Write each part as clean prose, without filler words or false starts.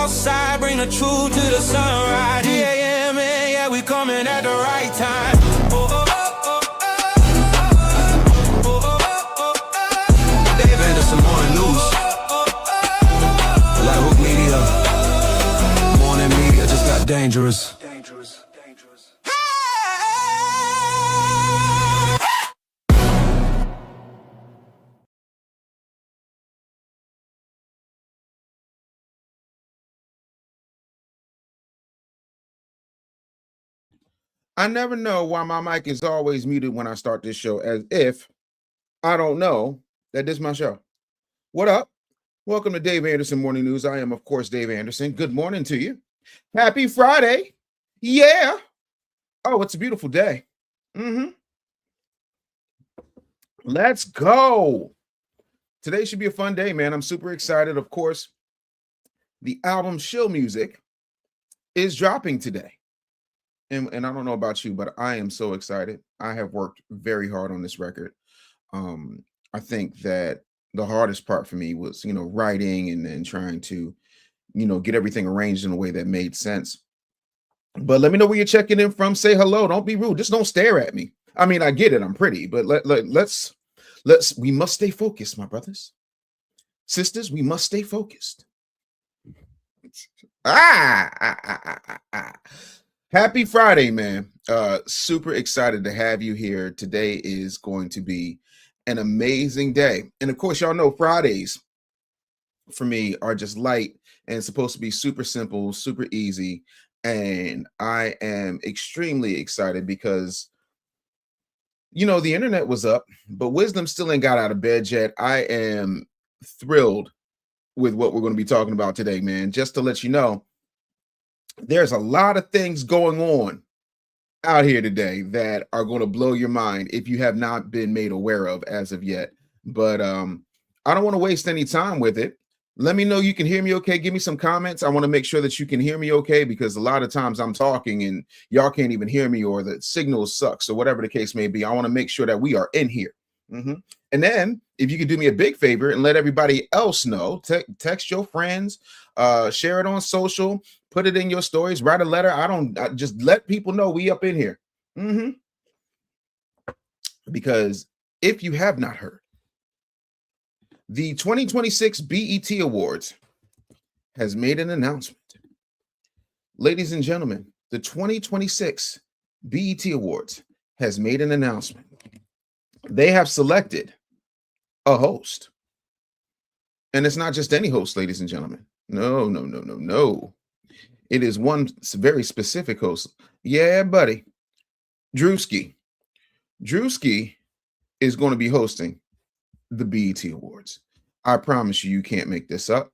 Northside, bring the truth to the sunrise. Yeah, man, yeah, we coming at the right time. Oh, oh, oh, oh, oh, oh, oh. Dave Anderson Morning News. Blair Witch Media. Morning media just got dangerous. I never know why my mic is always muted when I start this show, as if I don't know that this is my show. What up? Welcome to Dave Anderson Morning News. I am, of course, Dave Anderson. Good morning to you. Happy Friday. Yeah. Oh, it's a beautiful day. Let's go. Today should be a fun day, man. I'm super excited. Of course, the album Shill Music is dropping today. And I don't know about you, but I am so excited. I have worked very hard on this record. I think that the hardest part for me was, writing and then trying to, get everything arranged in a way that made sense. But let me know where you're checking in from. Say hello. Don't be rude. Just don't stare at me. I mean, I get it. I'm pretty, but we must stay focused, my brothers. Sisters, we must stay focused. Happy Friday, man. Super excited to have you here. Today is going to be an amazing day. And of course, y'all know Fridays for me are just light and supposed to be super simple, super easy. And I am extremely excited because, the internet was up, but wisdom still ain't got out of bed yet. I am thrilled with what we're going to be talking about today, man. Just to let you know, there's a lot of things going on out here today that are going to blow your mind if you have not been made aware of as of yet. But I don't want to waste any time with it. Let me know you can hear me okay. Give me some comments. I want to make sure that you can hear me okay, because a lot of times I'm talking and y'all can't even hear me, or the signal sucks, or whatever the case may be. I want to make sure that we are in here. And then if you could do me a big favor and let everybody else know, text your friends, share it on social, put it in your stories, write a letter. I just let people know we up in here. Because if you have not heard, the 2026 BET Awards has made an announcement. Ladies and gentlemen, the 2026 BET Awards has made an announcement. They have selected a host. And it's not just any host, ladies and gentlemen. No. It is one very specific host. Yeah, buddy. Druski. Druski is going to be hosting the BET Awards. I promise you can't make this up.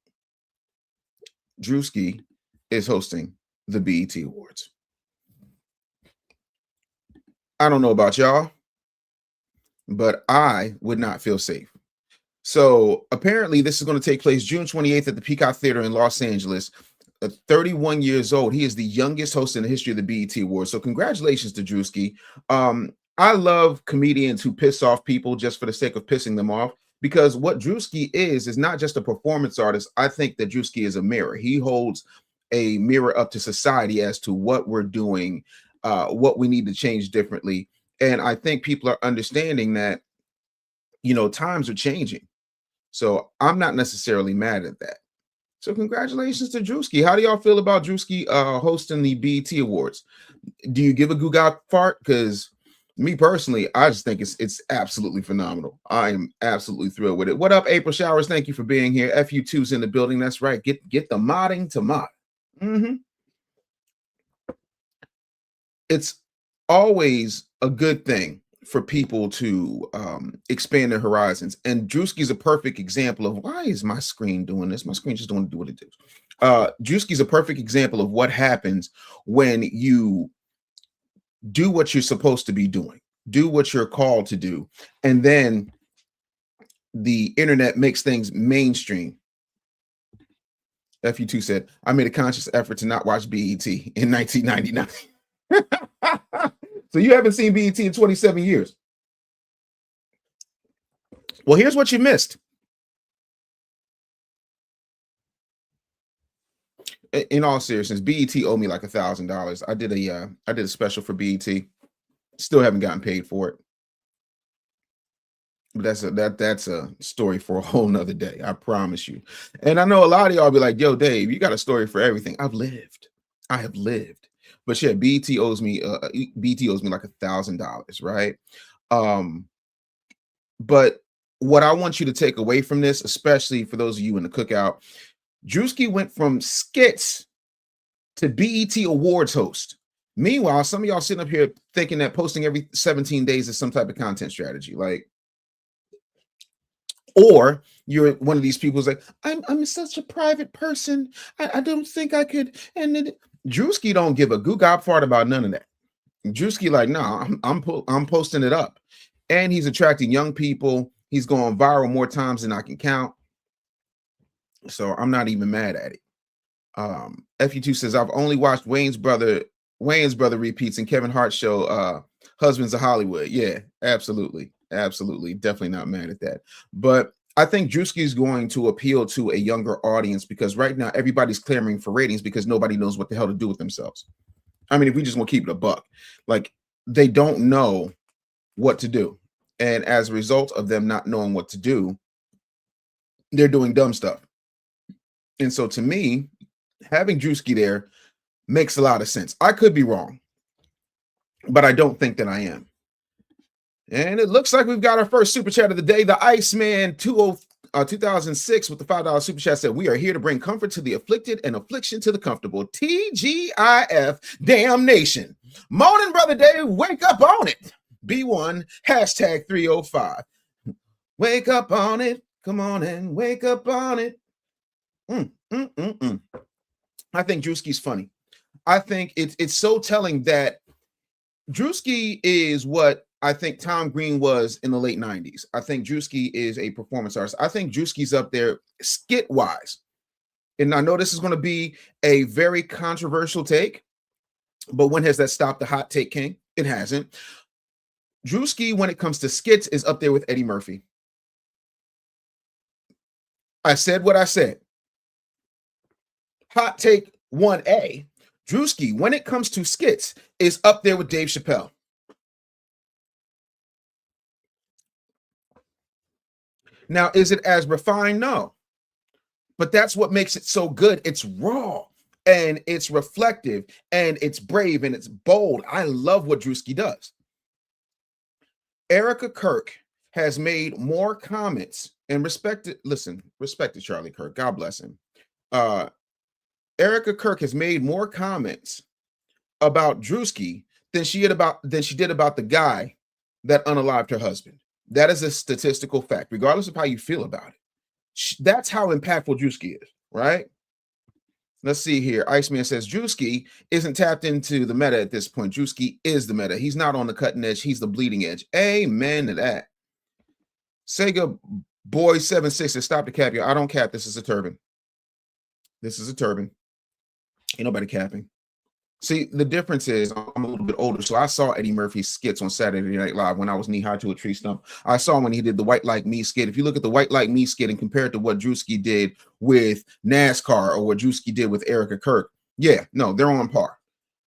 Druski is hosting the BET Awards. I don't know about y'all, but I would not feel safe. So apparently this is going to take place June 28th at the Peacock Theater in Los Angeles. 31 years old. He is the youngest host in the history of the BET Awards. So congratulations to Druski. I love comedians who piss off people just for the sake of pissing them off, because what Druski is not just a performance artist. I think that Druski is a mirror. He holds a mirror up to society as to what we're doing, what we need to change differently. And I think people are understanding that, times are changing. So I'm not necessarily mad at that. So congratulations to Druski. How do y'all feel about Druski hosting the BET Awards? Do you give a Google fart? Because me personally, I just think it's absolutely phenomenal. I am absolutely thrilled with it. What up, April Showers? Thank you for being here. FU2's in the building. That's right. Get the modding to mod. It's always a good thing for people to expand their horizons. And Druski's a perfect example of, why is my screen doing this? My screen just don't do what it does. Druski's a perfect example of what happens when you do what you're supposed to be doing, do what you're called to do, and then the internet makes things mainstream. FU2 said, I made a conscious effort to not watch BET in 1999. So you haven't seen BET in 27 years. Well, here's what you missed. in all seriousness, BET owed me like $1,000. I did a special for BET. Still haven't gotten paid for it. But that's a story for a whole nother day. I promise you. And I know a lot of y'all be like, yo, Dave, you got a story for everything. I have lived. But yeah, BET owes me like $1,000, right? But what I want you to take away from this, especially for those of you in the cookout, Druski went from skits to BET Awards host. Meanwhile, some of y'all sitting up here thinking that posting every 17 days is some type of content strategy. Like, or you're one of these people who's like, I'm such a private person. I don't think I could. And then Druski don't give a goop fart about none of that. Druski like, nah, I'm posting it up. And he's attracting young people. He's going viral more times than I can count. So I'm not even mad at it. FU2 says, I've only watched Wayne's brother repeats and Kevin Hart show Husbands of Hollywood. Yeah, absolutely. Absolutely. Definitely not mad at that. But I think Druski is going to appeal to a younger audience because right now everybody's clamoring for ratings because nobody knows what the hell to do with themselves. I mean, if we just want to keep it a buck, like they don't know what to do. And as a result of them not knowing what to do, they're doing dumb stuff. And so to me, having Druski there makes a lot of sense. I could be wrong, but I don't think that I am. And it looks like we've got our first super chat of the day. The Iceman 2006 with the $5 super chat said, we are here to bring comfort to the afflicted and affliction to the comfortable. TGIF damnation. Morning, Brother Dave. Wake up on it. B1 hashtag 305. Wake up on it. Come on and wake up on it. I think Druski's funny. I think it's so telling that Druski is what I think Tom Green was in the late 90s. I think Druski is a performance artist. I think Druski's up there skit-wise. And I know this is going to be a very controversial take, but when has that stopped the hot take king? It hasn't. Druski, when it comes to skits, is up there with Eddie Murphy. I said what I said. Hot take 1A. Druski, when it comes to skits, is up there with Dave Chappelle. Now, is it as refined? No. But that's what makes it so good. It's raw and it's reflective and it's brave and it's bold. I love what Druski does. Erica Kirk has made more comments and respect to Charlie Kirk. God bless him. Erica Kirk has made more comments about Druski than she did about the guy that unalived her husband. That is a statistical fact, regardless of how you feel about it. That's how impactful Druski is, right? Let's see here. Iceman says Druski isn't tapped into the meta at this point. Druski is the meta. He's not on the cutting edge. He's the bleeding edge. Amen to that. Sega Boy 76 says, stop the cap. I don't cap. This is a turban. This is a turban. Ain't nobody capping. See, the difference is I'm a little bit older, so I saw Eddie Murphy's skits on Saturday Night Live when I was knee-high to a tree stump. I saw when he did the White Like Me skit. If you look at the White Like Me skit and compare it to what Druski did with NASCAR or what Druski did with Erica Kirk, yeah, no, they're on par.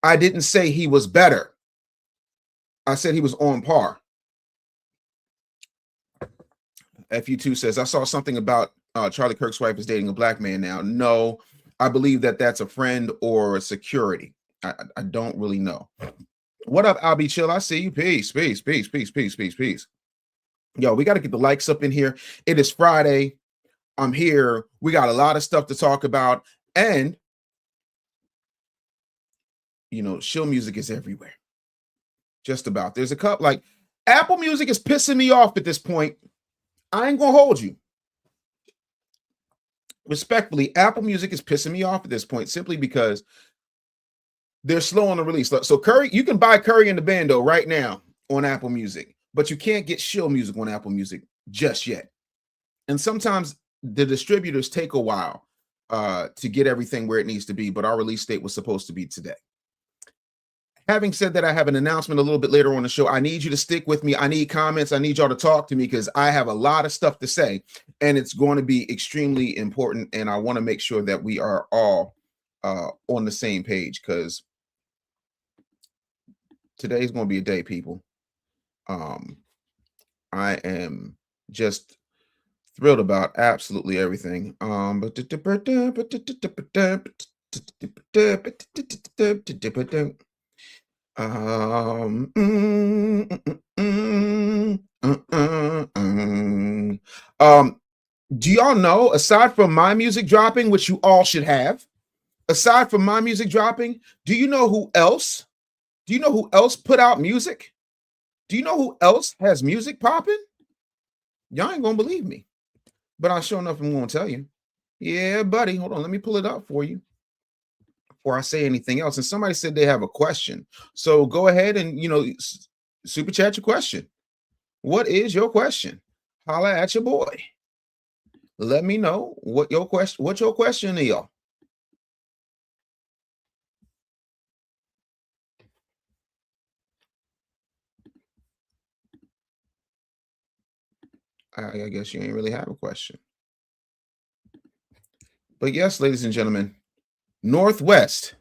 I didn't say he was better. I said he was on par. FU2 says, I saw something about Charlie Kirk's wife is dating a black man now. No, I believe that that's a friend or a security. I don't really know. What up, I'll be chill? I see you. Peace. Yo, we got to get the likes up in here. It is Friday. I'm here. We got a lot of stuff to talk about. And, you know, chill music is everywhere. Just about. There's a couple, like, Apple Music is pissing me off at this point. I ain't going to hold you. Respectfully, Apple Music is pissing me off at this point simply because they're slow on the release. So Curry, you can buy Curry and the Bando right now on Apple Music, but you can't get chill music on Apple Music just yet. And sometimes the distributors take a while to get everything where it needs to be, but our release date was supposed to be today. Having said that, I have an announcement a little bit later on the show. I need you to stick with me. I need comments. I need y'all to talk to me because I have a lot of stuff to say, and it's going to be extremely important, and I want to make sure that we are all on the same page, because today's going to be a day, people. I am just thrilled about absolutely everything. Um, mm, mm, mm, do y'all know, aside from my music dropping, which you all should have, aside from my music dropping, do you know who else? Do you know who else put out music? Do you know who else has music popping? Y'all ain't gonna believe me, but I sure enough I'm gonna tell you. Yeah, buddy. Hold on, let me pull it up for you before I say anything else. And somebody said they have a question, so go ahead and super chat your question. What is your question? Holla at your boy. Let me know what your question. What's your question, y'all? I guess you ain't really have a question. But yes, ladies and gentlemen, Northwest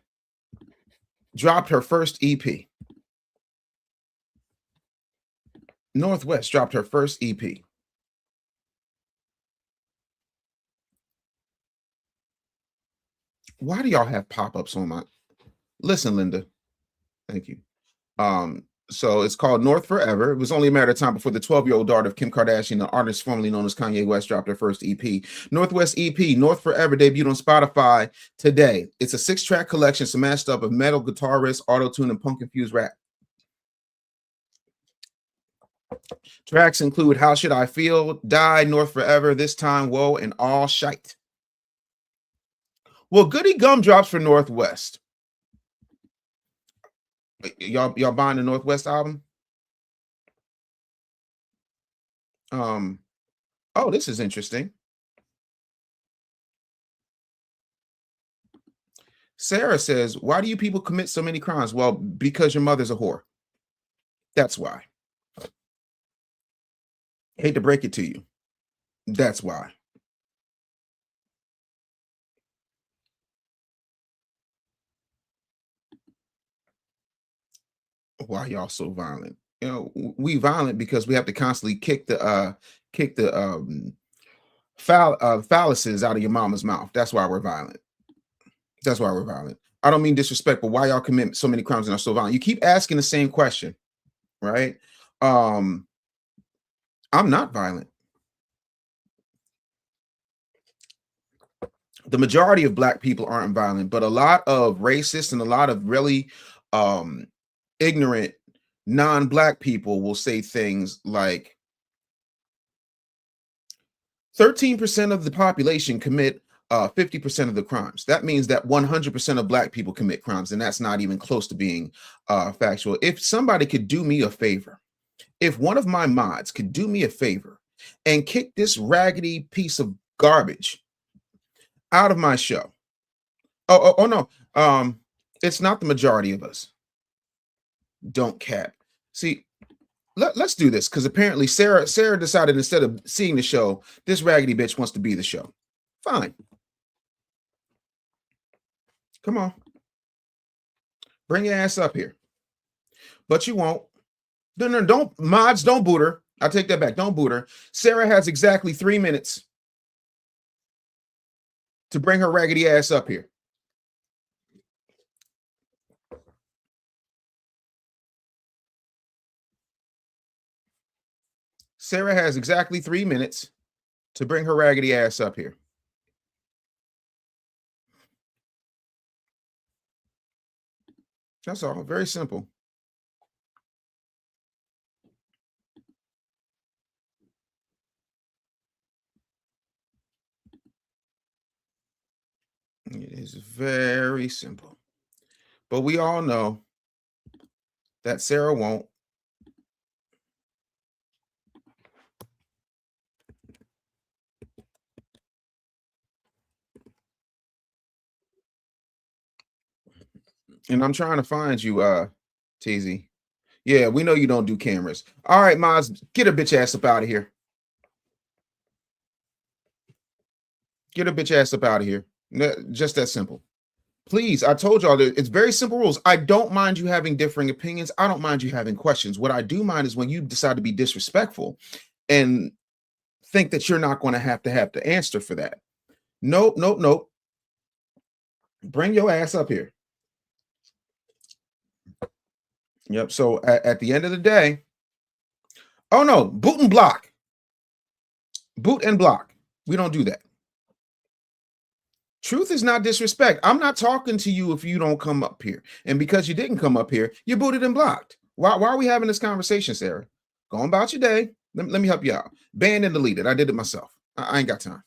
dropped her first EP. Northwest dropped her first EP. Why do y'all have pop-ups on my... Listen, Linda. Thank you. So it's called North Forever. It was only a matter of time before the 12-year-old daughter of Kim Kardashian, the artist formerly known as Kanye West, dropped her first EP. Northwest EP, North Forever, debuted on Spotify today. It's a 6-track collection smashed up of metal, guitar riffs, auto-tune, and punk-infused rap. Tracks include How Should I Feel, Die, North Forever, This Time, Whoa, and All Shite. Well, Goody Gumdrops for Northwest. Y'all buying the Northwest album? Oh, this is interesting. Sarah says, why do you people commit so many crimes? Well, because your mother's a whore. That's why. Hate to break it to you. That's why. Why y'all so violent? We violent because we have to constantly kick the phalluses out of your mama's mouth. That's why we're violent. That's why we're violent. I don't mean disrespect, but why y'all commit so many crimes and are so violent? You keep asking the same question, right? I'm not violent. The majority of Black people aren't violent, but a lot of racists and a lot of really ignorant non-Black people will say things like 13% of the population commit 50% of the crimes. That means that 100% of Black people commit crimes, and that's not even close to being factual. If somebody could do me a favor, if one of my mods could do me a favor and kick this raggedy piece of garbage out of my show. Oh no. It's not the majority of us. Don't cap. See, let's do this, because apparently Sarah decided, instead of seeing the show, this raggedy bitch wants to be the show. Fine. Come on. Bring your ass up here. But you won't. No, don't. Mods, don't boot her. I take that back. Don't boot her. Sarah has exactly 3 minutes to bring her raggedy ass up here. Sarah has exactly 3 minutes to bring her raggedy ass up here. That's all. Very simple. It is very simple. But we all know that Sarah won't. And I'm trying to find you, TZ. Yeah, we know you don't do cameras. All right, Maz, get her bitch ass up out of here. Get her bitch ass up out of here. Just that simple. Please, I told y'all that it's very simple rules. I don't mind you having differing opinions. I don't mind you having questions. What I do mind is when you decide to be disrespectful and think that you're not going to have to answer for that. Nope, nope, nope. Bring your ass up here. Yep. So at the end of the day, oh no, boot and block. Boot and block. We don't do that. Truth is not disrespect. I'm not talking to you if you don't come up here. And because you didn't come up here, you're booted and blocked. Why are we having this conversation, Sarah? Go on about your day. Let me help you out. Banned and deleted. I did it myself. I ain't got time.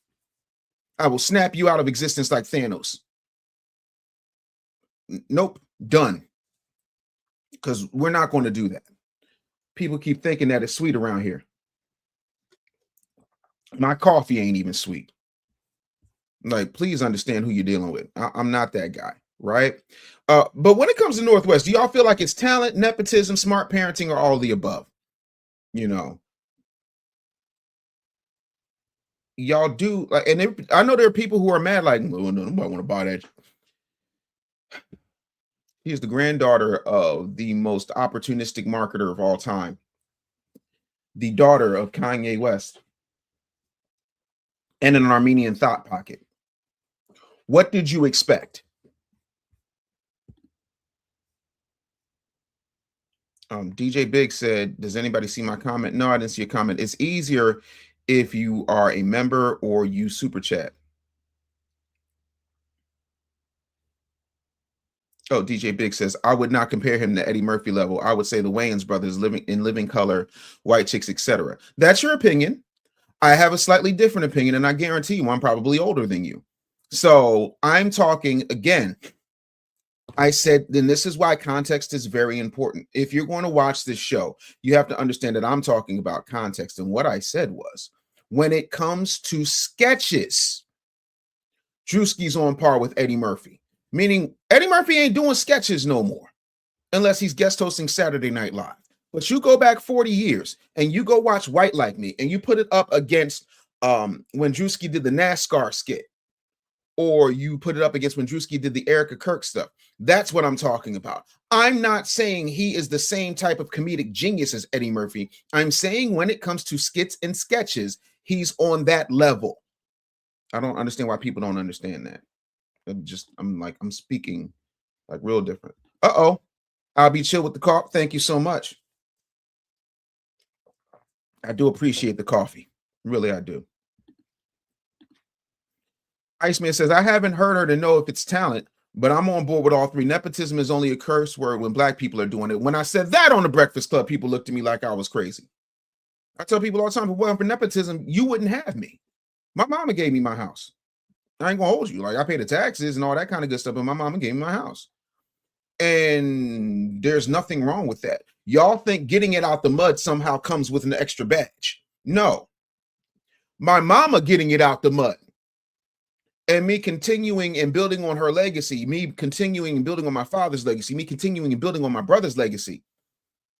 I will snap you out of existence like Thanos. Nope. Done. Because we're not going to do that. People keep thinking that it's sweet around here. My coffee ain't even sweet. Like, please understand who you're dealing with. I'm not that guy, right? But when it comes to Northwest, do y'all feel like it's talent, nepotism, smart parenting, or all of the above? You know, y'all do like, and I know there are people who are mad, like, no, nobody want to buy that. He is the granddaughter of the most opportunistic marketer of all time, the daughter of Kanye West, and an Armenian thought pocket. What did you expect? DJ Big said, does anybody see my comment? No, I didn't see a comment. It's easier if you are a member or you super chat. Oh, DJ Big says, I would not compare him to Eddie Murphy level. I would say the Wayans brothers, living in living color, white chicks, etc. That's your opinion. I have a slightly different opinion, and I guarantee you I'm probably older than you. So I'm talking again. I said, then this is why context is very important. If you're going to watch this show, you have to understand that I'm talking about context. And what I said was, when it comes to sketches, Druski's on par with Eddie Murphy, meaning Eddie Murphy ain't doing sketches no more unless he's guest hosting Saturday Night Live. But you go back 40 years and you go watch White Like Me and you put it up against when Druski did the NASCAR skit, or you put it up against when Druski did the Erica Kirk stuff. That's what I'm talking about. I'm not saying he is the same type of comedic genius as Eddie Murphy. I'm saying when it comes to skits and sketches, he's on that level. I don't understand why people don't understand that. I'm speaking like real different. Uh-oh. I'll be chill with the cough. Thank you so much. I do appreciate the coffee. Really, I do. Iceman says, I haven't heard her to know if it's talent, but I'm on board with all three. Nepotism is only a curse word when Black people are doing it. When I said that on the Breakfast Club, people looked at me like I was crazy. I tell people all the time, if it wasn't for nepotism, you wouldn't have me. My mama gave me my house. I ain't gonna hold you. Like, I pay the taxes and all that kind of good stuff, but my mama gave me my house. And there's nothing wrong with that. Y'all think getting it out the mud somehow comes with an extra badge. No. My mama getting it out the mud and me continuing and building on her legacy, me continuing and building on my father's legacy, me continuing and building on my brother's legacy.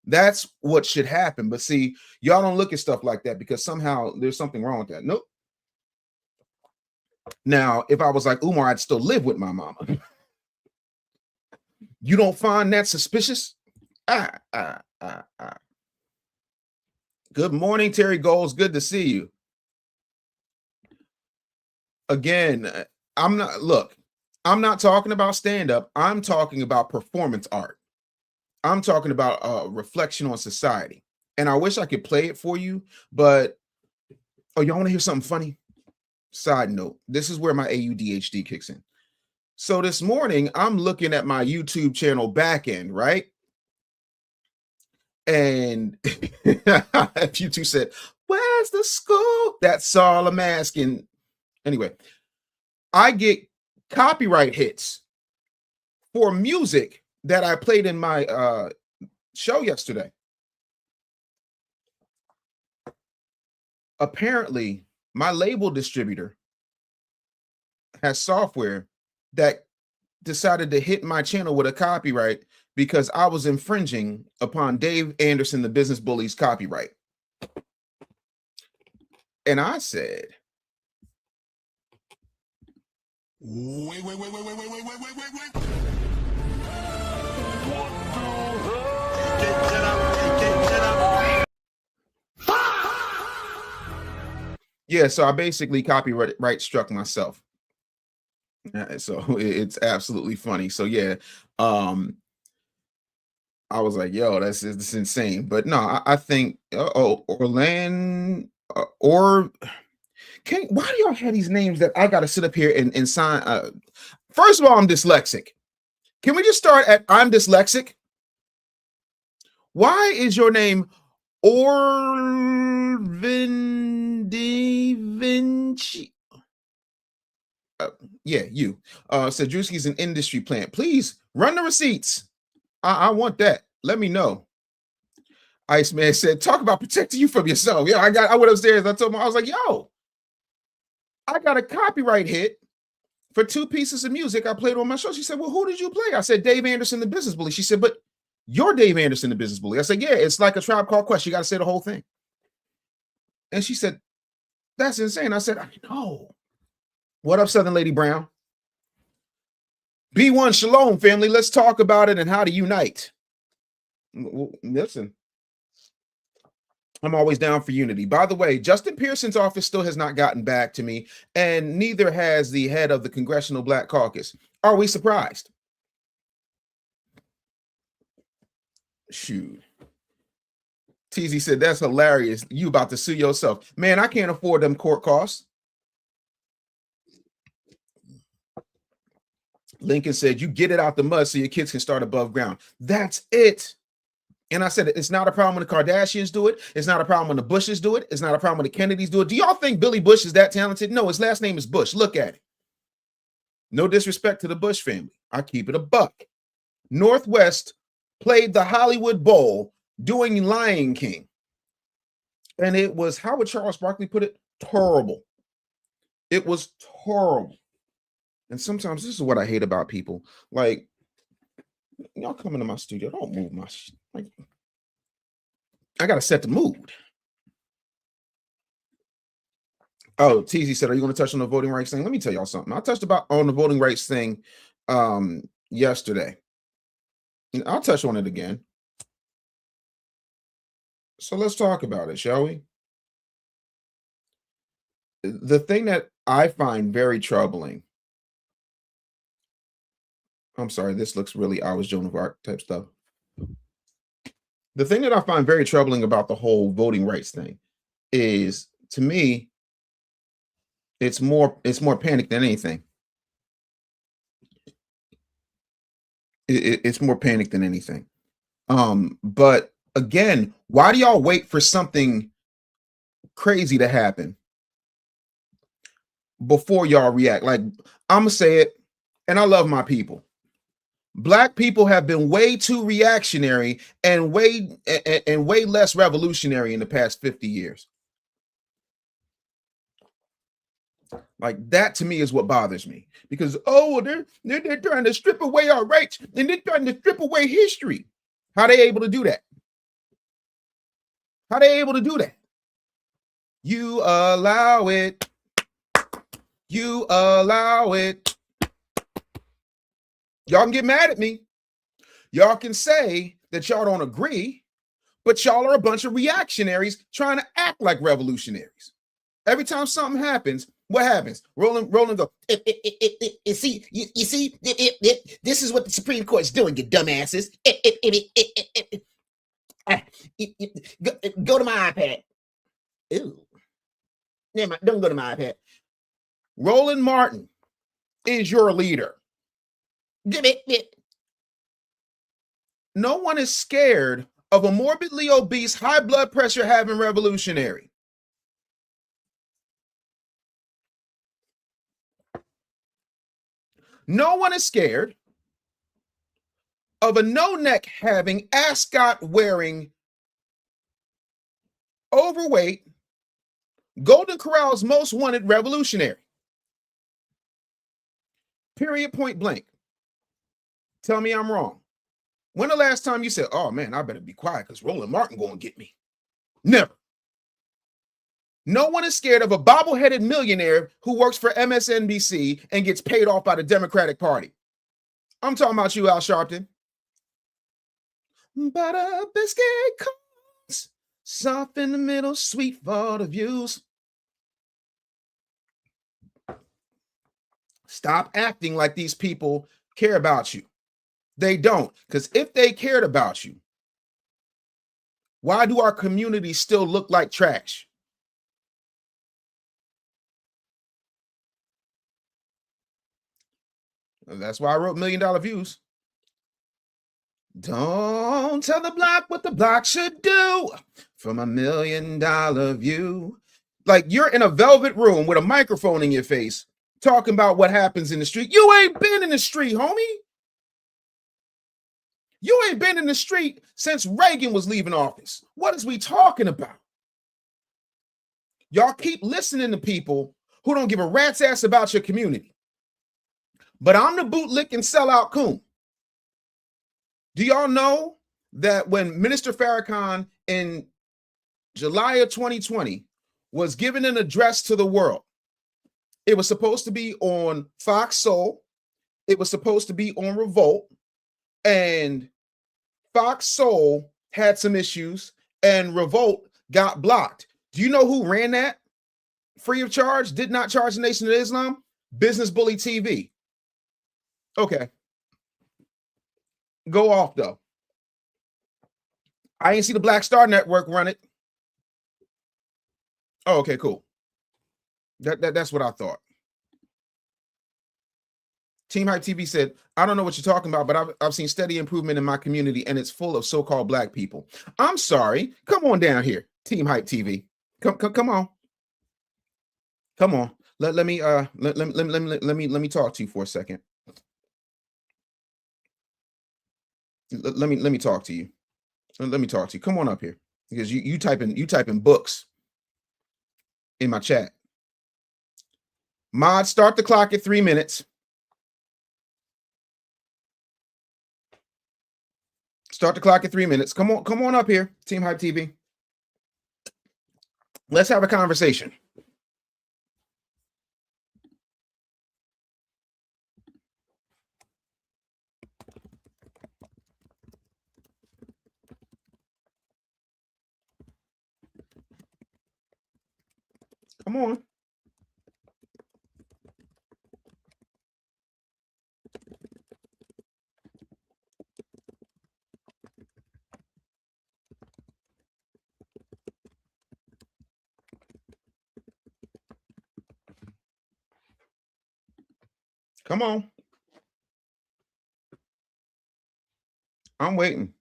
That's what should happen. But see, y'all don't look at stuff like that because somehow there's something wrong with that. Nope. Now, if I was like Umar, I'd still live with my mama. You don't find that suspicious? Good morning, Terry Goals. Good to see you. Again, I'm not talking about stand-up. I'm talking about performance art. I'm talking about a reflection on society. And I wish I could play it for you, but y'all want to hear something funny? Side note, this is where my ADHD kicks in. So this morning, I'm looking at my YouTube channel back end, right? And YouTube said, where's the school? That's all I'm asking. Anyway, I get copyright hits for music that I played in my show yesterday. Apparently, my label distributor has software that decided to hit my channel with a copyright because I was infringing upon Dave Anderson, the Business Bully's copyright. And I said, Wait. Yeah, so I basically copyright struck myself. So it's absolutely funny. So yeah, I was like, yo, this is insane. But no, I think Orlando or why do y'all have these names that I gotta sit up here and sign? First of all, I'm dyslexic. Can we just start at I'm dyslexic? Why is your name Orvin Vinci? Yeah, you. Said Druski's an industry plant. Please run the receipts. I want that. Let me know. Iceman said, talk about protecting you from yourself. Yeah, I went upstairs. I told him, I was like, yo, I got a copyright hit for 2 pieces of music I played on my show. She said, well, who did you play? I said, Dave Anderson, the Business Bully. She said, but you're Dave Anderson, the Business Bully. I said, yeah, it's like a Tribe Called Quest. You got to say the whole thing. And she said, that's insane. I said, I know. What up, Southern Lady Brown? B1 Shalom, family. Let's talk about it and how to unite. Listen, I'm always down for unity. By the way, Justin Pearson's office still has not gotten back to me, and neither has the head of the Congressional Black Caucus. Are we surprised? Shoot. TZ said, that's hilarious. You about to sue yourself. Man, I can't afford them court costs. Lincoln said, you get it out the mud so your kids can start above ground. That's it. And I said, it's not a problem when the Kardashians do it. It's not a problem when the Bushes do it. It's not a problem when the Kennedys do it. Do y'all think Billy Bush is that talented? No, his last name is Bush. Look at it. No disrespect to the Bush family. I keep it a buck. Northwest played the Hollywood Bowl doing Lion King. And it was, how would Charles Barkley put it? Terrible. It was terrible. And sometimes this is what I hate about people. Like, y'all come into my studio, don't move my shit. Like, I gotta set the mood. Oh, TZ said, are you going to touch on the voting rights thing? Let me tell y'all something. I touched on the voting rights thing yesterday. And I'll touch on it again. So let's talk about it, shall we? The thing that I find very troubling. I'm sorry, this looks really I was Joan of Arc type stuff. The thing that I find very troubling about the whole voting rights thing is, to me, it's more panic than anything. It's more panic than anything. But again, why do y'all wait for something crazy to happen before y'all react? Like, I'm gonna say it, and I love my people. Black people have been way too reactionary and way less revolutionary in the past 50 years. Like, that to me is what bothers me, because they're trying to strip away our rights and they're trying to strip away history. How they able to do that? How they able to do that? You allow it. You allow it. Y'all can get mad at me. Y'all can say that y'all don't agree, but y'all are a bunch of reactionaries trying to act like revolutionaries. Every time something happens, what happens? Roland go, you see, this is what the Supreme Court's doing, you dumbasses. Go to my iPad. Ew. Never mind, don't go to my iPad. Roland Martin is your leader. No one is scared of a morbidly obese, high blood pressure having revolutionary. No one is scared of a no-neck having, ascot wearing, overweight, Golden Corral's most wanted revolutionary. Period, point blank. Tell me I'm wrong. When the last time you said, oh man, I better be quiet because Roland Martin going to get me? Never. No one is scared of a bobble-headed millionaire who works for MSNBC and gets paid off by the Democratic Party. I'm talking about you, Al Sharpton. Butter biscuit cones, soft in the middle, sweet for the views. Stop acting like these people care about you. They don't, because if they cared about you, why do our community still look like trash? That's why I wrote $1 Million Views. Don't tell the block what the block should do from $1 Million View. Like you're in a velvet room with a microphone in your face talking about what happens in the street. You ain't been in the street, homie. You ain't been in the street since Reagan was leaving office. What is we talking about? Y'all keep listening to people who don't give a rat's ass about your community. But I'm the bootlicking sellout coon. Do y'all know that when Minister Farrakhan in July of 2020 was giving an address to the world, it was supposed to be on Fox Soul, it was supposed to be on Revolt, and Fox Soul had some issues, and Revolt got blocked. Do you know who ran that free of charge? Did not charge the Nation of Islam? Business Bully TV. Okay. Go off, though. I ain't see the Black Star Network run it. Oh, okay, cool. That's what I thought. Team Hype TV said, I don't know what you're talking about, but I've seen steady improvement in my community, and it's full of so-called Black people. I'm sorry. Come on down here, Team Hype TV. Come on. Come on. Let me talk to you for a second. Let me talk to you. Let me talk to you. Come on up here, because you typing books in my chat. Mod, start the clock at 3 minutes. Start the clock at 3 minutes. Come on up here, Team Hype TV. Let's have a conversation. Come on. Come on. I'm waiting.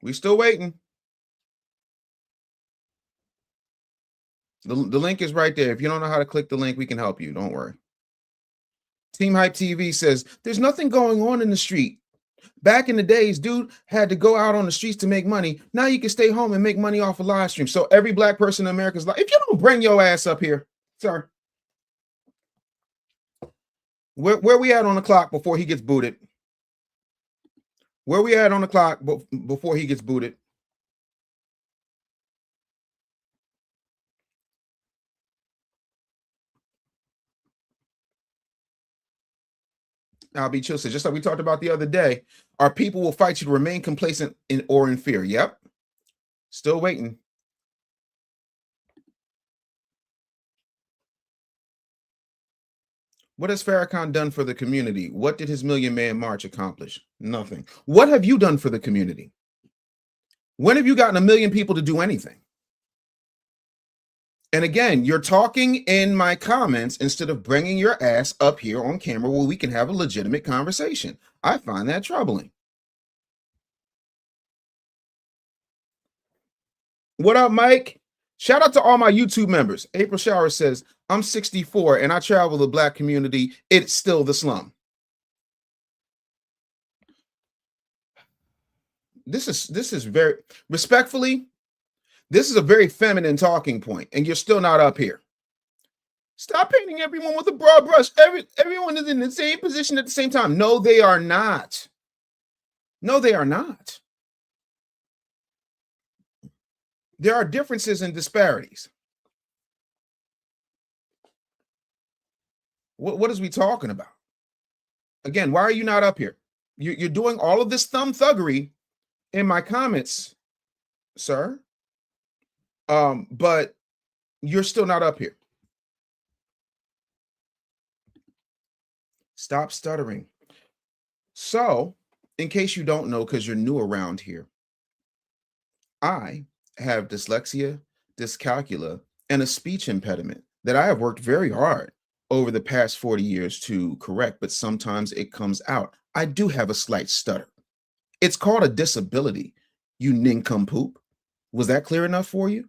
We still waiting. The link is right there. If you don't know how to click the link, we can help you. Don't worry. Team Hype TV says, there's nothing going on in the street. Back in the days, dude had to go out on the streets to make money. Now you can stay home and make money off a live stream. So every Black person in America is like, if you don't bring your ass up here, sir. Where we at on the clock before he gets booted? Where we at on the clock before he gets booted? I'll be chill. So just like we talked about the other day, our people will fight you to remain complacent or in fear. Yep. Still waiting. What has Farrakhan done for the community? What did his Million Man March accomplish? Nothing. What have you done for the community? When have you gotten 1 million people to do anything? And again, you're talking in my comments instead of bringing your ass up here on camera where we can have a legitimate conversation. I find that troubling. What up, Mike? Shout out to all my YouTube members. April Shower says, I'm 64 and I travel the Black community. It's still the slum. This is very respectfully. This is a very feminine talking point, and you're still not up here. Stop painting everyone with a broad brush. Everyone is in the same position at the same time. No, they are not. No, they are not. There are differences and disparities. What is we talking about? Again, why are you not up here? You're doing all of this thumb thuggery in my comments, sir. But you're still not up here. Stop stuttering. So, in case you don't know, because you're new around here, I have dyslexia, dyscalculia, and a speech impediment that I have worked very hard over the past 40 years to correct, but sometimes it comes out. I do have a slight stutter. It's called a disability, you nincompoop. Was that clear enough for you?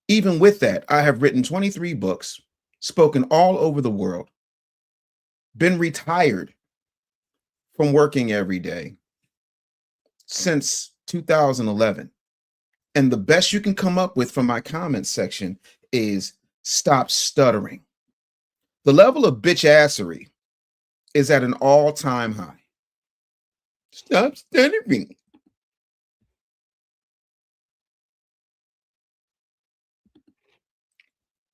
Even with that, I have written 23 books, spoken all over the world, been retired from working every day since 2011. And the best you can come up with from my comments section is stop stuttering. The level of bitch assery is at an all-time high. Stop stuttering.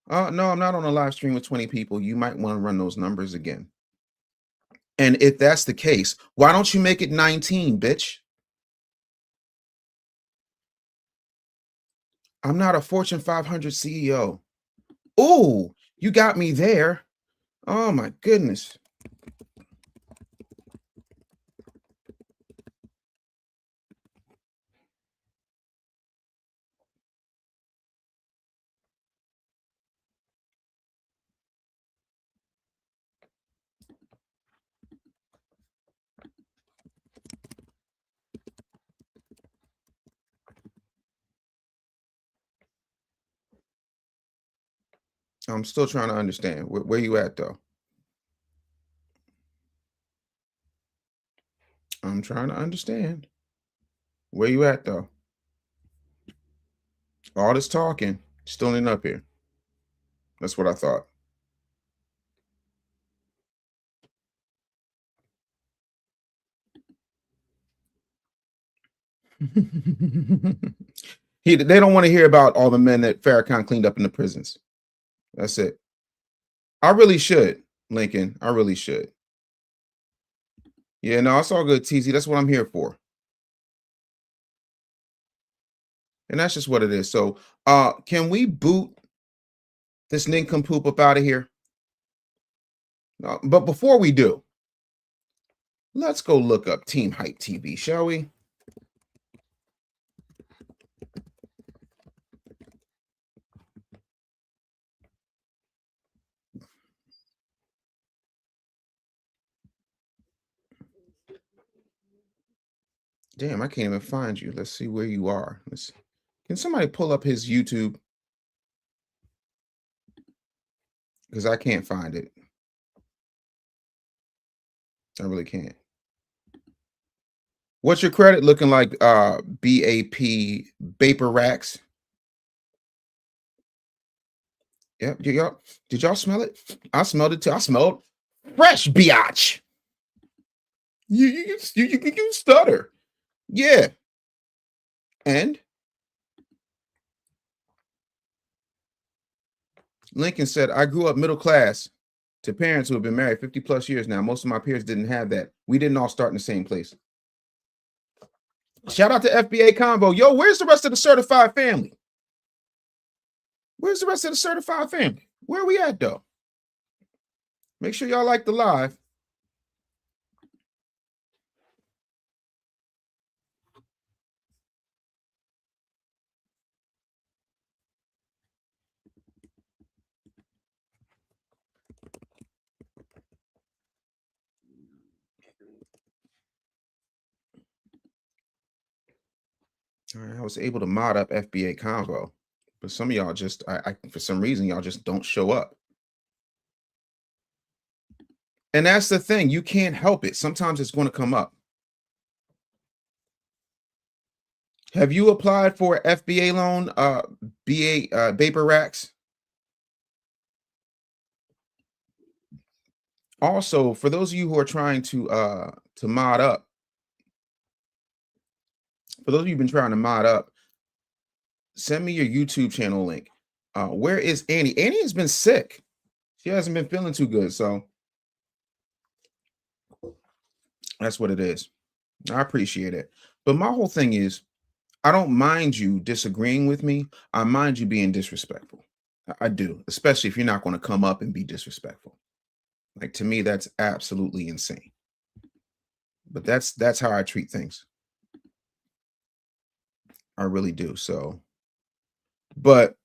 No, I'm not on a live stream with 20 people. You might want to run those numbers again. And if that's the case, why don't you make it 19, bitch? I'm not a Fortune 500 CEO. Oh, you got me there. Oh my goodness. I'm still trying to understand. Where you at, though? I'm trying to understand. Where you at, though? All this talking, still ain't up here. That's what I thought. They don't want to hear about all the men that Farrakhan cleaned up in the prisons. That's it. I really should, Lincoln. I really should. Yeah, no, it's all good, TZ. That's what I'm here for. And that's just what it is. So, can we boot this nincompoop up out of here? But before we do, let's go look up Team Hype TV, shall we? Damn, I can't even find you. Let's see where you are. Can somebody pull up his YouTube? Because I can't find it. I really can't. What's your credit looking like? BAP Vapor Racks. Yep. Did y'all smell it? I smelled it too. I smelled fresh biatch. You stutter. Yeah. And Lincoln said, I grew up middle class to parents who have been married 50 plus years now. Most of my peers didn't have that. We didn't all start in the same place. Shout out to FBA Convo. Yo, where's the rest of the certified family? Where's the rest of the certified family? Where are we at, though? Make sure y'all like the live. All right, I was able to mod up FBA Convo, but some of y'all just, for some reason, y'all just don't show up. And that's the thing. You can't help it. Sometimes it's going to come up. Have you applied for FBA loan, Vapor Racks? Also, for those of you who are trying to mod up, For those of you who've been trying to mod up, send me your YouTube channel link. Where is Annie? Annie has been sick. She hasn't been feeling too good. So that's what it is. I appreciate it. But my whole thing is, I don't mind you disagreeing with me. I mind you being disrespectful. I do, especially if you're not going to come up and be disrespectful. Like, to me, that's absolutely insane. But that's how I treat things. I really do. So, but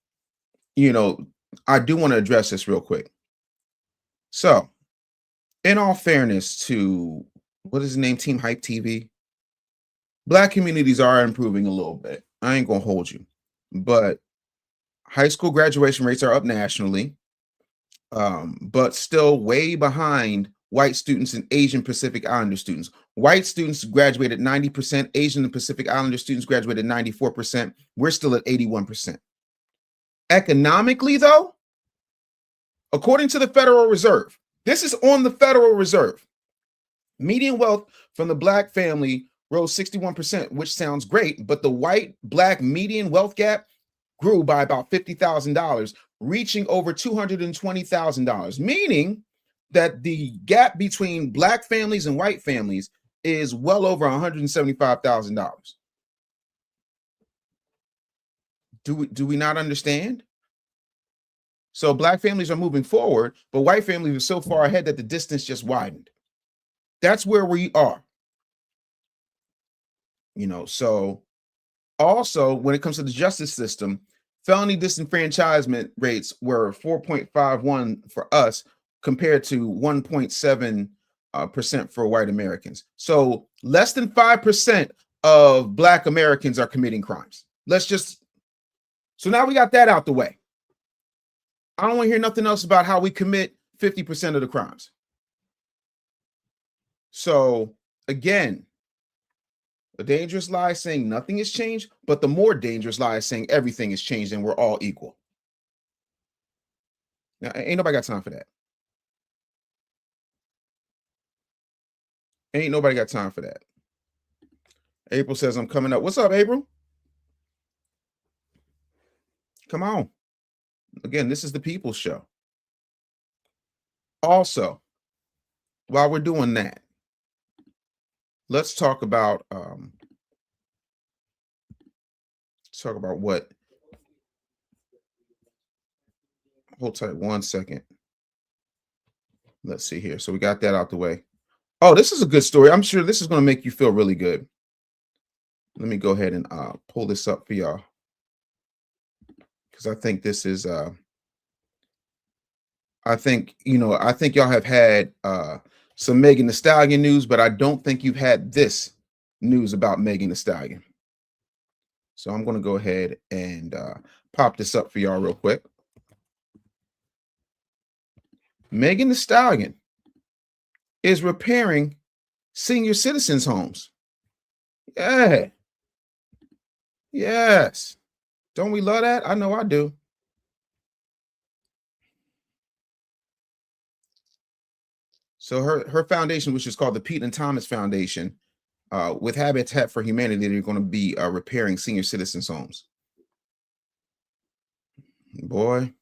you know, I do want to address this real quick. So, in all fairness to what is his name, Team Hype TV, Black communities are improving a little bit. I ain't gonna hold you, but high school graduation rates are up nationally, but still way behind white students and Asian Pacific Islander students. White students graduated 90%, Asian and Pacific Islander students graduated 94%. We're still at 81%. Economically, though, according to the Federal Reserve, this is on the Federal Reserve, median wealth from the Black family rose 61%, which sounds great, but the white-Black median wealth gap grew by about $50,000, reaching over $220,000, meaning that the gap between Black families and white families is well over $175,000. Do we not understand? So Black families are moving forward, but white families are so far ahead that the distance just widened. That's where we are. You know, so also when it comes to the justice system, felony disenfranchisement rates were 4.51 for us compared to 1.7% for white Americans. So less than 5% of Black Americans are committing crimes. So now we got that out the way. I don't want to hear nothing else about how we commit 50% of the crimes. So again, a dangerous lie is saying nothing has changed, but the more dangerous lie is saying everything has changed and we're all equal. Now, ain't nobody got time for that. Ain't nobody got time for that. April says, I'm coming up. What's up, April? Come on. Again, this is the People's Show. Also, while we're doing that, let's talk about what. Hold tight 1 second. Let's see here. So we got that out the way. Oh, this is a good story. I'm sure this is going to make you feel really good. Let me go ahead and pull this up for y'all, because I think this is I think y'all have had some Megan Thee Stallion news, but I don't think you've had this news about Megan Thee Stallion. So I'm going to go ahead and pop this up for y'all real quick. Megan Thee Stallion is repairing senior citizens' homes. Yeah. Yes. Don't we love that? I know I do. So her foundation, which is called the Pete and Thomas Foundation, with Habitat for Humanity, they're going to be repairing senior citizens' homes. Boy,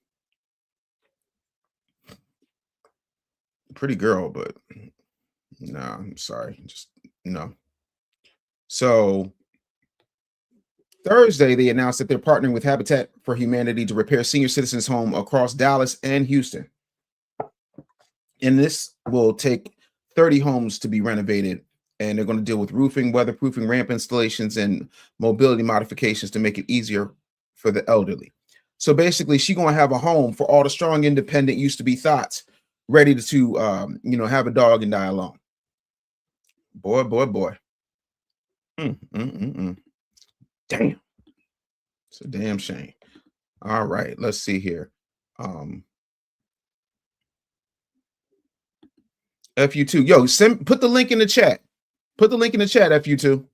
pretty girl, but no, I'm sorry, just no. So Thursday, they announced that they're partnering with Habitat for Humanity to repair senior citizens' home across Dallas and Houston. And this will take 30 homes to be renovated, and they're going to deal with roofing, weatherproofing, ramp installations, and mobility modifications to make it easier for the elderly. So basically, she's going to have a home for all the strong, independent, used to be thots, ready to have a dog and die alone. Boy. Damn. It's a damn shame. All right, let's see here. FU2. Yo, put the link in the chat. Put the link in the chat, FU2.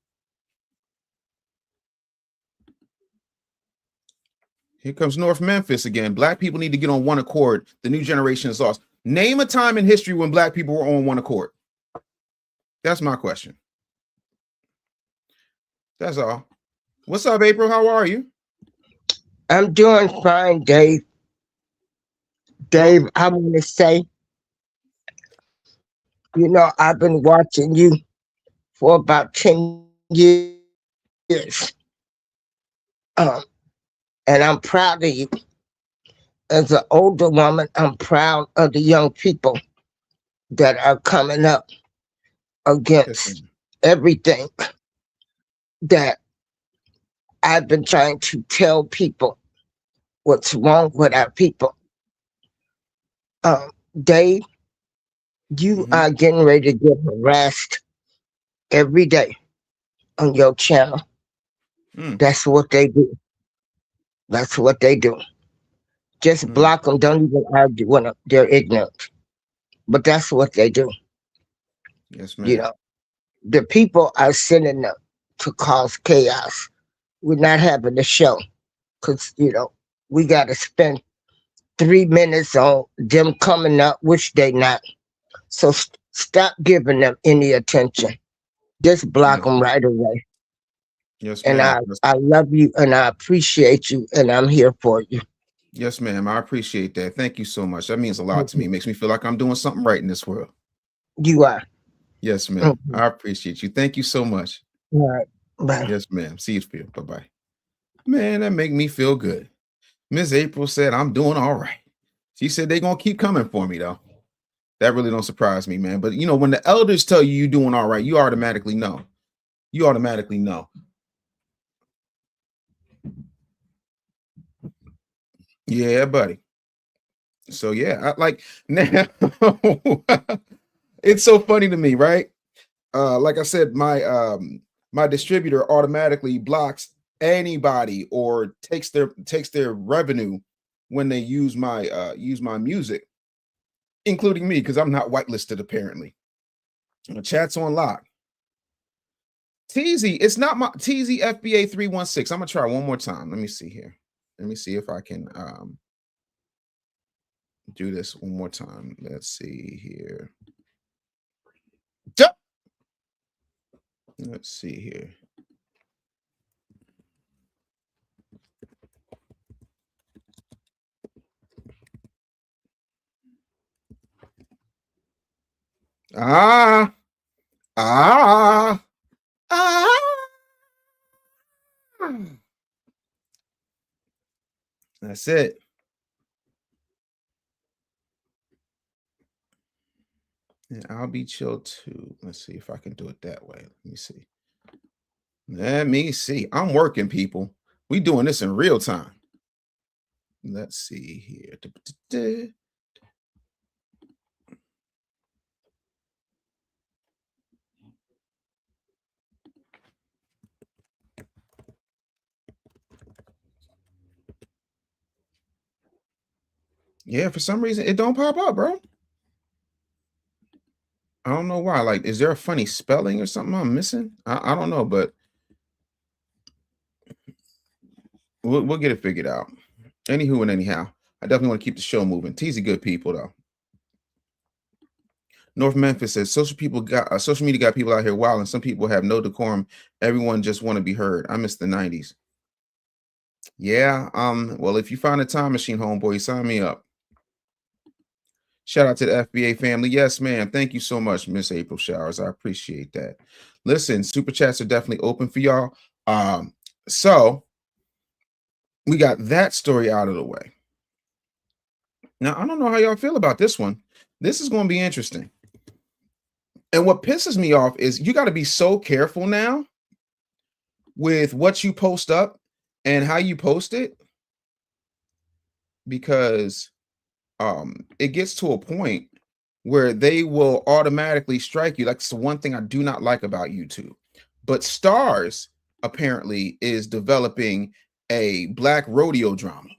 Here comes North Memphis again. Black people need to get on one accord. The new generation is lost. Name a time in history when Black people were on one accord. That's my question. That's all. What's up, April? How are you? I'm doing fine, Dave. Well, Dave, I want to say, I've been watching you for about 10 years. Um, and I'm proud of you. As an older woman, I'm proud of the young people that are coming up yes, against ma'am. everything that I've been trying to tell people what's wrong with our people. Um, Dave, you Mm-hmm. are getting ready to get harassed every day on your channel. Mm, That's what they do. That's what they do. Just mm. block them. Don't even argue when they're ignorant. But that's what they do. Yes, You ma'am. know, the people are sending them to cause chaos. We're not having a show because we got to spend 3 minutes on them coming up, which they not. So stop giving them any attention. Just block Yes, them right away. yes, And ma'am. I love you and I appreciate you and I'm here for you. Yes, ma'am. I appreciate that. Thank you so much. That means a lot to me. It makes me feel like I'm doing something right in this world. You are. Yes, ma'am. Mhm. I appreciate you. Thank you so much. All right. Bye. Yes, ma'am. See you. Bye bye. Man, that make me feel good. Miss April said I'm doing all right. She said they gonna keep coming for me though. That really don't surprise me, man. But when the elders tell you you're doing all right, you automatically know. You automatically know. Yeah, buddy. So yeah, I like now. It's so funny to me, right? Like I said, my distributor automatically blocks anybody or takes their revenue when they use my music, including me, because I'm not whitelisted apparently. The chat's on lock. TZ, it's not my TZ FBA 316. I'm gonna try one more time. Let me see here. Let me see if I can do this one more time. Let's see here. Yup. Let's see here. Ah, ah, ah. That's it. And I'll be chill too. Let's see if I can do it that way. Let me see. Let me see. I'm working, people. We doing this in real time. Let's see here. Yeah, for some reason it don't pop up, bro. I don't know why. Like, is there a funny spelling or something I'm missing? I don't know, but we'll get it figured out. Anywho and anyhow, I definitely want to keep the show moving. Teasy good people though. North Memphis says social media got people out here wild, and some people have no decorum. Everyone just want to be heard. I miss the 90s. Yeah. Well, if you find a time machine, homeboy, sign me up. Shout out to the FBA family. Yes, ma'am. Thank you so much, Miss April Showers. I appreciate that. Listen, super chats are definitely open for y'all. So we got that story out of the way. Now, I don't know how y'all feel about this one. This is going to be interesting. And what pisses me off is you got to be so careful now with what you post up and how you post it, because it gets to a point where they will automatically strike you. That's the one thing I do not like about YouTube. But Starz apparently is developing a black rodeo drama,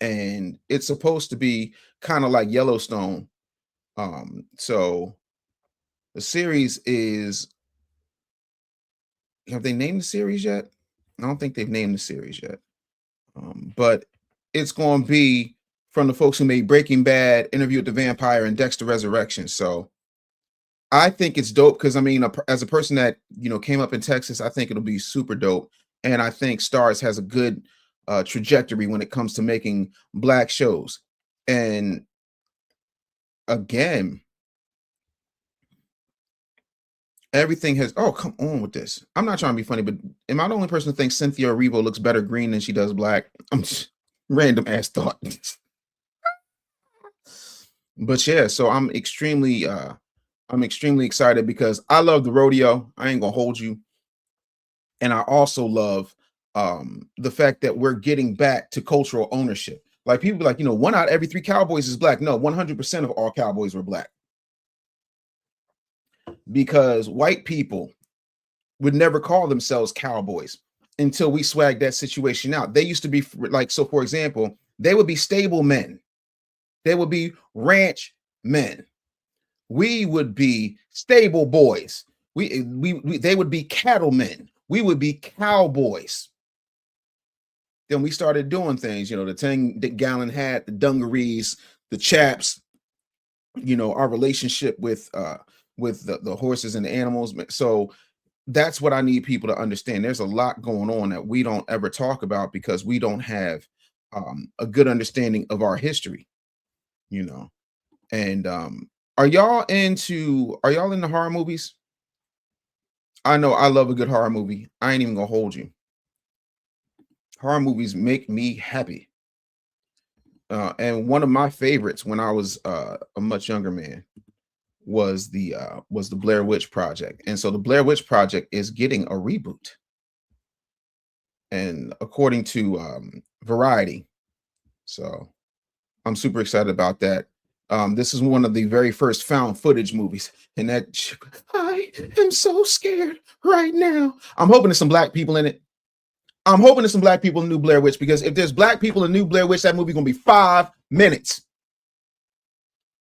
and it's supposed to be kind of like Yellowstone. So the series is, have they named the series yet? I don't think they've named the series yet. But it's going to be from the folks who made Breaking Bad, Interview with the Vampire, and Dexter Resurrection. So I think it's dope because I mean, as a person that came up in Texas, I think it'll be super dope, and I think Starz has a good trajectory when it comes to making black shows. And again, everything has. Oh, come on with this. I'm not trying to be funny, but am I the only person who thinks Cynthia Erivo looks better green than she does black? I'm just random ass thought. But yeah, so I'm extremely excited because I love the rodeo. I ain't gonna hold you. And I also love the fact that we're getting back to cultural ownership. Like people be like, 1 out of every 3 cowboys is black. No, 100% of all cowboys were black. Because white people would never call themselves cowboys until we swagged that situation out. They used to be like, so for example, they would be stable men. They would be ranch men. We would be stable boys. They would be cattlemen. We would be cowboys. Then we started doing things, the 10-gallon hat, the dungarees, the chaps, our relationship with the horses and the animals. So that's what I need people to understand. There's a lot going on that we don't ever talk about because we don't have a good understanding of our history, And are y'all into horror movies? I know I love a good horror movie. I ain't even gonna hold you. Horror movies make me happy. And one of my favorites when I was a much younger man was the Blair Witch Project. And so the Blair Witch Project is getting a reboot. And according to Variety. So I'm super excited about that. This is one of the very first found footage movies, and that I am so scared right now. I'm hoping there's some black people in it. I'm hoping there's some black people in New Blair Witch, because if there's black people in New Blair Witch, that movie gonna be 5 minutes.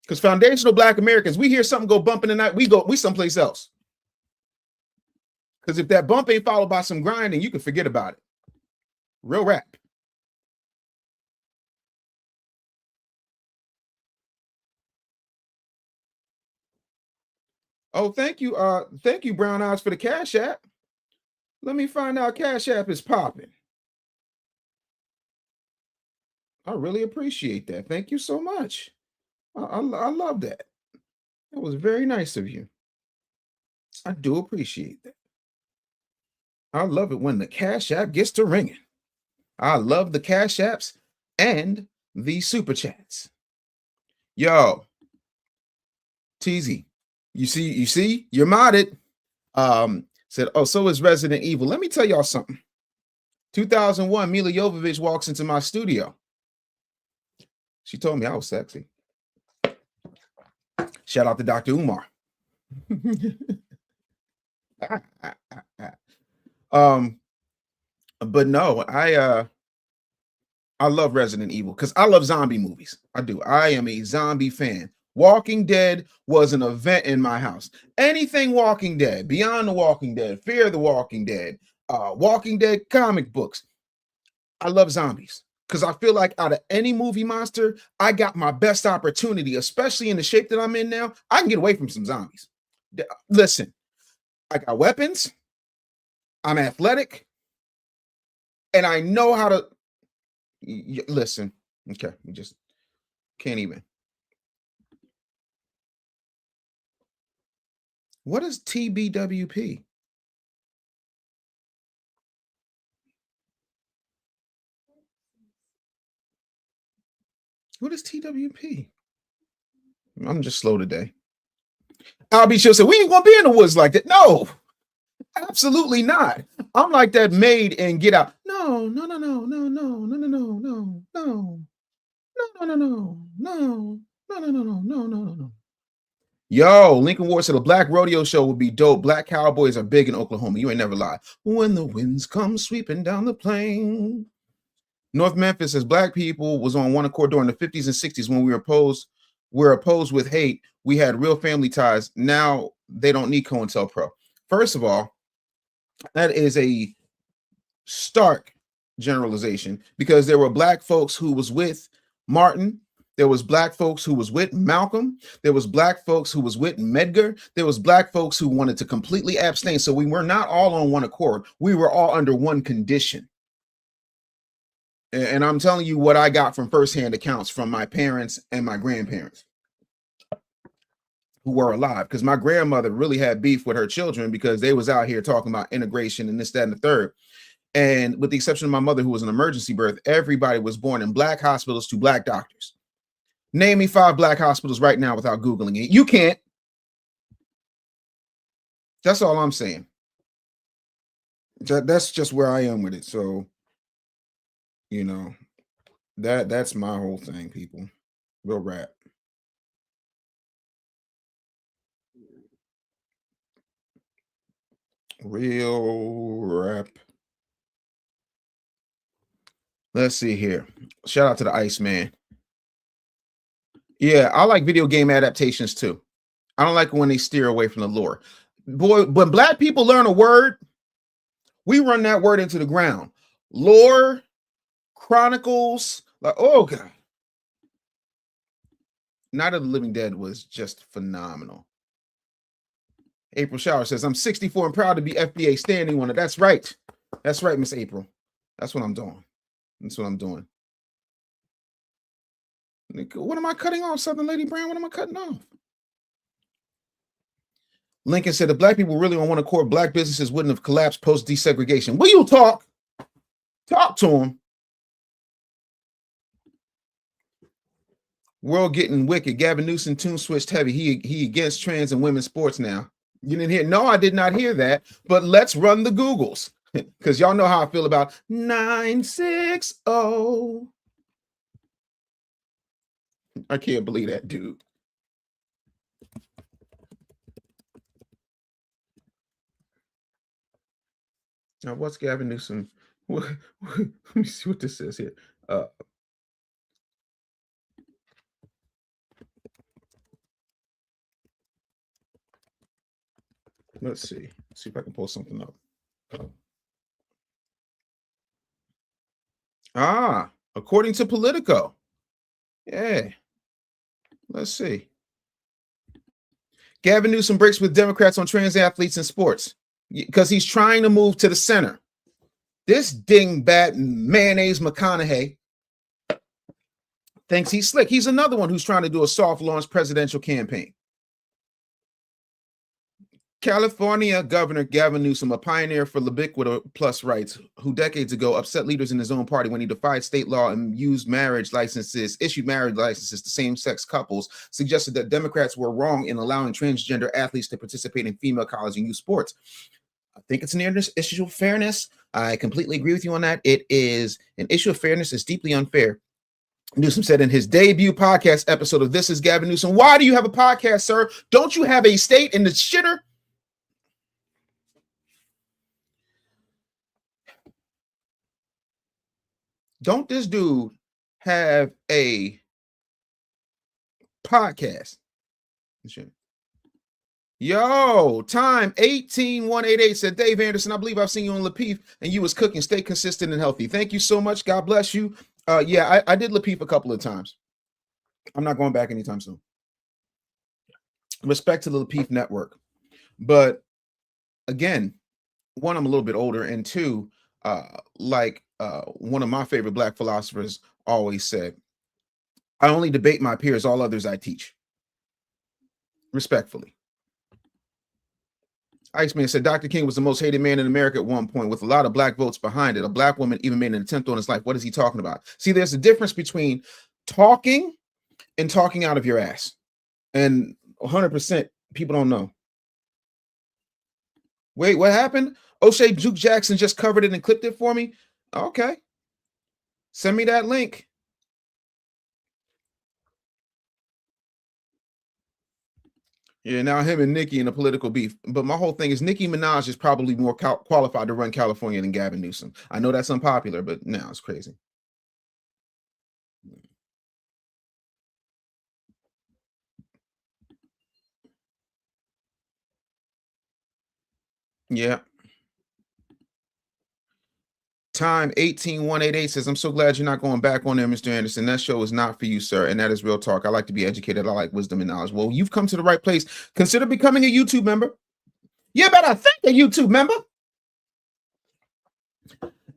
Because foundational black Americans, we hear something go bump in the night, we someplace else. Because if that bump ain't followed by some grinding, you can forget about it. Real rap. Oh, thank you, Brown Eyes, for the Cash App. Let me find out Cash App is popping. I really appreciate that. Thank you so much. I love that. That was very nice of you. I do appreciate that. I love it when the Cash App gets to ringing. I love the Cash Apps and the Super Chats. Yo, TZ, you see, you're modded. Said, oh, so is Resident Evil. Let me tell y'all something. 2001, Mila Jovovich walks into my studio. She told me I was sexy. Shout out to Dr. Umar. But no, I love Resident Evil because I love zombie movies. I do. I am a zombie fan. Walking Dead was an event in my house. Anything Walking Dead, Beyond the Walking Dead, Fear the Walking Dead, Walking Dead comic books. I love zombies because I feel like out of any movie monster, I got my best opportunity, especially in the shape that I'm in now. I can get away from some zombies. Listen, I got weapons. I'm athletic. And I know how to listen. Okay, we just can't even. What is TBWP? What is TWP? I'm just slow today. I'll be sure. So we ain't gonna be in the woods like that. No, absolutely not. I'm like that maid and Get Out. No. Yo, Lincoln Ward said a black rodeo show would be dope. Black cowboys are big in Oklahoma. You ain't never lied. When the winds come sweeping down the plain. North Memphis says black people was on one accord during the 50s and 60s when we're opposed with hate. We had real family ties. Now they don't need COINTELPRO. First of all, that is a stark generalization because there were black folks who was with Martin. There was black folks who was with Malcolm. There was black folks who was with Medgar. There was black folks who wanted to completely abstain. So we were not all on one accord. We were all under one condition. And I'm telling you what I got from firsthand accounts from my parents and my grandparents who were alive, because my grandmother really had beef with her children because they was out here talking about integration and this, that, and the third. And with the exception of my mother, who was an emergency birth, everybody was born in black hospitals to black doctors. Name me 5 black hospitals right now without Googling it. You can't. That's all I'm saying. That's just where I am with it. So, you know, that's my whole thing, people. Real rap. Real rap. Let's see here. Shout out to the Iceman. Yeah, I like video game adaptations too. I don't like when they steer away from the lore. Boy, when black people learn a word, we run that word into the ground. Lore, chronicles, like, oh God. Night of the Living Dead was just phenomenal. April Shower says, I'm 64 and proud to be FBA standing one. That's right. That's right, Miss April. That's what I'm doing. That's what I'm doing. What am I cutting off, Southern Lady Brown? What am I cutting off? Lincoln said, if black people really on one accord, black businesses wouldn't have collapsed post-desegregation. Will you talk? Talk to him. World getting wicked. Gavin Newsom tune switched heavy. He against trans and women's sports now. You didn't hear? No, I did not hear that. But let's run the Googles. Because y'all know how I feel about 960. I can't believe that, dude. Now, what's Gavin Newsom? Let me see what this says here. Let's see. See if I can pull something up. According to Politico. Yeah. Let's see. Gavin Newsom breaks with Democrats on trans athletes in sports because he's trying to move to the center. This dingbat mayonnaise McConaughey thinks he's slick. He's another one who's trying to do a soft launch presidential campaign. California Governor Gavin Newsom, a pioneer for ubiquitous plus rights, who decades ago upset leaders in his own party when he defied state law and issued marriage licenses to same-sex couples, suggested that Democrats were wrong in allowing transgender athletes to participate in female college and youth sports. I think it's an issue of fairness. I completely agree with you on that. It is an issue of fairness. It's deeply unfair. Newsom said in his debut podcast episode of This Is Gavin Newsom, why do you have a podcast, sir? Don't you have a state in the shitter? Don't this dude have a podcast? Yo, time 18188 said, Dave Anderson, I believe I've seen you on Lapeef and you was cooking. Stay consistent and healthy. Thank you so much. God bless you. Yeah, I did Lapeef a couple of times. I'm not going back anytime soon. Respect to the Lapeef network. But again, one, I'm a little bit older, and two, one of my favorite black philosophers always said, I only debate my peers, all others I teach. Respectfully. Iceman said Dr. King was the most hated man in America at one point with a lot of black votes behind it. A black woman even made an attempt on his life. What is he talking about? See, there's a difference between talking and talking out of your ass. And 100% people don't know. Wait, what happened? O'Shea Duke Jackson just covered it and clipped it for me. Okay. Send me that link. Yeah, now him and Nicki in a political beef. But my whole thing is Nicki Minaj is probably more qualified to run California than Gavin Newsom. I know that's unpopular, but now it's crazy. Yeah. Time 18188 says, I'm so glad you're not going back on there, Mr. Anderson. That show is not for you, sir. And that is real talk. I like to be educated. I like wisdom and knowledge. Well, you've come to the right place. Consider becoming a YouTube member. You better thank a YouTube member.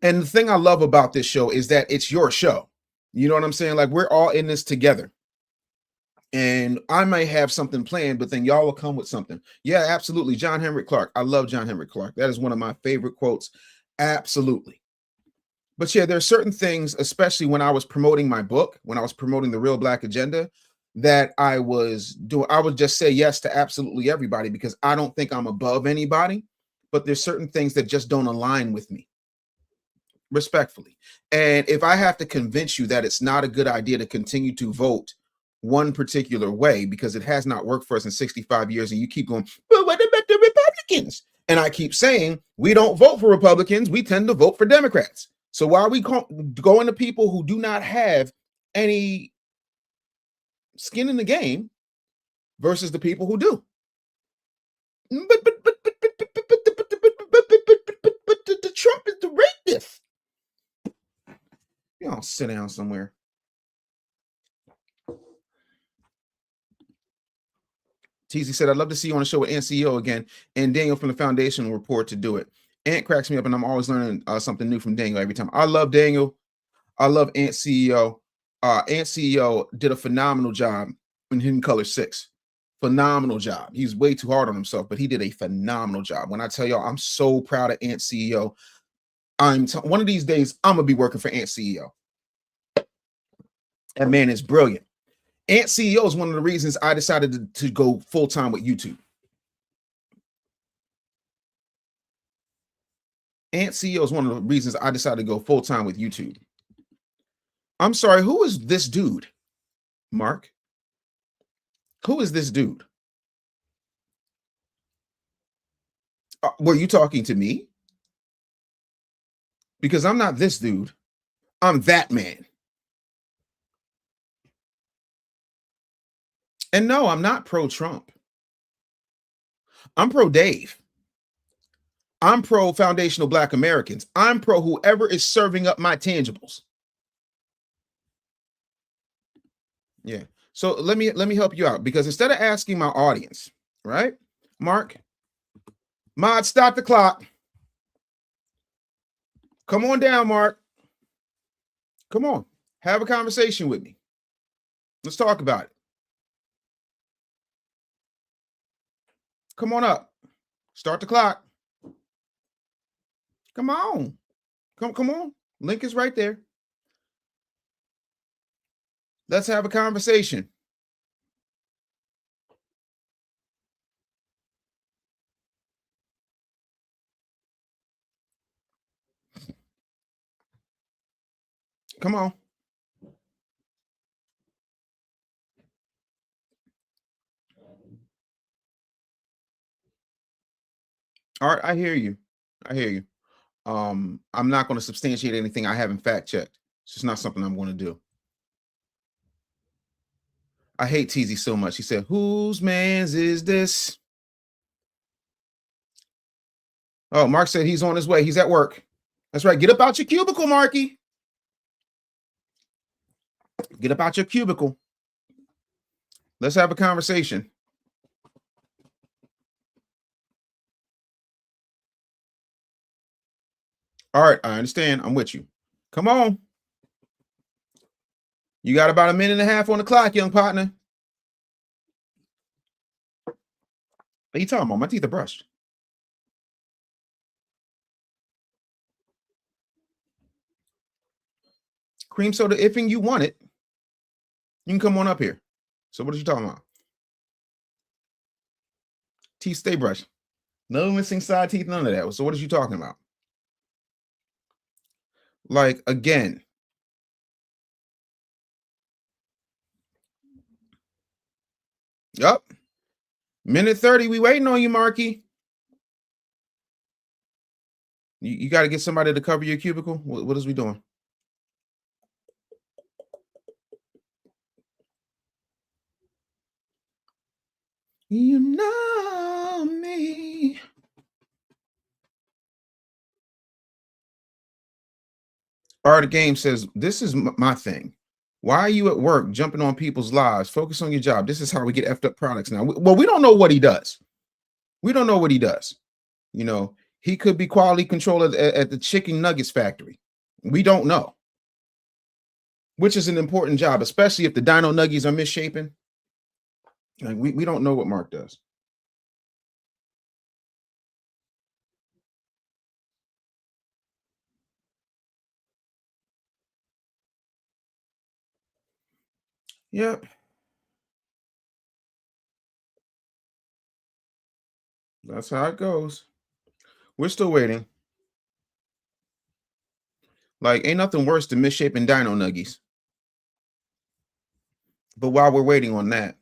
And the thing I love about this show is that it's your show. You know what I'm saying? Like, we're all in this together. And I may have something planned, but then y'all will come with something. Yeah, absolutely. John Henrik Clark. I love John Henrik Clark. That is one of my favorite quotes. Absolutely. But yeah, there are certain things, especially when I was promoting my book, when I was promoting the Real Black Agenda, that I was doing. I would just say yes to absolutely everybody because I don't think I'm above anybody, but there's certain things that just don't align with me, respectfully. And if I have to convince you that it's not a good idea to continue to vote one particular way because it has not worked for us in 65 years, and you keep going, but what about the Republicans? And I keep saying, we don't vote for Republicans. We tend to vote for Democrats. So why are we going to people who do not have any skin in the game versus the people who do? But the Trump is the rapist. You know, sit down somewhere. Teasy said, I'd love to see you on the show with NCO again, and Daniel from the Foundation will report to do it. Ant cracks me up, and I'm always learning something new from Daniel every time. I love Daniel. I love Ant CEO. Ant CEO did a phenomenal job in Hidden Color 6. Phenomenal job. He's way too hard on himself, but he did a phenomenal job. When I tell y'all, I'm so proud of Ant CEO. One of these days, I'm going to be working for Ant CEO. That man is brilliant. Ant CEO is one of the reasons I decided to go full-time with YouTube. Ant CEO is one of the reasons I decided to go full-time with YouTube. I'm sorry, who is this dude, Mark? Who is this dude? Were you talking to me? Because I'm not this dude. I'm that man. And no, I'm not pro-Trump. I'm pro-Dave. I'm pro-foundational Black Americans. I'm pro whoever is serving up my tangibles. Yeah. So let me help you out, because instead of asking my audience, right, Mark, Mod, stop the clock. Come on down, Mark. Come on. Have a conversation with me. Let's talk about it. Come on up. Start the clock. Come on. Come on. Link is right there. Let's have a conversation. Come on. All right, I hear you. I hear you. I'm not going to substantiate anything I haven't fact checked. It's just not something I'm going to do. I hate TZ so much. He said, whose man's is this? Oh, Mark said he's on his way. He's at work. That's right. Get up out your cubicle, Marky. Get up out your cubicle. Let's have a conversation. All right, I understand. I'm with you. Come on. You got about a minute and a half on the clock, young partner. What are you talking about? My teeth are brushed. Cream soda, ifing you want it, you can come on up here. So what are you talking about? Teeth stay brushed. No missing side teeth, none of that. So what are you talking about? Like, again. Yup. Minute 30, we waiting on you, Marky. You got to get somebody to cover your cubicle? What is we doing? You know me. Art of Game says, this is my thing. Why are you at work jumping on people's lives? Focus on your job. This is how we get effed up products now. Well, we don't know what he does. We don't know what he does. You know, he could be quality controller at the chicken nuggets factory. We don't know. Which is an important job, especially if the dino nuggies are misshapen. Like we don't know what Mark does. Yep. That's how it goes. We're still waiting. Like, ain't nothing worse than misshapen dino nuggies. But while we're waiting on that,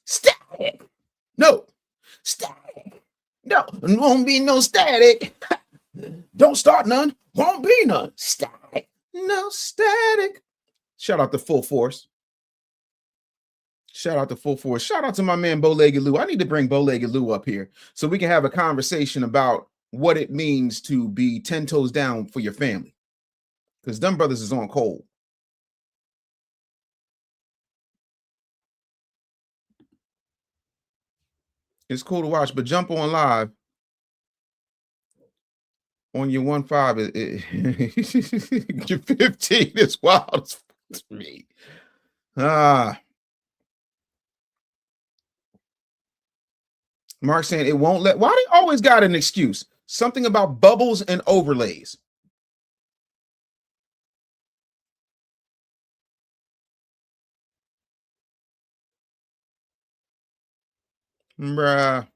static. No, static. No, won't be no static. Don't start none. Won't be none. Static. No static. Shout out to Full Force. Shout out to Full Force. Shout out to my man Bow-Legged Lou. I need to bring Bow-Legged Lou up here so we can have a conversation about what it means to be 10 toes down for your family. Because them brothers is on cold. It's cool to watch, but jump on live on your 1.5. Your 15 is wild to me. Mark saying it won't let. Why they always got an excuse? Something about bubbles and overlays. Bruh.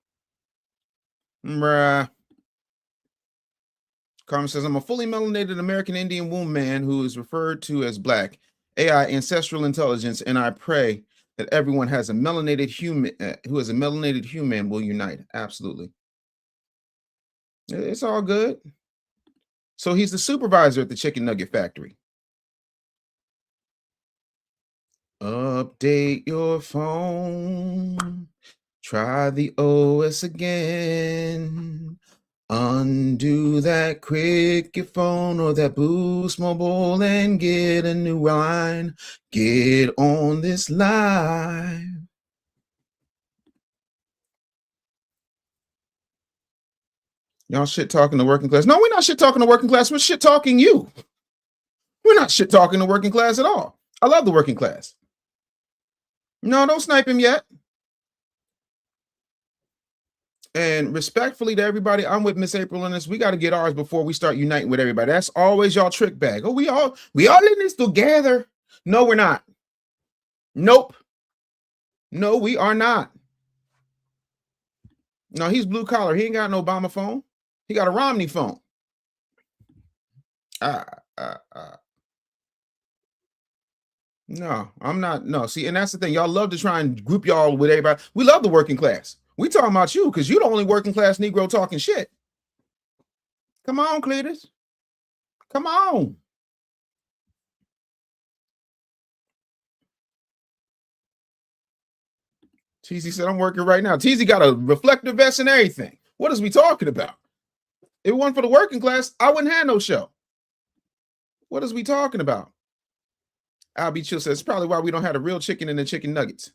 Carmen says, I'm a fully melanated American Indian womb man who is referred to as Black, AI, ancestral intelligence, and I pray that everyone has a melanated human who is a melanated human will unite. Absolutely. It's all good. So he's the supervisor at the chicken nugget factory. Update your phone. Try the OS again. Undo that Cricket phone or that Boost Mobile and get a new line. Get on this live. Y'all shit talking the working class. No, we're not shit talking the working class. We're shit talking you. We're not shit talking the working class at all. I love the working class. No, don't snipe him yet. And respectfully to everybody, I'm with Miss April on this. We got to get ours before we start uniting with everybody. That's always y'all trick bag. Oh, we all in this together. No, we're not. Nope. No, we are not. No, he's blue collar. He ain't got no Obama phone. He got a Romney phone. No, I'm not. No, see, and that's the thing. Y'all love to try and group y'all with everybody. We love the working class. We talking about you because you're the only working class Negro talking shit. Come on, Cletus. Come on. Teasy said, I'm working right now. Teasy got a reflective vest and everything. What is we talking about? If it wasn't for the working class, I wouldn't have no show. What is we talking about? Albie Chill says, it's probably why we don't have the real chicken and the chicken nuggets.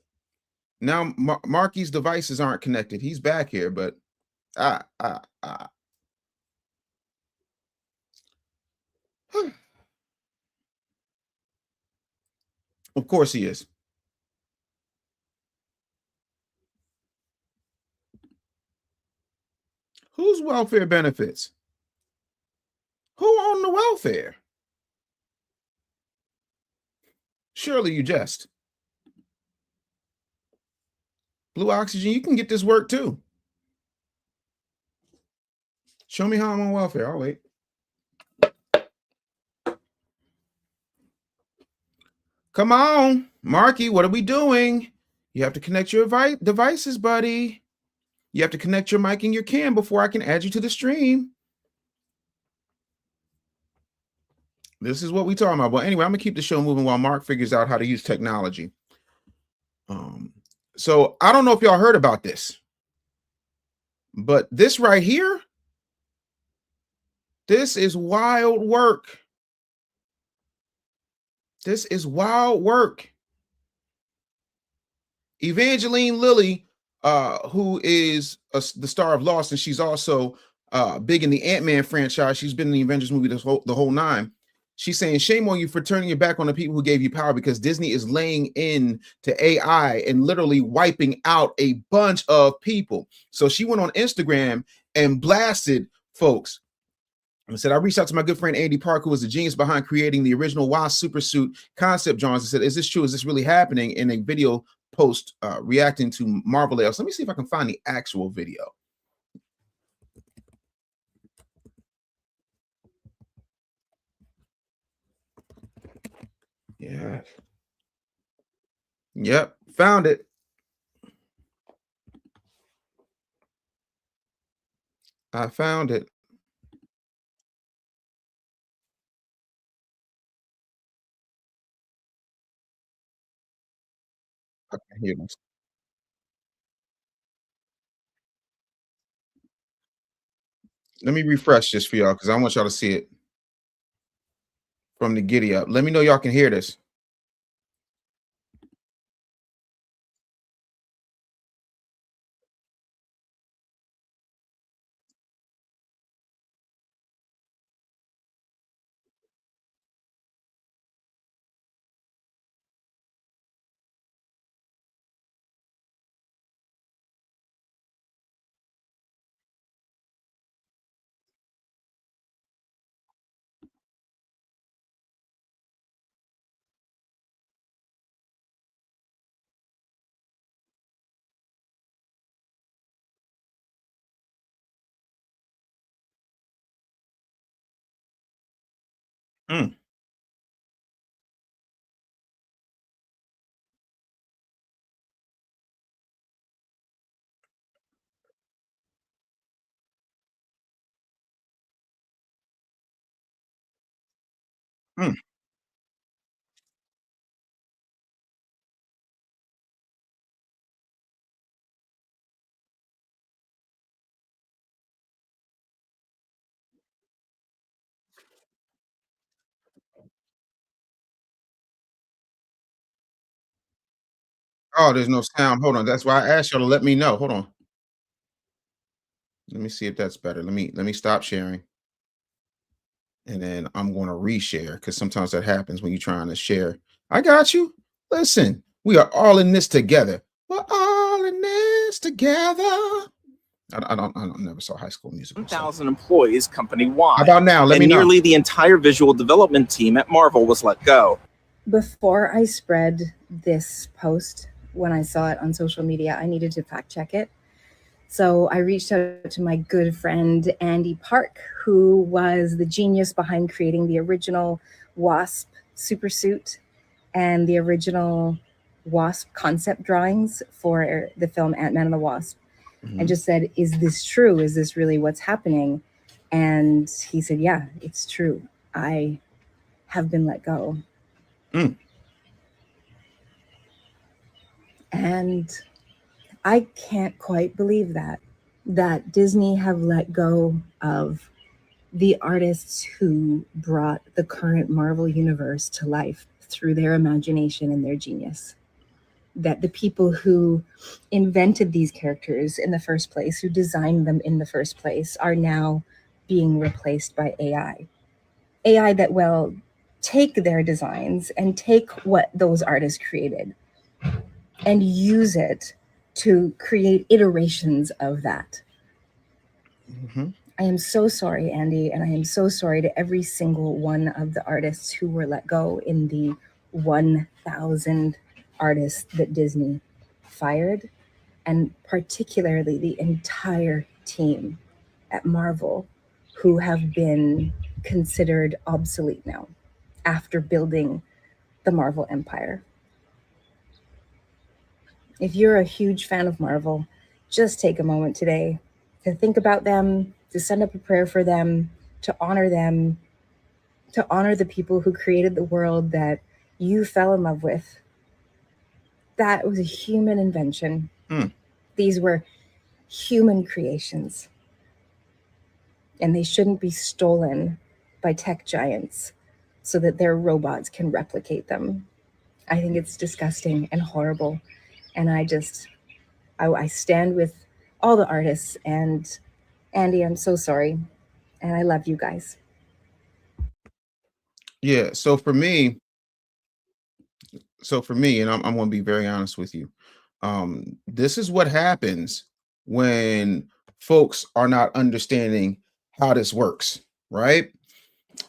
Now Marky's devices aren't connected. He's back here, but Of course he is. Whose welfare benefits? Who owned the welfare? Surely you jest. Blue Oxygen, you can get this work too. Show me how I'm on welfare. I'll wait. Come on, Marky, what are we doing? You have to connect your devices, buddy. You have to connect your mic and your cam before I can add you to the stream. This is what we talking about. Well, anyway, I'm gonna keep the show moving while Mark figures out how to use technology. So I don't know if y'all heard about this. But this right here, this is wild work. This is wild work. Evangeline Lilly, who is the star of Lost, and she's also big in the Ant-Man franchise. She's been in the Avengers movie the whole nine. She's saying, shame on you for turning your back on the people who gave you power, because Disney is laying in to AI and literally wiping out a bunch of people. So she went on Instagram and blasted folks. I said, I reached out to my good friend Andy Park, who was the genius behind creating the original Wasp Supersuit concept drawings. I said, is this true? Is this really happening? In a video post reacting to Marvel layoffs. Let me see if I can find the actual video. Yeah. Yep. Found it. I found it. I can hear this. Let me refresh this for y'all because I want y'all to see it from the giddy up. Let me know y'all can hear this. Mm. Mm. Oh, there's no sound. Hold on. That's why I asked y'all to let me know. Hold on. Let me see if that's better. Let me stop sharing. And then I'm going to reshare because sometimes that happens when you're trying to share. I got you. Listen, we are all in this together. We're all in this together. I never saw High School Musical. 1,000 employees company-wide. How about now? Let me know. Nearly the entire visual development team at Marvel was let go. Before I spread this post, when I saw it on social media, I needed to fact check it. So I reached out to my good friend Andy Park, who was the genius behind creating the original Wasp Supersuit and the original Wasp concept drawings for the film Ant-Man and the Wasp. And just said, is this true? Is this really what's happening? And he said, yeah, it's true. I have been let go. Mm. And I can't quite believe that Disney have let go of the artists who brought the current Marvel universe to life through their imagination and their genius. That the people who invented these characters in the first place, who designed them in the first place, are now being replaced by AI. AI that will take their designs and take what those artists created and use it to create iterations of that. Mm-hmm. I am so sorry, Andy, and I am so sorry to every single one of the artists who were let go in the 1,000 artists that Disney fired, and particularly the entire team at Marvel who have been considered obsolete now after building the Marvel empire. If you're a huge fan of Marvel, just take a moment today to think about them, to send up a prayer for them, to honor the people who created the world that you fell in love with. That was a human invention. Mm. These were human creations. And they shouldn't be stolen by tech giants so that their robots can replicate them. I think it's disgusting and horrible. And I stand with all the artists. And Andy, I'm so sorry. And I love you guys. Yeah. So for me, and I'm going to be very honest with you. This is what happens when folks are not understanding how this works, right?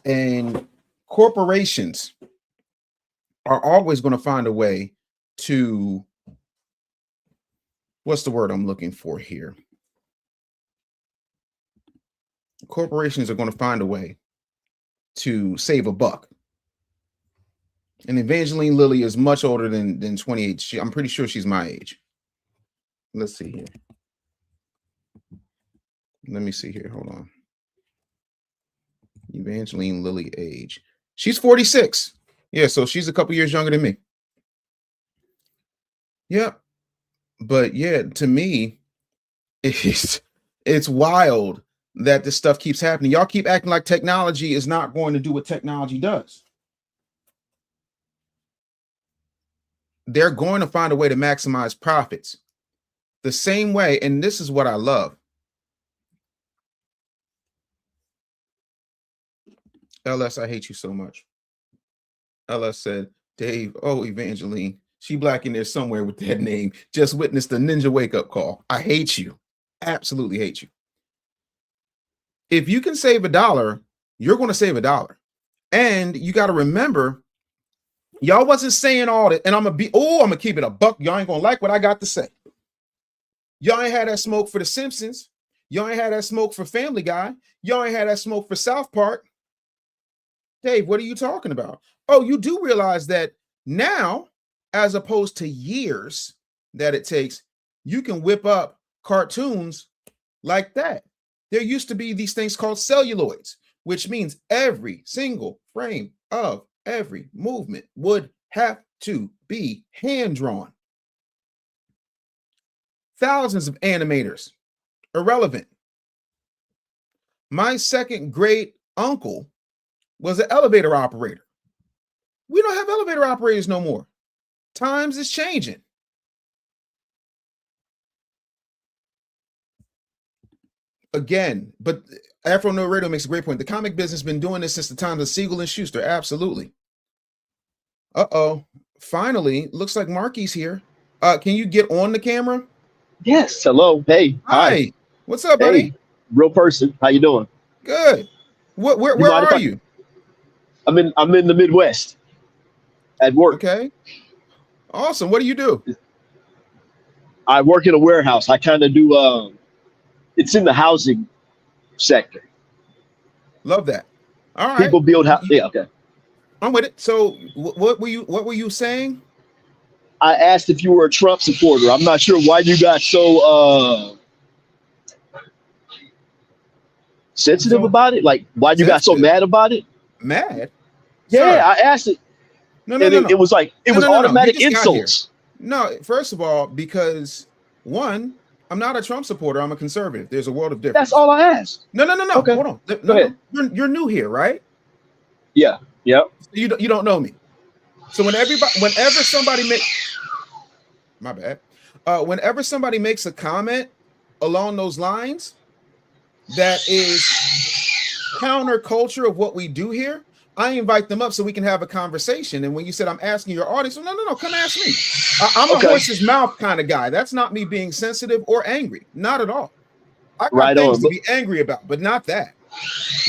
And corporations are always going to find a way to, what's the word I'm looking for here? Corporations are going to find a way to save a buck. And Evangeline Lilly is much older than 28. I'm pretty sure she's my age. Let's see here. Let me see here. Hold on. Evangeline Lilly age. She's 46. Yeah, so she's a couple years younger than me. Yeah. But yeah, to me, it's wild that this stuff keeps happening. Y'all keep acting like technology is not going to do what technology does. They're going to find a way to maximize profits the same way. And this is what I love. LS, I hate you so much. LS said, Dave, oh, Evangeline, she black in there somewhere with that name. Just witnessed the ninja wake-up call. I hate you. Absolutely hate you. If you can save $1, you're going to save $1. And you got to remember, y'all wasn't saying all that. And I'm going to keep it a buck. Y'all ain't going to like what I got to say. Y'all ain't had that smoke for The Simpsons. Y'all ain't had that smoke for Family Guy. Y'all ain't had that smoke for South Park. Dave, what are you talking about? Oh, you do realize that now, as opposed to years that it takes, you can whip up cartoons like that. There used to be these things called celluloids, which means every single frame of every movement would have to be hand-drawn. Thousands of animators, irrelevant. My second great uncle was an elevator operator. We don't have elevator operators no more. Times is changing. Again, but Afro No Radio makes a great point. The comic business has been doing this since the times of Siegel and Schuster. Absolutely. Uh-oh. Finally, looks like Marky's here. Can you get on the camera? Yes. Hello. Hey. Hi. What's up, buddy? Hey, real person. How you doing? Good. Where are you? I'm in the Midwest at work. Okay. Awesome. What do you do? I work in a warehouse. I kind of do it's in the housing sector. Love that. All right. People build house. Yeah, okay. I'm with it. So what were you saying? I asked if you were a Trump supporter. I'm not sure why you got so sensitive about it. Like why you got so mad about it? Mad? Yeah, Sir. I asked it. No. It was like it was automatic insults. No, first of all, because one, I'm not a Trump supporter. I'm a conservative. There's a world of difference. That's all I asked. No. Okay. Hold on. Go ahead. You're new here, right? Yeah. Yep. You don't know me. So whenever somebody makes a comment along those lines that is counterculture of what we do here, I invite them up so we can have a conversation. And when you said I'm asking your audience, no, come ask me. I'm a horse's mouth kind of guy. That's not me being sensitive or angry. Not at all. I got things to be angry about, but not that.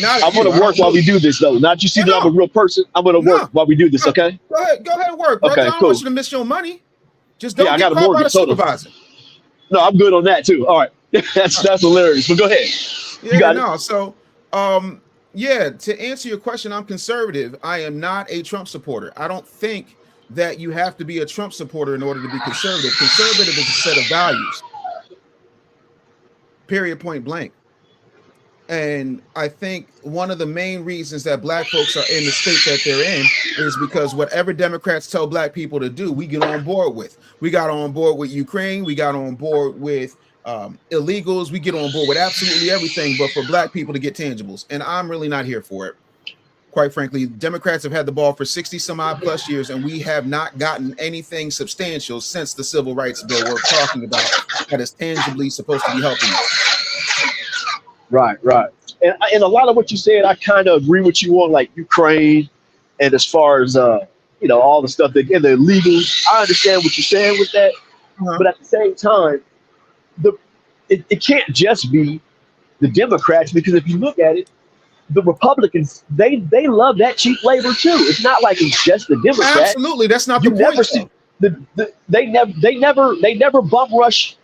I'm going to work while we do this, though. Not you see that I'm a real person. I'm going to work while we do this, okay? Go ahead and work. Bro. Okay, I don't want you to miss your money. Just don't get caught by the supervisor. No, I'm good on that, too. All right. That's hilarious. But go ahead. Yeah, you got it. So, to answer your question, I'm conservative. I am not a Trump supporter. I don't think that you have to be a Trump supporter in order to be conservative. Conservative is a set of values. Period, point blank. And I think one of the main reasons that black folks are in the state that they're in is because whatever Democrats tell black people to do, we get on board with. We got on board with Ukraine. We got on board with illegals, we get on board with absolutely everything, but for black people to get tangibles. And I'm really not here for it. Quite frankly, Democrats have had the ball for 60 some odd plus years, and we have not gotten anything substantial since the civil rights bill we're talking about that is tangibly supposed to be helping us. Right. And a lot of what you said, I kind of agree with you on, like Ukraine, and as far as all the stuff that the illegals. I understand what you're saying with that, but at the same time, it can't just be the Democrats, because if you look at it, the Republicans, they love that cheap labor too. It's not like it's just the Democrats. Absolutely, that's not the point. Never see they never bum rush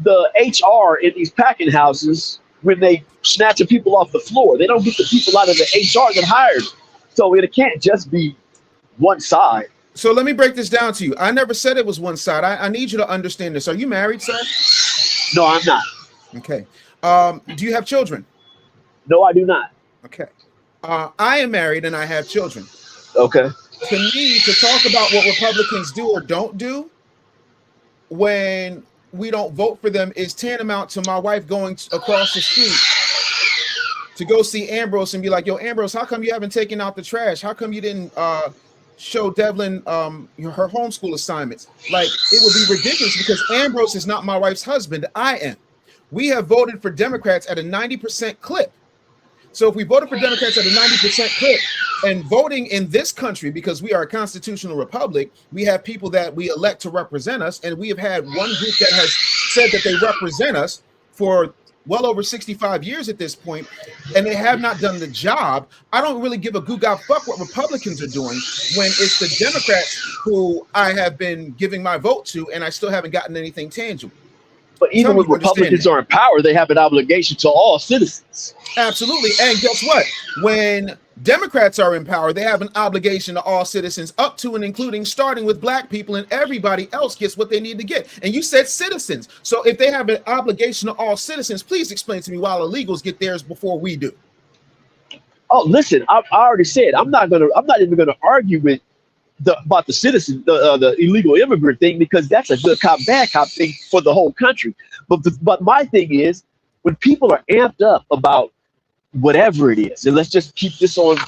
the HR in these packing houses when they snatching people off the floor. They don't get the people out of the HR that hired. So it can't just be one side. So let me break this down to you. I never said it was one side. I need you to understand this. Are you married, sir? No, I'm not. Okay. Do you have children? No, I do not. Okay. I am married and I have children. Okay. To me, to talk about what Republicans do or don't do when we don't vote for them is tantamount to my wife going across the street to go see Ambrose and be like, yo, Ambrose, how come you haven't taken out the trash? How come you didn't show Devlin her homeschool assignments? Like, it would be ridiculous because Ambrose is not my wife's husband. I am. We have voted for Democrats at a 90% clip. So if we voted for Democrats at a 90% clip, and voting in this country, because we are a constitutional republic, we have people that we elect to represent us, and we have had one group that has said that they represent us for well over 65 years at this point, and they have not done the job. I don't really give a goo-god fuck what Republicans are doing when it's the Democrats who I have been giving my vote to, and I still haven't gotten anything tangible. But even when Republicans are in power, they have an obligation to all citizens. Absolutely. And guess what? When Democrats are in power, they have an obligation to all citizens, up to and including starting with black people, and everybody else gets what they need to get. And you said citizens. So if they have an obligation to all citizens, please explain to me why illegals get theirs before we do. Oh, listen, I already said I'm not even gonna argue with about the citizen, the illegal immigrant thing, because that's a good cop, bad cop thing for the whole country. But my thing is, when people are amped up about whatever it is, and let's just keep this on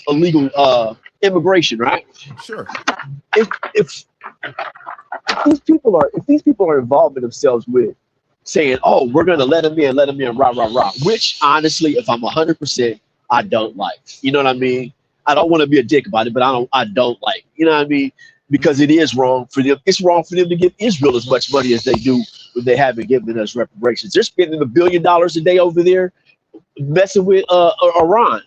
illegal immigration, right? Sure. If these people are involving themselves with saying, "Oh, we're gonna let them in, rah rah rah," which honestly, if I'm 100%, I don't like. You know what I mean? I don't want to be a dick about it, but I don't like, you know what I mean? Because it is wrong for them. It's wrong for them to give Israel as much money as they do when they haven't given us reparations. They're spending $1 billion a day over there messing with Iran.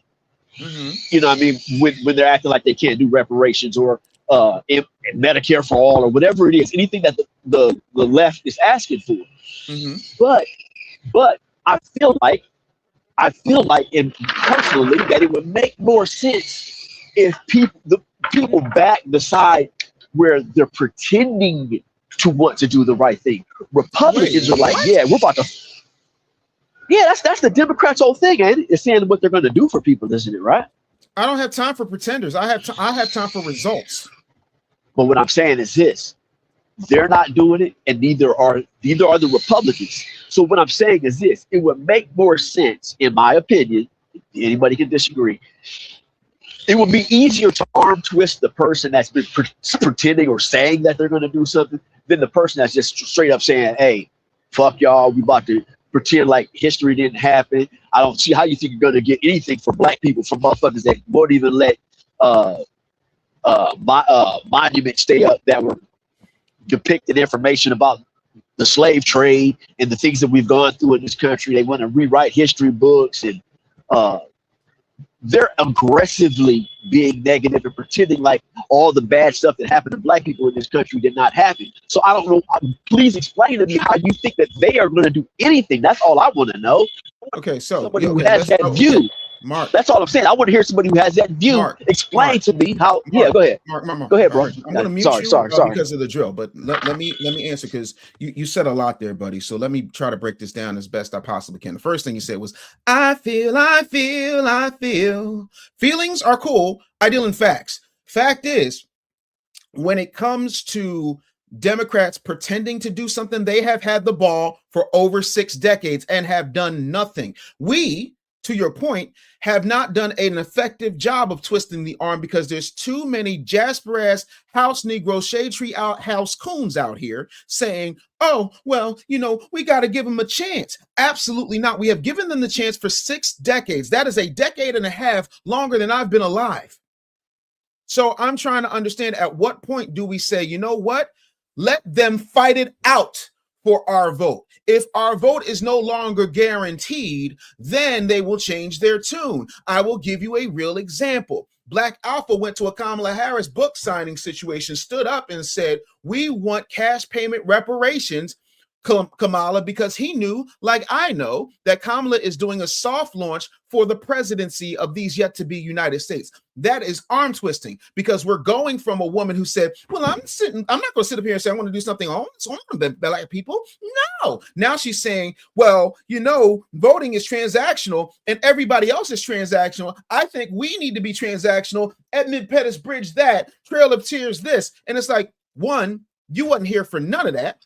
Mm-hmm. You know what I mean? When they're acting like they can't do reparations or Medicare for all or whatever it is, anything that the left is asking for. Mm-hmm. But I feel like, and personally, that it would make more sense if the people back the side where they're pretending to want to do the right thing. Republicans are like, yeah, we're about to. Yeah, that's the Democrats' whole thing, ain't it? It's saying what they're going to do for people, isn't it? Right? I don't have time for pretenders. I have time for results. But what I'm saying is this: they're not doing it, and neither are the Republicans. So what I'm saying is this: it would make more sense, in my opinion. Anybody can disagree. It would be easier to arm twist the person that's been pretending or saying that they're going to do something than the person that's just straight up saying, "Hey, fuck y'all, we about to pretend like history didn't happen." I don't see how you think you're going to get anything for black people from motherfuckers that won't even let monuments stay up that were depicted information about the slave trade and the things that we've gone through in this country. They want to rewrite history books, and they're aggressively being negative and pretending like all the bad stuff that happened to black people in this country did not happen. So I don't know. Please explain to me how you think that they are going to do anything. That's all I want to know. Okay, so somebody who has that view. Mark, that's all I'm saying. I want to hear somebody who has that view explain to me how. Yeah, go ahead. Mark, go ahead, bro. I'm going to mute you sorry. Because of the drill, but let me answer, because you said a lot there, buddy. So let me try to break this down as best I possibly can. The first thing you said was, I feel. Feelings are cool. I deal in facts. Fact is, when it comes to Democrats pretending to do something. They have had the ball for over 6 decades and have done nothing. We, to your point, have not done an effective job of twisting the arm because there's too many Jasper-ass house Negro shade tree out house coons out here saying, oh, well, we got to give them a chance. Absolutely not. We have given them the chance for 6 decades. That is a decade and a half longer than I've been alive. So I'm trying to understand, at what point do we say, you know what? Let them fight it out for our vote. If our vote is no longer guaranteed, then they will change their tune. I will give you a real example. Black Alpha went to a Kamala Harris book signing situation, stood up and said, we want cash payment reparations, Kamala, because he knew, like I know, that Kamala is doing a soft launch for the presidency of these yet to be United States. That is arm twisting, because we're going from a woman who said, well, I'm not going to sit up here and say I want to do something on the black people. No. Now she's saying, well, voting is transactional and everybody else is transactional. I think we need to be transactional. Edmund Pettus Bridge that, Trail of Tears this. And it's like, one, you wasn't here for none of that.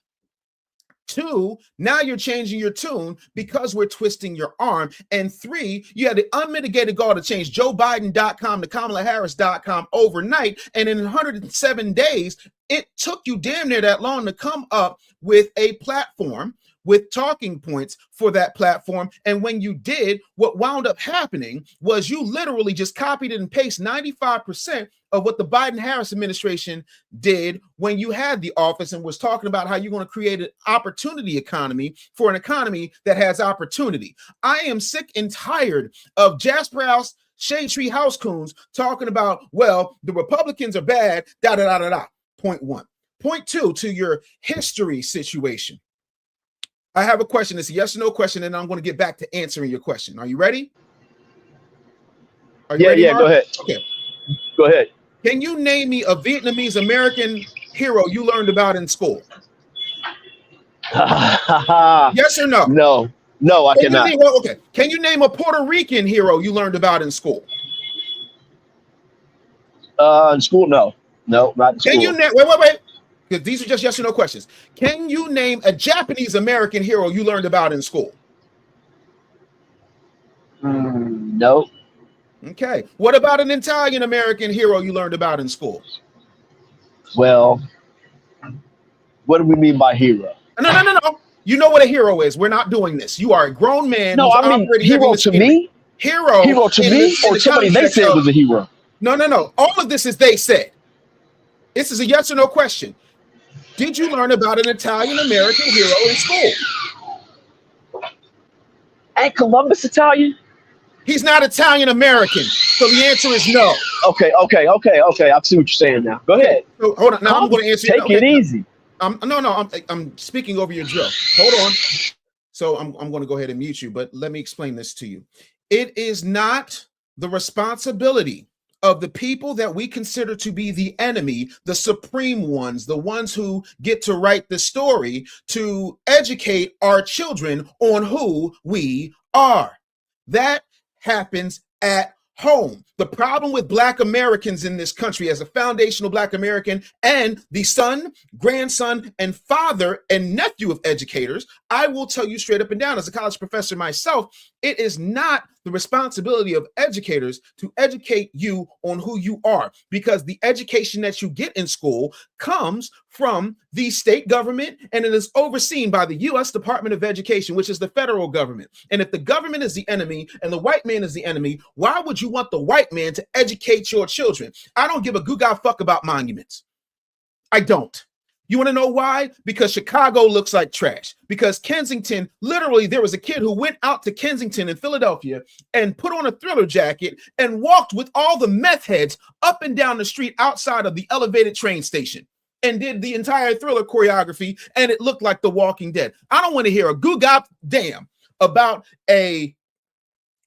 2, now you're changing your tune because we're twisting your arm. And 3, you had the unmitigated gall to change JoeBiden.com to KamalaHarris.com overnight. And in 107 days, it took you damn near that long to come up with a platform with talking points for that platform. And when you did, what wound up happening was you literally just copied and pasted 95% of what the Biden-Harris administration did when you had the office and was talking about how you're going to create an opportunity economy for an economy that has opportunity. I am sick and tired of Jasper House, Shade Tree House coons talking about, well, the Republicans are bad, da-da-da-da-da. Point 1. Point 2, to your history situation. I have a question. It's a yes or no question, and I'm going to get back to answering your question. Are you ready? Are you ready, Mark? Go ahead. Okay. Go ahead. Can you name me a Vietnamese American hero you learned about in school? Yes or no? No, I cannot. Okay. Can you name a Puerto Rican hero you learned about in school? In school, no, not in school. Can you name? Wait. Because these are just yes or no questions. Can you name a Japanese American hero you learned about in school? No. Okay. What about an Italian American hero you learned about in school? Well, what do we mean by hero? No. You know what a hero is. We're not doing this. You are a grown man. No, I mean hero to me. Hero to me, or somebody they said was a hero. No. All of this is they said. This is a yes or no question. Did you learn about an Italian American hero in school? Ain't Columbus Italian? He's not Italian American, so the answer is no. Okay. I see what you're saying now. Go ahead. So, hold on. Now I'm going to answer. Take it easy. I'm speaking over your drill. Hold on. So I'm going to go ahead and mute you, but let me explain this to you. It is not the responsibility of the people that we consider to be the enemy, the supreme ones, the ones who get to write the story, to educate our children on who we are. That happens at home. The problem with Black Americans in this country, as a foundational Black American and the son, grandson, and father and nephew of educators, I will tell you straight up and down, as a college professor myself, it is not the responsibility of educators to educate you on who you are, because the education that you get in school comes from the state government, and it is overseen by the U.S. Department of Education, which is the federal government. And if the government is the enemy and the white man is the enemy, why would you want the white man to educate your children? I don't give a goo-gaw fuck about monuments. I don't. You want to know why? Because Chicago looks like trash. Because Kensington, literally, there was a kid who went out to Kensington in Philadelphia and put on a Thriller jacket and walked with all the meth heads up and down the street outside of the elevated train station and did the entire Thriller choreography, and it looked like The Walking Dead. I don't want to hear a goo-gaw damn about a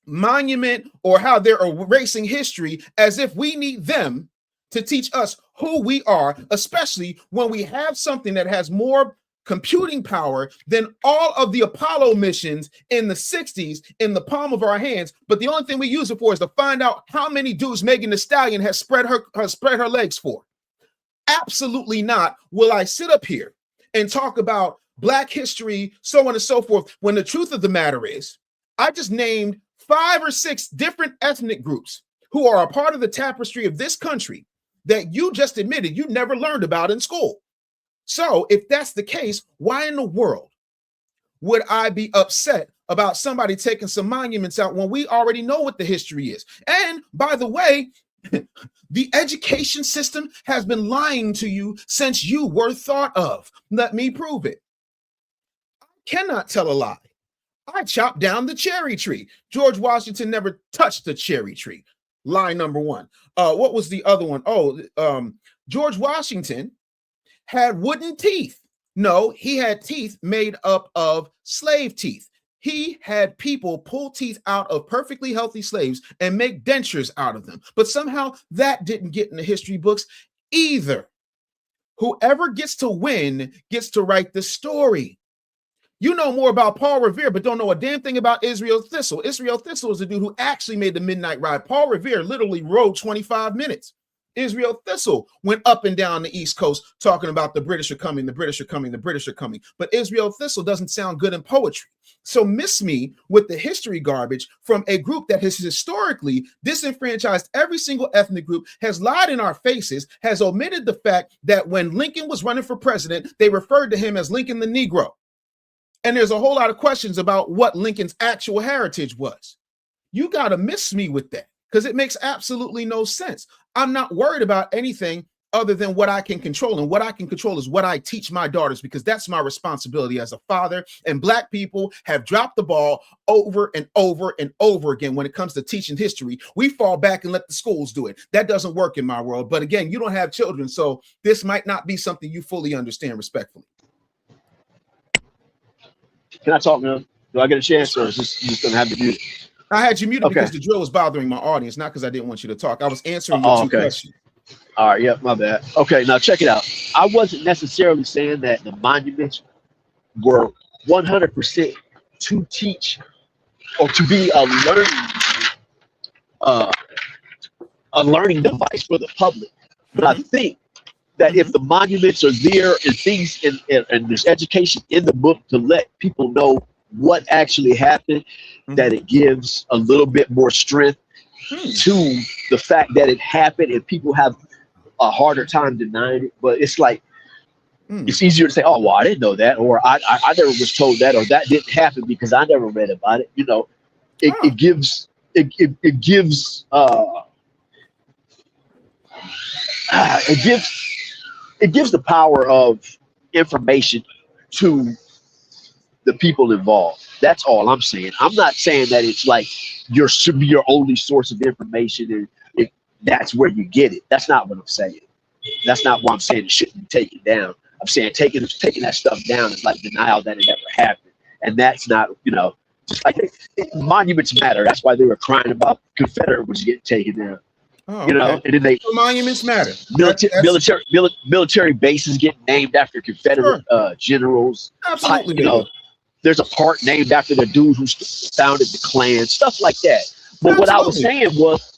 monument or how they're erasing history, as if we need them to teach us who we are, especially when we have something that has more computing power than all of the Apollo missions in the 60s in the palm of our hands. But the only thing we use it for is to find out how many dudes Megan Thee Stallion has spread her legs for. Absolutely not will I sit up here and talk about Black history, so on and so forth, when the truth of the matter is, I just named 5 or 6 different ethnic groups who are a part of the tapestry of this country that you just admitted you never learned about in school. So if that's the case, why in the world would I be upset about somebody taking some monuments out when we already know what the history is? And by the way, the education system has been lying to you since you were thought of. Let me prove it. I cannot tell a lie. I chopped down the cherry tree. George Washington never touched the cherry tree. Lie number one. What was the other one? George Washington had wooden teeth. No, he had teeth made up of slave teeth. He had people pull teeth out of perfectly healthy slaves and make dentures out of them. But somehow that didn't get in the history books either. Whoever gets to win gets to write the story. You know more about Paul Revere, but don't know a damn thing about Israel Thistle. Israel Thistle is the dude who actually made the midnight ride. Paul Revere literally rode 25 minutes. Israel Thistle went up and down the East Coast talking about the British are coming, the British are coming, the British are coming. But Israel Thistle doesn't sound good in poetry. So miss me with the history garbage from a group that has historically disenfranchised every single ethnic group, has lied in our faces, has omitted the fact that when Lincoln was running for president, they referred to him as Lincoln the Negro. And there's a whole lot of questions about what Lincoln's actual heritage was. You got to miss me with that because it makes absolutely no sense. I'm not worried about anything other than what I can control. And what I can control is what I teach my daughters, because that's my responsibility as a father. And Black people have dropped the ball over and over and over again when it comes to teaching history. We fall back and let the schools do it. That doesn't work in my world. But again, you don't have children, so this might not be something you fully understand, respectfully. Can I talk now? Do I get a chance, or is this you just gonna have to mute it? I had you muted because the drill was bothering my audience, not because I didn't want you to talk. I was answering your two questions. All right, yeah, my bad. Okay, now check it out. I wasn't necessarily saying that the monuments were 100% to teach or to be a learning device for the public. But I think that if the monuments are there and things and there's education in the book to let people know what actually happened, that it gives a little bit more strength to the fact that it happened, and people have a harder time denying it. But it's like it's easier to say, oh, well, I didn't know that, or I never was told that, or that didn't happen because I never read about it. You know, it gives the power of information to the people involved. That's all I'm saying. I'm not saying that it's like should be your only source of information and that's where you get it. That's not what I'm saying. That's not why I'm saying it shouldn't be taken down. I'm saying taking that stuff down is like denial that it ever happened. And that's not, just like monuments matter. That's why they were crying about Confederate was getting taken down. Oh, and then monuments matter. Military bases get named after Confederate generals. Absolutely. There's a park named after the dude who founded the Klan, stuff like that. But what I was saying was,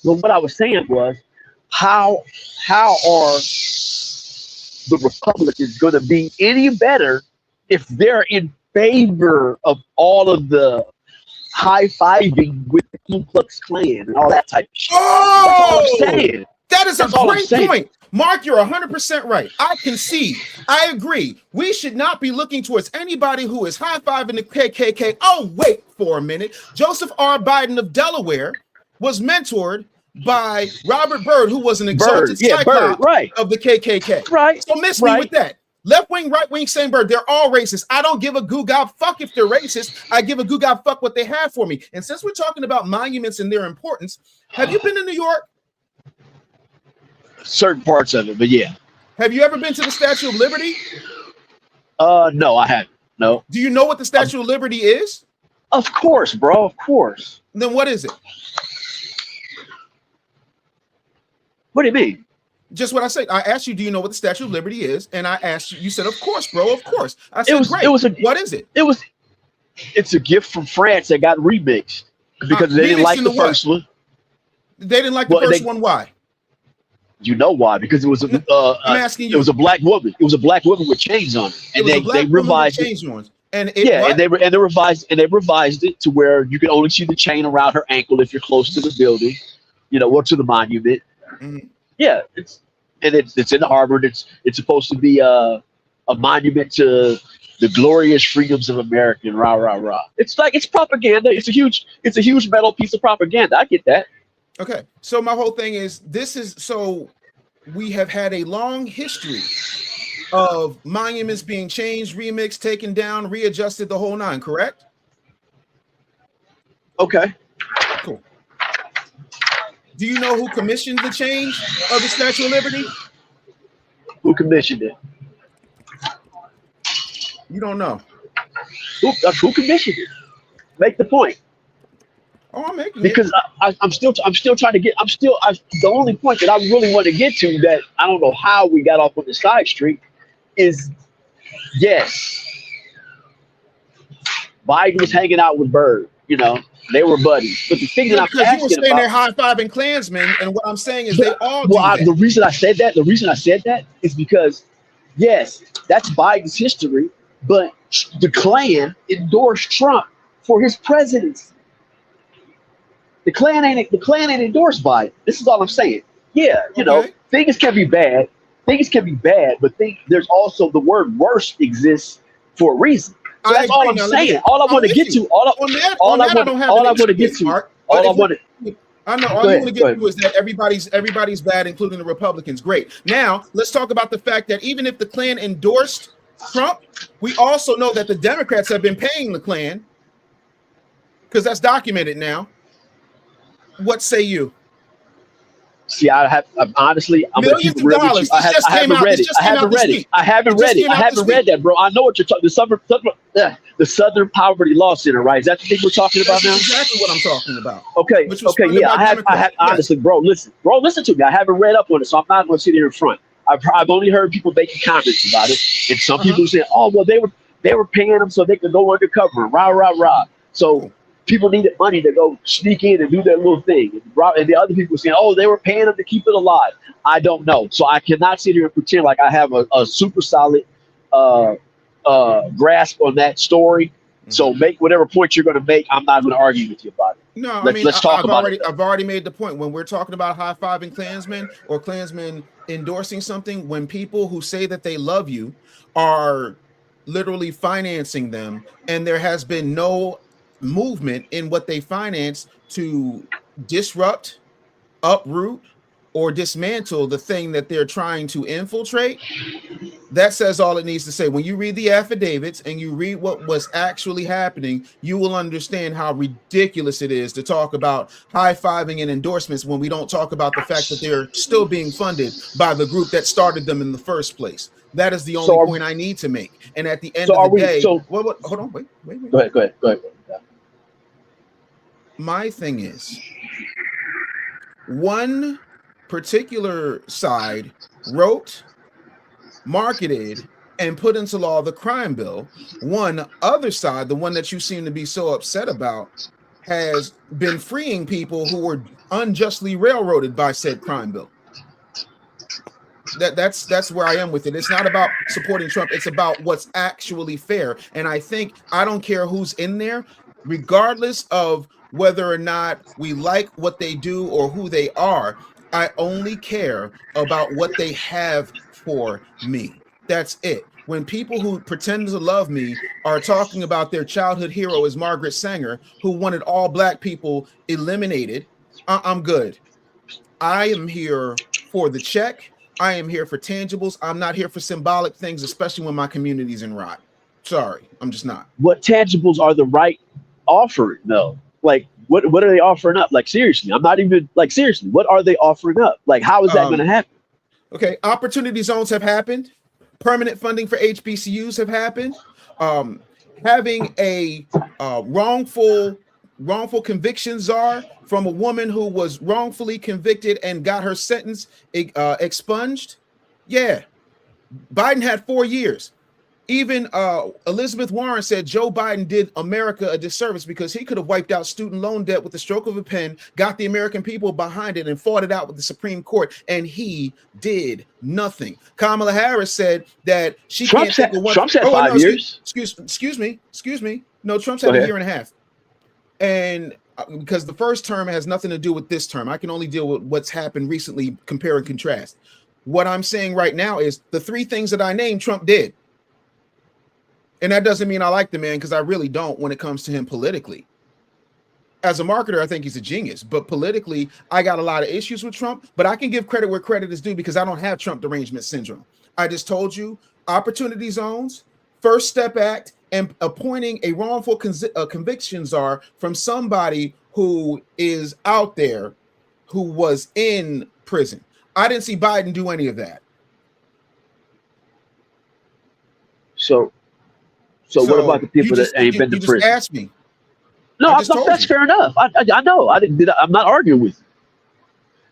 how are the Republicans going to be any better if they're in favor of all of the high-fiving with the Ku Klux Klan and all that type of shit? That is a great point. Mark, you're 100% right. I concede. I agree. We should not be looking towards anybody who is high-fiving the KKK. Oh, wait for a minute. Joseph R. Biden of Delaware was mentored by Robert Byrd, who was an exalted cyclops of the KKK. Right. So miss me with that. Left wing, right wing, same bird. They're all racist. I don't give a goo-gob fuck if they're racist. I give a goo-gob fuck what they have for me. And since we're talking about monuments and their importance, have you been to New York? Certain parts of it, but yeah. Have you ever been to the Statue of Liberty? No, I haven't. No. Do you know what the Statue of Liberty is? Of course, bro. Of course. Then what is it? What do you mean? Just what I said. I asked you, do you know what the Statue of Liberty is? And I asked you, you said, of course, bro, of course. I said, what is it? It's a gift from France that got remixed because they didn't like the first one. They didn't like the first one. Why? You know why? Because it was a I'm asking you. it was a black woman. It was a black woman with chains on it, and they revised it. And what? and they revised it to where you can only see the chain around her ankle if you're close to the building, or to the monument. Mhm. Yeah, it's in Harvard. It's supposed to be a monument to the glorious freedoms of America and rah rah rah. It's propaganda. It's a huge metal piece of propaganda. I get that. Okay, so my whole thing is we have had a long history of monuments being changed, remixed, taken down, readjusted, the whole nine, correct? Okay. Cool. Do you know who commissioned the change of the Statue of Liberty? Who commissioned it? You don't know. Who commissioned it? Make the point. Oh, I'm making because I'm still trying to get. The only point that I really want to get to that I don't know how we got off on the side street is yes, Biden was hanging out with Bird. They were buddies. But the thing that I'm asking you were saying they're high-fiving Klansmen, and what I'm saying is they all do that. The reason I said that is because yes, that's Biden's history, but the Klan endorsed Trump for his presidency. The Klan ain't endorsed Biden. This is all I'm saying. Yeah, things can be bad. But there's also the word worse exists for a reason. So that's all I'm saying. All I want to get to. All I want to get to. All I want to. I know all you want to get to is that everybody's bad, including the Republicans. Great. Now let's talk about the fact that even if the Klan endorsed Trump, we also know that the Democrats have been paying the Klan because that's documented now. What say you? See, I'm honestly, I'm going to keep it real with you. I haven't read it. I haven't read that, bro. I know what you're talking. The Southern Poverty Law Center, right? Is that the thing we're talking about now? Exactly what I'm talking about. Okay. Yeah, I have. Honestly, bro, listen to me. I haven't read up on it, so I'm not going to sit here in front. I've only heard people making comments about it, and some people saying, "Oh, well, they were paying them so they could go undercover." Rah rah rah. So people needed money to go sneak in and do their little thing. And the other people saying, oh, they were paying them to keep it alive. I don't know. So I cannot sit here and pretend like I have a super solid grasp on that story. Mm-hmm. So make whatever point you're going to make. I'm not going to argue with you about it. No, let's talk about it. I've already made the point. When we're talking about high-fiving Klansmen or Klansmen endorsing something, when people who say that they love you are literally financing them, and there has been no movement in what they finance to disrupt, uproot, or dismantle the thing that they're trying to infiltrate, that says all it needs to say. When you read the affidavits and you read what was actually happening, you will understand how ridiculous it is to talk about high-fiving and endorsements when we don't talk about the fact that they're still being funded by the group that started them in the first place. That is the only point I need to make. And at the end of the day, hold on, wait. Go ahead. My thing is, one particular side wrote, marketed, and put into law the crime bill. One other side, the one that you seem to be so upset about, has been freeing people who were unjustly railroaded by said crime bill. That's where I am with it. It's not about supporting Trump. It's about what's actually fair. And I don't care who's in there, regardless of whether or not we like what they do or who they are. I only care about what they have for me. That's it. When people who pretend to love me are talking about their childhood hero as Margaret Sanger, who wanted all black people eliminated, I'm good. I am here for the check. I am here for tangibles. I'm not here for symbolic things, especially when my community's in rot. Sorry, I'm just not. What tangibles are the right offering, though? Like, what are they offering up? Like, seriously, I'm not even like, seriously, what are they offering up? Like, how is that going to happen? Okay, opportunity zones have happened. Permanent funding for HBCUs have happened. Having a wrongful conviction czar from a woman who was wrongfully convicted and got her sentence expunged. Yeah, Biden had 4 years. Even Elizabeth Warren said Joe Biden did America a disservice because he could have wiped out student loan debt with the stroke of a pen, got the American people behind it, and fought it out with the Supreme Court, and he did nothing. Kamala Harris said that she Trump's can't think of one. Trump's had Oh, 5 no, years. excuse me. No, Trump's Go had a ahead. year and a half, and because the first term has nothing to do with this term, I can only deal with what's happened recently, compare and contrast. What I'm saying right now is the 3 things that I named, Trump did. And that doesn't mean I like the man, because I really don't when it comes to him politically. As a marketer, I think he's a genius. But politically, I got a lot of issues with Trump. But I can give credit where credit is due because I don't have Trump derangement syndrome. I just told you opportunity zones, First Step Act, and appointing a wrongful conviction czar from somebody who is out there who was in prison. I didn't see Biden do any of that. So what about the people that ain't been to you just prison? asked me. No, I just told that's you. fair enough. I know. I'm not arguing with you.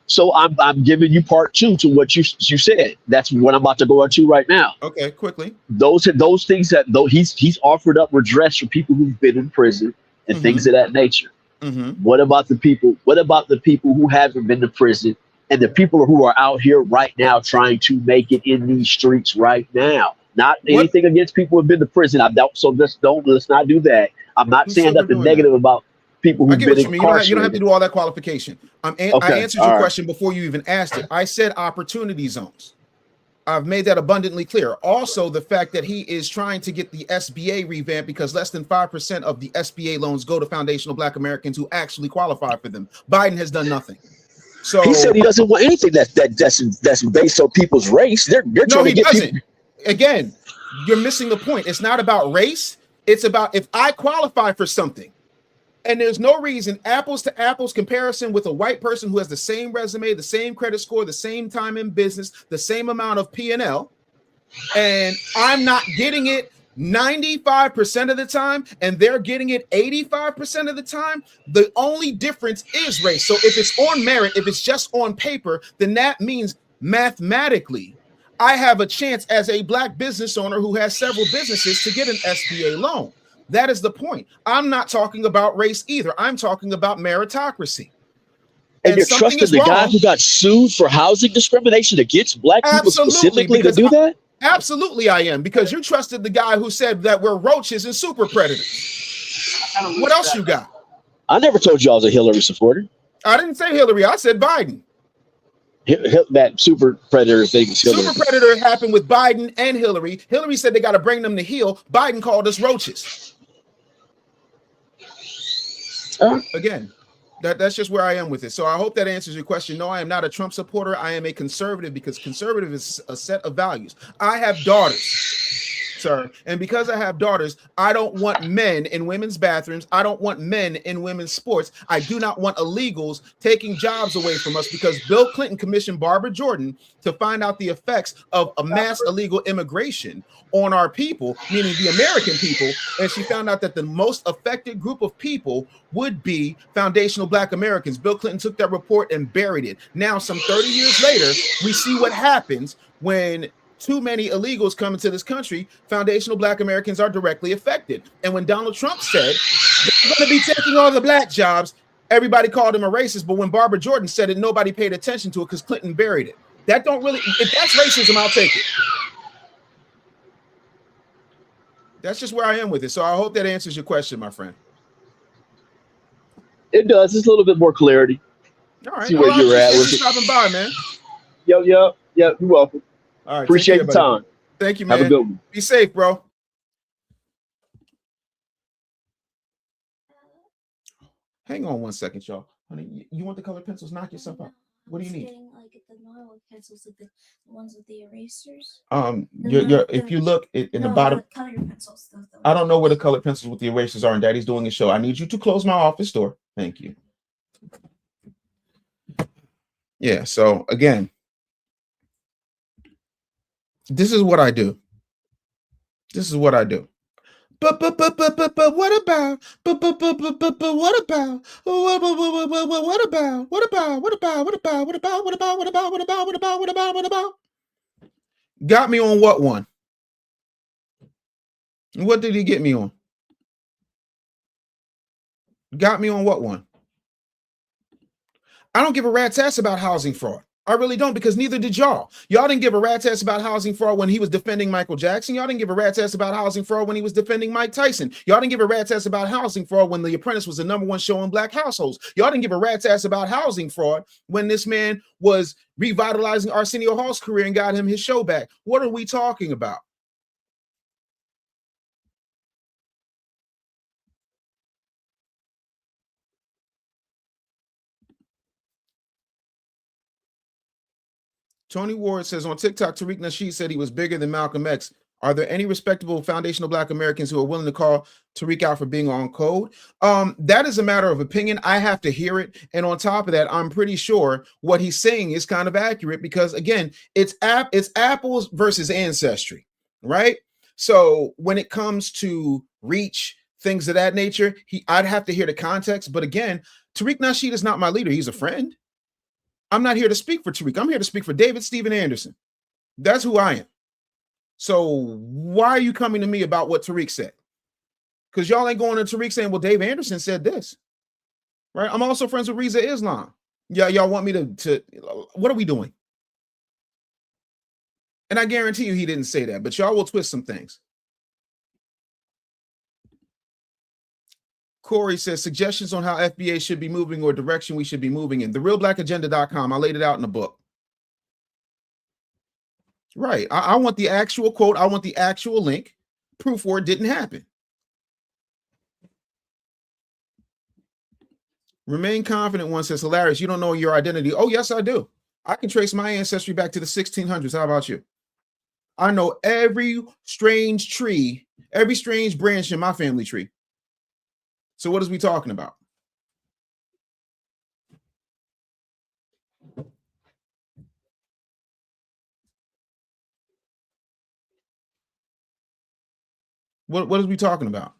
So I'm giving you part 2 to what you said. That's what I'm about to go into right now. Okay, quickly. Those things that though he's offered up redress for people who've been in prison and things of that nature. What about the people? What about the people who haven't been to prison and the people who are out here right now trying to make it in these streets right now? Not anything against people who've been to prison. I don't. So let's not do that. I'm not saying nothing negative about people who've been incarcerated. You don't have to do all that qualification. I answered your question before you even asked it. I said opportunity zones. I've made that abundantly clear. Also, the fact that he is trying to get the SBA revamped because less than 5% of the SBA loans go to foundational Black Americans who actually qualify for them. Biden has done nothing. So he said he doesn't want anything that's based on people's race. They're trying to get people. Again, you're missing the point. It's not about race. It's about if I qualify for something, and there's no reason apples to apples comparison with a white person who has the same resume, the same credit score, the same time in business, the same amount of P&L, and I'm not getting it 95% of the time, and they're getting it 85% of the time. The only difference is race. So if it's on merit, if it's just on paper, then that means mathematically I have a chance as a Black business owner who has several businesses to get an SBA loan. That is the point. I'm not talking about race either. I'm talking about meritocracy. And you're trusting the guy who got sued for housing discrimination against Black people specifically to do that? Absolutely, I am, because you trusted the guy who said that we're roaches and super predators. What else you got? I never told you I was a Hillary supporter. I didn't say Hillary. I said Biden. That super predator thing. Super predator happened with Biden and Hillary. Hillary said they got to bring them to heel. Biden called us roaches. Again, that's just where I am with it. So I hope that answers your question. No, I am not a Trump supporter. I am a conservative because conservative is a set of values. I have daughters, sir. And because I have daughters, I don't want men in women's bathrooms. I don't want men in women's sports. I do not want illegals taking jobs away from us because Bill Clinton commissioned Barbara Jordan to find out the effects of a mass illegal immigration on our people, meaning the American people. And she found out that the most affected group of people would be foundational Black Americans. Bill Clinton took that report and buried it. Now, some 30 years later, we see what happens when too many illegals come into this country. Foundational Black Americans are directly affected. And when Donald Trump said they're going to be taking all the Black jobs, everybody called him a racist. But when Barbara Jordan said it, nobody paid attention to it because Clinton buried it. That don't really, if that's racism, I'll take it. That's just where I am with it. So I hope that answers your question, my friend. It does. It's a little bit more clarity. All right. See where you're at with it. Stopping by, man. Yep. You're welcome. All right. Appreciate the time. Thank you, man. Have a good one. Be safe, bro. Hang on one second, y'all. Honey, you want the colored pencils? Knock yourself out. What do you need? Getting, like, the normal pencils, like the ones with the erasers. If you look in the bottom, the colored pencils. I don't know where the colored pencils with the erasers are, and Daddy's doing a show. I need you to close my office door. Thank you. Yeah. So again, this is what I do. This is what I do. But what about? What about? Got me on what one? What did he get me on? Got me on what one? I don't give a rat's ass about housing fraud. I really don't, because neither did y'all. Y'all didn't give a rat's ass about housing fraud when he was defending Michael Jackson. Y'all didn't give a rat's ass about housing fraud when he was defending Mike Tyson. Y'all didn't give a rat's ass about housing fraud when The Apprentice was the #1 show in black households. Y'all didn't give a rat's ass about housing fraud when this man was revitalizing Arsenio Hall's career and got him his show back. What are we talking about? Tony Ward says on TikTok, Tariq Nasheed said he was bigger than Malcolm X. Are there any respectable foundational black Americans who are willing to call Tariq out for being on code? That is a matter of opinion. I have to hear it. And on top of that, I'm pretty sure what he's saying is kind of accurate because, again, it's apples versus ancestry, right? So when it comes to reach, things of that nature, I'd have to hear the context. But again, Tariq Nasheed is not my leader. He's a friend. I'm not here to speak for Tariq. I'm here to speak for David Stephen Anderson. That's who I am. So why are you coming to me about what Tariq said? Because y'all ain't going to Tariq saying, well, Dave Anderson said this, right? I'm also friends with Reza Islam. Yeah, y'all want me to what are we doing? And I guarantee you he didn't say that, but y'all will twist some things. Corey says, suggestions on how FBA should be moving or direction we should be moving in. TheRealBlackAgenda.com. I laid it out in the book. Right. I want the actual quote. I want the actual link. Proof where it didn't happen. Remain confident one says, hilarious. You don't know your identity. Oh, yes, I do. I can trace my ancestry back to the 1600s. How about you? I know every strange tree, every strange branch in my family tree. So what is we talking about? What is we talking about?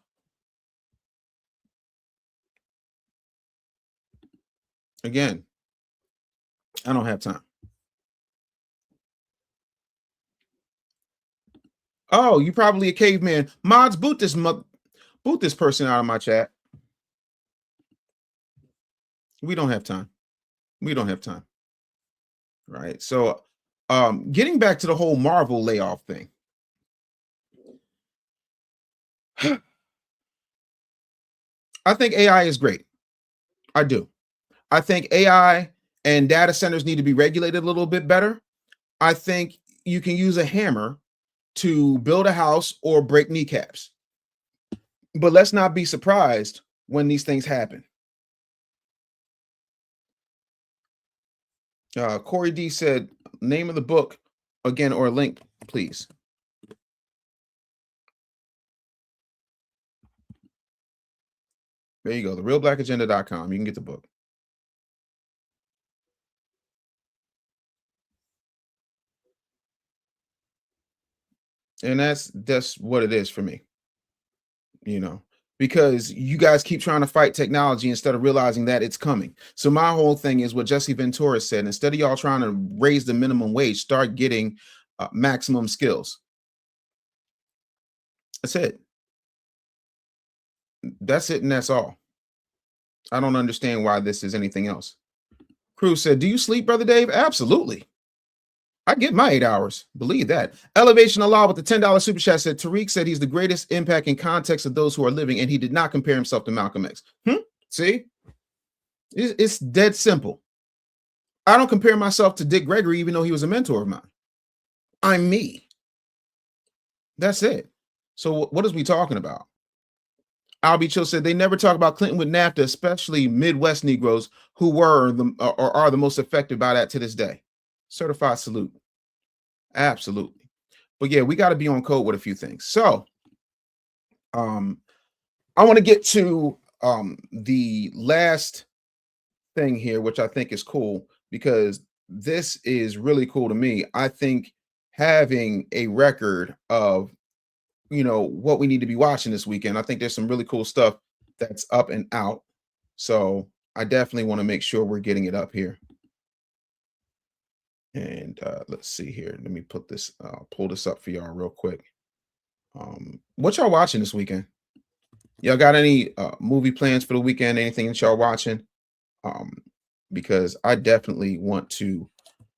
Again, I don't have time. Oh, you probably a caveman. Mods, boot this person out of my chat. We don't have time. We don't have time. Right. So getting back to the whole Marvel layoff thing. I think AI is great. I do. I think AI and data centers need to be regulated a little bit better. I think you can use a hammer to build a house or break kneecaps. But let's not be surprised when these things happen. Corey D said, name of the book again or a link, please. There you go. TheRealBlackAgenda.com. You can get the book. And that's what it is for me. You know, because you guys keep trying to fight technology instead of realizing that it's coming. So my whole thing is what Jesse Ventura said. Instead of y'all trying to raise the minimum wage, start getting maximum skills. That's it. That's it, and that's all. I don't understand why this is anything else. Cruz said, do you sleep, Brother Dave? Absolutely. I get my 8 hours. Believe that. Elevation of Law with the $10 super chat said, Tariq said he's the greatest impact in context of those who are living, and he did not compare himself to Malcolm X. See? It's dead simple. I don't compare myself to Dick Gregory, even though he was a mentor of mine. I'm me. That's it. So what is we talking about? Albie Chill said they never talk about Clinton with NAFTA, especially Midwest Negroes who were or are the most affected by that to this day. Certified salute. Absolutely. But yeah, we got to be on code with a few things. So I want to get to the last thing here, which I think is cool because this is really cool to me. I think having a record of what we need to be watching this weekend. I think there's some really cool stuff that's up and out. So I definitely want to make sure we're getting it up here. And let's see here. Let me put this, pull this up for y'all real quick. What y'all watching this weekend? Y'all got any movie plans for the weekend? Anything that y'all watching? Because I definitely want to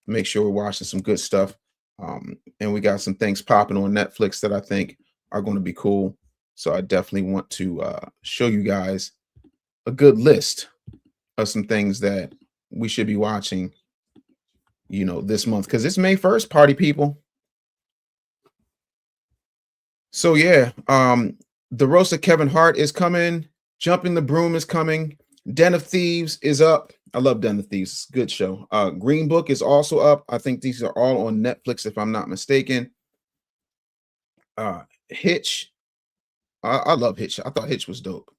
make sure we're watching some good stuff. And we got some things popping on Netflix that I think are going to be cool. So I definitely want to show you guys a good list of some things that we should be watching, you know, this month, because it's May 1st, party people. So yeah, the roast of Kevin Hart is coming. Jumping the Broom is coming. Den of Thieves is up. I love Den of Thieves. It's a good show. Green Book is also up. I think these are all on Netflix, if I'm not mistaken. Hitch. I love Hitch. I thought Hitch was dope.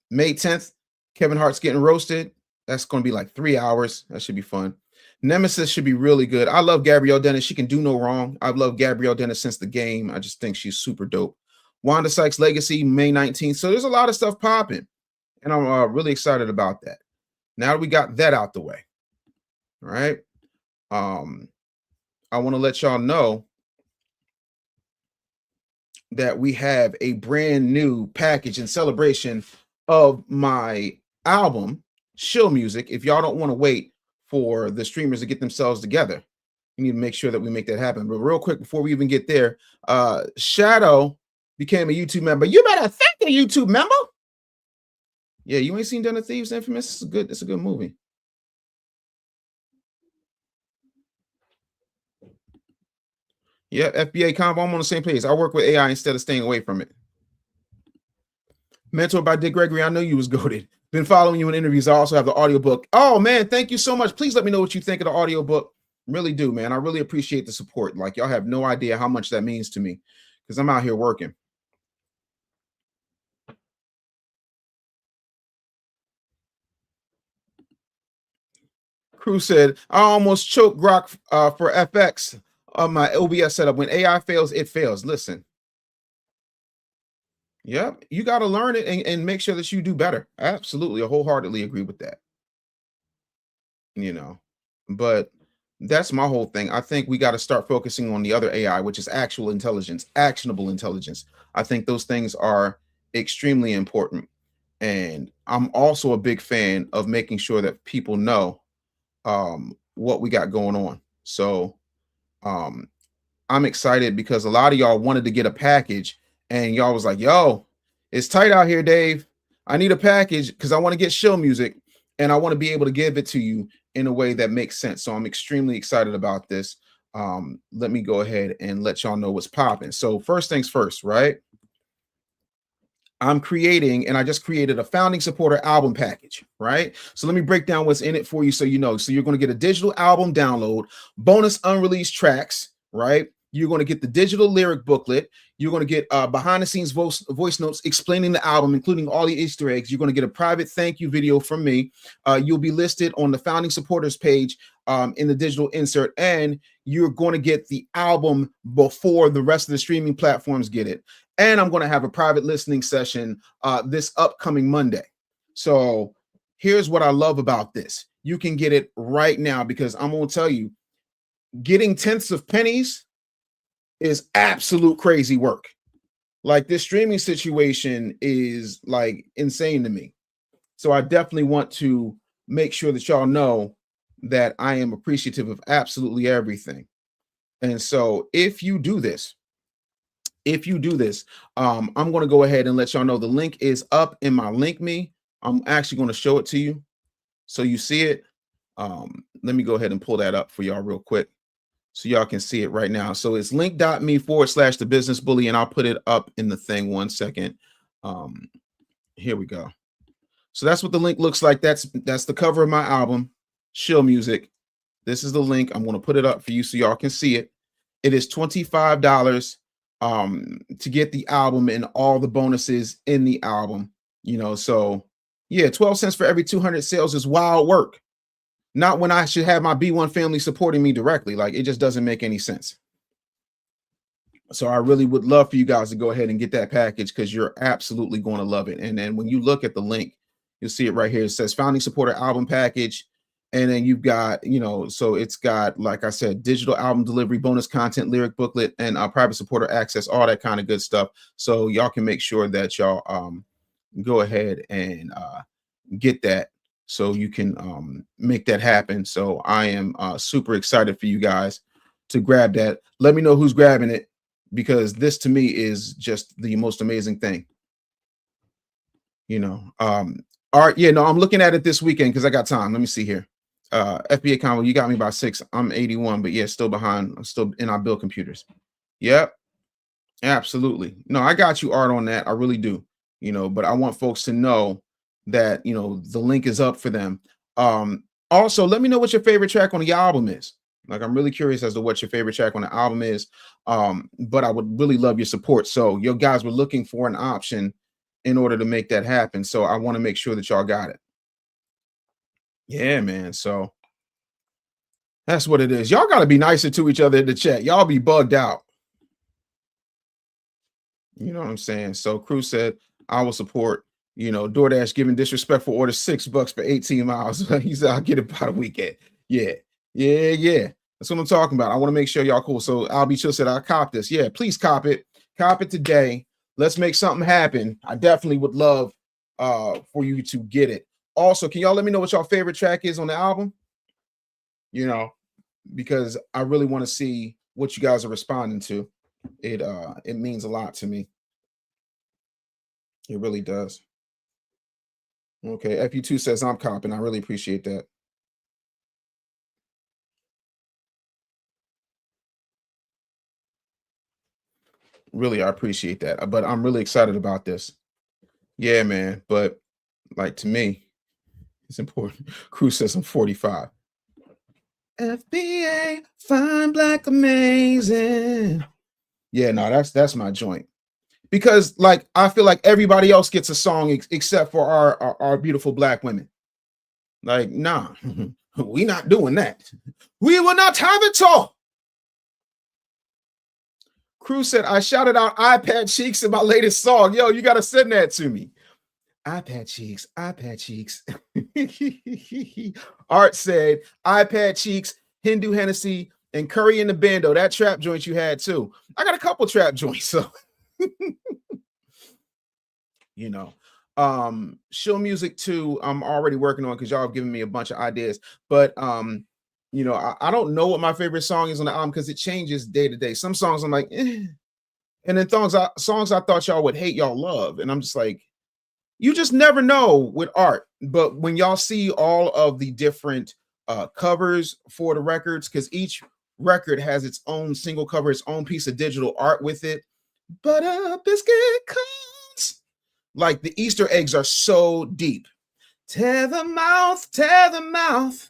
May 10th, Kevin Hart's getting roasted. That's going to be like 3 hours. That should be fun. Nemesis should be really good. I love Gabrielle Dennis. She can do no wrong. I've loved Gabrielle Dennis since the game. I just think she's super dope. Wanda Sykes Legacy, May 19th. So there's a lot of stuff popping, and I'm really excited about that. Now that we got that out the way, all right? I want to let y'all know that we have a brand new package in celebration of my album, Shill Music. If y'all don't want to wait for the streamers to get themselves together, you need to make sure that we make that happen. But real quick, before we even get there, Shadow became a YouTube member. You better thank a YouTube member. Yeah, you ain't seen Den of Thieves, Infamous? It's a good movie. Yeah, FBA Convo, I'm on the same page. I work with AI instead of staying away from it. Mentored by Dick Gregory, I know you was goated. Been following you in interviews. I also have the audiobook. Oh, man, thank you so much. Please let me know what you think of the audiobook. Really do, man. I really appreciate the support. Like, y'all have no idea how much that means to me because I'm out here working. Crew said, I almost choked Grok for FX on my OBS setup. When AI fails, it fails. Listen. Yep, you got to learn it and make sure that you do better. Absolutely. I wholeheartedly agree with that. You know, but that's my whole thing. I think we got to start focusing on the other AI, which is actual intelligence, actionable intelligence. I think those things are extremely important. And I'm also a big fan of making sure that people know what we got going on. So I'm excited because a lot of y'all wanted to get a package and y'all was like, yo, it's tight out here, Dave. I need a package because I want to get Shill Music and I want to be able to give it to you in a way that makes sense. So I'm extremely excited about this. Let me go ahead and let y'all know what's popping. So first things first, right? I'm creating, and I just created a founding supporter album package, right? So let me break down what's in it for you so you know. So you're going to get a digital album download, bonus unreleased tracks, right? You're going to get the digital lyric booklet. You're going to get behind the scenes voice notes explaining the album, including all the Easter eggs. You're going to get a private thank you video from me. You'll be listed on the founding supporters page in the digital insert, and you're going to get the album before the rest of the streaming platforms get it. And I'm going to have a private listening session this upcoming Monday. So here's what I love about this. You can get it right now because I'm going to tell you, getting tenths of pennies is absolute crazy work. Like this streaming situation is like insane to me. So I definitely want to make sure that y'all know that I am appreciative of absolutely everything. And so if you do this, I'm going to go ahead and let y'all know the link is up in my link me. I'm actually going to show it to you so you see it. Let me go ahead and pull that up for y'all real quick so y'all can see it right now. So it's link.me/the business bully, and I'll put it up in the thing 1 second. Here we go. So that's what the link looks like. That's the cover of my album, Shill Music. This is the link. I'm going to put it up for you so y'all can see it. It is $25 to get the album and all the bonuses in the album, you know. So yeah, 12 cents for every 200 sales is wild work. Not when I should have my B1 family supporting me directly. Like, it just doesn't make any sense. So I really would love for you guys to go ahead and get that package because you're absolutely going to love it. And then when you look at the link, you'll see it right here. It says founding supporter album package. And then you've got, so it's got, like I said, digital album delivery, bonus content, lyric booklet, and private supporter access, all that kind of good stuff. So y'all can make sure that y'all go ahead and get that so you can make that happen. So I am super excited for you guys to grab that. Let me know who's grabbing it, because this to me is just the most amazing thing. All right, yeah, no, I'm looking at it this weekend because I got time. Let me see here. FBA combo, you got me by 6. I'm 81, but yeah, still behind. I'm still in our build computers. Yep, absolutely. No, I got you, Art, on that. I really do. But I want folks to know that the link is up for them. Also, let me know what your favorite track on the album is. Like, I'm really curious as to what your favorite track on the album is. But I would really love your support. So your guys were looking for an option in order to make that happen. So I want to make sure that y'all got it. Yeah, man. So that's what it is. Y'all got to be nicer to each other in the chat. Y'all be bugged out. You know what I'm saying? So Crew said, I will support, DoorDash giving disrespectful order $6 for 18 miles. He said, I'll get it by the weekend. Yeah. That's what I'm talking about. I want to make sure y'all cool. So I'll be chill said, I'll cop this. Yeah, please cop it. Cop it today. Let's make something happen. I definitely would love for you to get it. Also, can y'all let me know what y'all favorite track is on the album? Because I really want to see what you guys are responding to. It means a lot to me. It really does. Okay, FU2 says I'm copping. I really appreciate that. Really, I appreciate that. But I'm really excited about this. Yeah, man. But like, to me, it's important. Crew says I'm 45. FBA, fine, black, amazing. Yeah, no, that's my joint. Because like, I feel like everybody else gets a song except for our beautiful black women. Like, nah, we not doing that. We will not have it all. Crew said, I shouted out iPad Cheeks in my latest song. Yo, you got to send that to me. iPad Cheeks, iPad Cheeks. Art said, iPad Cheeks, Hindu Hennessy, and Curry in the Bando. That trap joint you had too. I got a couple trap joints, so show music too. I'm already working on because y'all have given me a bunch of ideas. But I don't know what my favorite song is on the album because it changes day to day. Some songs I'm like, eh. And then songs I thought y'all would hate, y'all love. And I'm just like, you just never know with art. But when y'all see all of the different covers for the records, because each record has its own single cover, its own piece of digital art with it. But biscuit comes. Like, the Easter eggs are so deep. Tear the mouth, tear the mouth.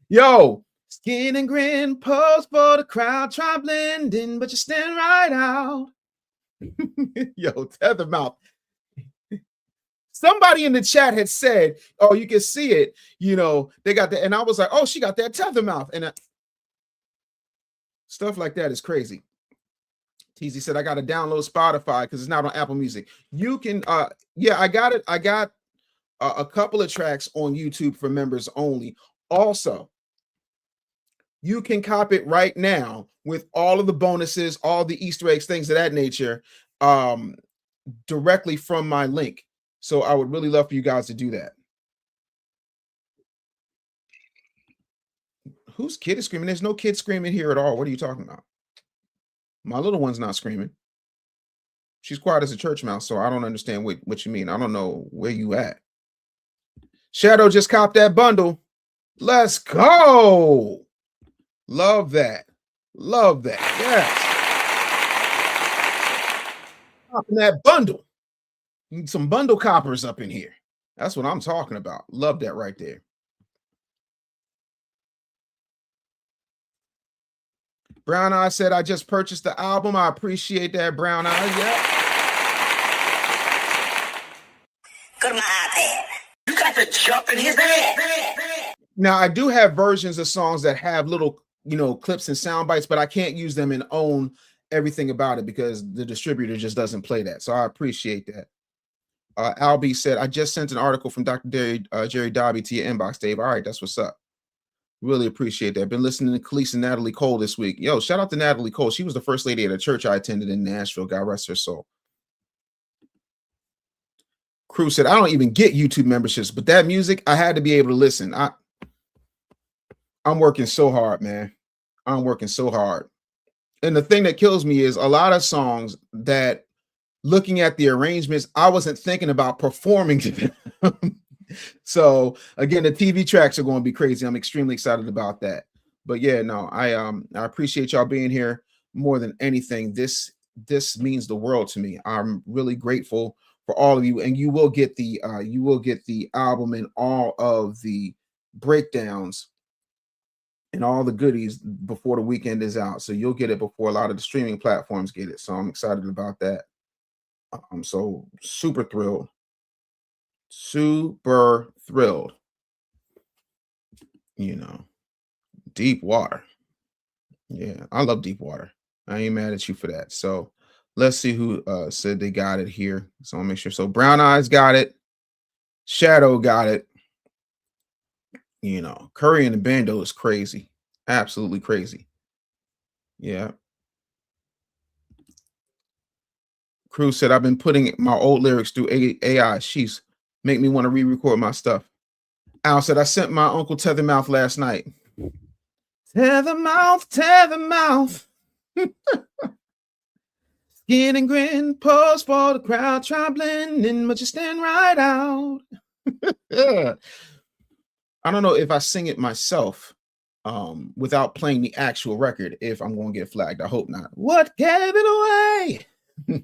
Yo, skin and grin, pose for the crowd, try blending, but you stand right out. Yo, tear the mouth. Somebody in the chat had said, oh, you can see it, they got that. And I was like, oh, she got that tether mouth. And stuff like that is crazy. TZ said, I got to download Spotify because it's not on Apple Music. You can, yeah, I got it. I got a couple of tracks on YouTube for members only. Also, you can cop it right now with all of the bonuses, all the Easter eggs, things of that nature, directly from my link. So I would really love for you guys to do that. Whose kid is screaming? There's no kid screaming here at all. What are you talking about? My little one's not screaming. She's quiet as a church mouse, so I don't understand what you mean. I don't know where you at. Shadow just copped that bundle. Let's go. Love that. Love that. Yes. Copping that bundle. Need some bundle coppers up in here. That's what I'm talking about. Love that right there. Brown Eye said, I just purchased the album. I appreciate that, Brown Eye. Yeah. Go to my iPad. You got to jump in his head. Now, I do have versions of songs that have little, clips and sound bites, but I can't use them and own everything about it because the distributor just doesn't play that. So I appreciate that. Albie said, I just sent an article from Dr. Jerry Dobby to your inbox, Dave. All right, that's what's up. Really appreciate that. Been listening to Khalees and Natalie Cole this week. Yo, shout out to Natalie Cole. She was the first lady at a church I attended in Nashville. God rest her soul. Crew said, I don't even get YouTube memberships, but that music, I had to be able to listen. I'm working so hard, man. I'm working so hard. And the thing that kills me is a lot of songs that, looking at the arrangements, I wasn't thinking about performing to them. So again, the TV tracks are going to be crazy. I'm extremely excited about that. But yeah, no, I appreciate y'all being here more than anything. This means the world to me. I'm really grateful for all of you, and you will get the album and all of the breakdowns and all the goodies before the weekend is out. So you'll get it before a lot of the streaming platforms get it. So I'm excited about that. I'm so super thrilled. Super thrilled. You know, deep water. Yeah, I love deep water. I ain't mad at you for that. So let's see who said they got it here. So I'll make sure. So Brown Eyes got it. Shadow got it. You know, Curry and the Bando is crazy. Absolutely crazy. Yeah. Cruz said, I've been putting my old lyrics through AI. She's make me want to re-record my stuff. Al said, I sent my Uncle Tethermouth last night. Tethermouth, Tethermouth. Skin and grin, pose for the crowd, try blending, but you stand right out. Yeah. I don't know if I sing it myself without playing the actual record, if I'm going to get flagged. I hope not. What gave it away?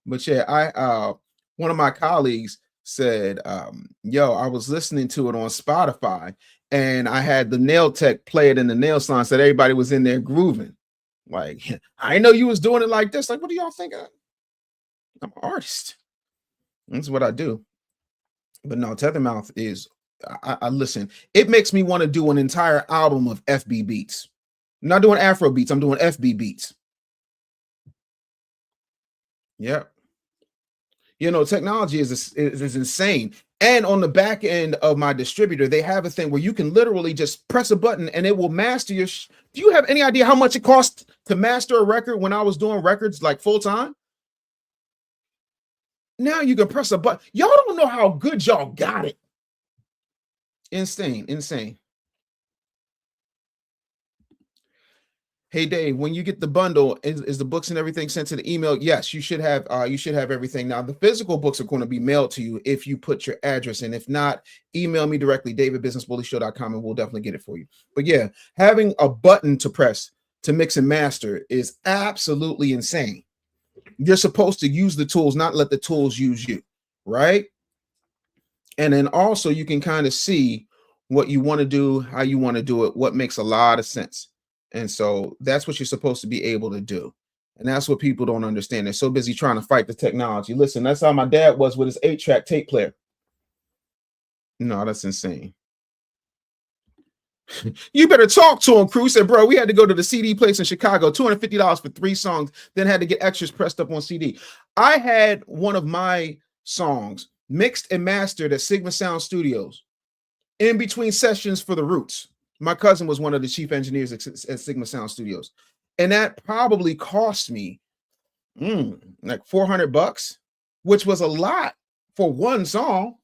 But yeah, one of my colleagues said, yo, I was listening to it on Spotify and I had the nail tech play it in the nail salon, said everybody was in there grooving. Like, I know you was doing it like this. Like, what do y'all think? I'm an artist. That's what I do. But no, Tethermouth is, I listen, it makes me want to do an entire album of FB beats. I'm not doing Afro beats, I'm doing FB beats. Yep. You know, technology is insane. And on the back end of my distributor, they have a thing where you can literally just press a button and it will master your. Do you have any idea how much it costs to master a record when I was doing records like full time? Now you can press a button. Y'all don't know how good y'all got it. Insane, insane. Hey Dave, when you get the bundle, is the books and everything sent to the email? Yes, you should have everything. Now the physical books are going to be mailed to you if you put your address in. If not, email me directly, davidbusinessbullyshow.com, and we'll definitely get it for you. But yeah, having a button to press to mix and master is absolutely insane. You're supposed to use the tools, not let the tools use you, right? And then also you can kind of see what you want to do, how you want to do it, what makes a lot of sense. And so that's what you're supposed to be able to do. And that's what people don't understand. They're so busy trying to fight the technology. Listen, that's how my dad was with his 8-track tape player. No, that's insane. You better talk to him, Crew. Said, bro, we had to go to the CD place in Chicago, $250 for 3 songs, then had to get extras pressed up on CD. I had one of my songs mixed and mastered at Sigma Sound Studios in between sessions for the Roots. My cousin was one of the chief engineers at Sigma Sound Studios. And that probably cost me like $400, which was a lot for one song.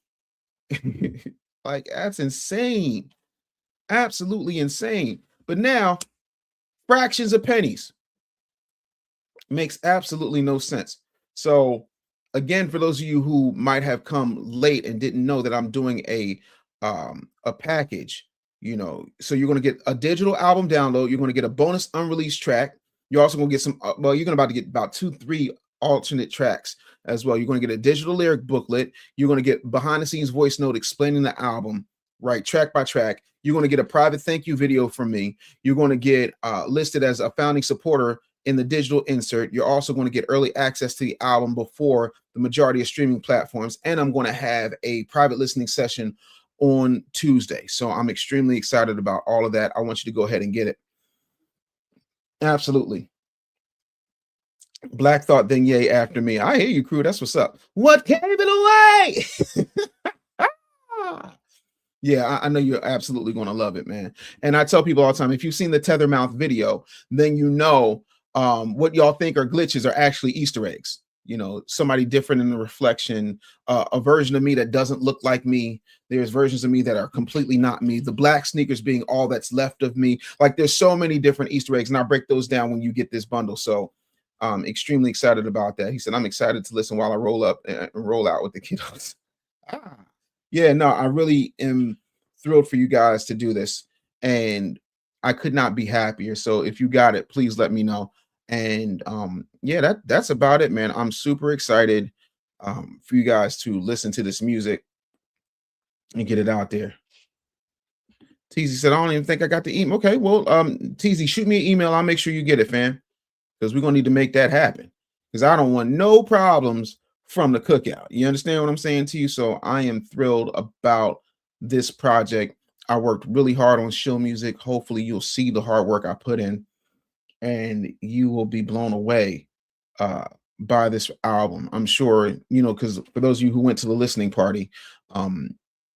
Like, that's insane. Absolutely insane. But now, fractions of pennies. Makes absolutely no sense. So, again, for those of you who might have come late and didn't know that I'm doing a package, you know, so you're going to get a digital album download. You're going to get a bonus unreleased track. You're also going to get some, well, you're about to get about 2-3 alternate tracks as well. You're going to get a digital lyric booklet. You're going to get behind the scenes voice note explaining the album, right, track by track. You're going to get a private thank you video from me. You're going to get listed as a founding supporter in the digital insert. You're also going to get early access to the album before the majority of streaming platforms. And I'm going to have a private listening session on Tuesday. So I'm extremely excited about all of that. I want you to go ahead and get it. Absolutely. Black Thought, then yay after me. I hear you, crew. That's what's up. What gave it away? Yeah, I know you're absolutely going to love it, man. And I tell people all the time, if you've seen the Tethermouth video, then you know what y'all think are glitches are actually Easter eggs. You know, somebody different in the reflection, a version of me that doesn't look like me. There's versions of me that are completely not me. The black sneakers being all that's left of me. Like there's so many different Easter eggs, and I'll break those down when you get this bundle. So extremely excited about that. He said, I'm excited to listen while I roll up and roll out with the kiddos. Yeah, no, I really am thrilled for you guys to do this, and I could not be happier. So if you got it, please let me know. And yeah, that's about it, man. I'm super excited for you guys to listen to this music and get it out there. Teasy said, I don't even think I got the email. Okay, well, Teasy, shoot me an email. I'll make sure you get it, fam, because we're gonna need to make that happen. Because I don't want no problems from the cookout. You understand what I'm saying to you? So I am thrilled about this project. I worked really hard on show music. Hopefully you'll see the hard work I put in, and you will be blown away by this album. I'm sure, you know, because for those of you who went to the listening party,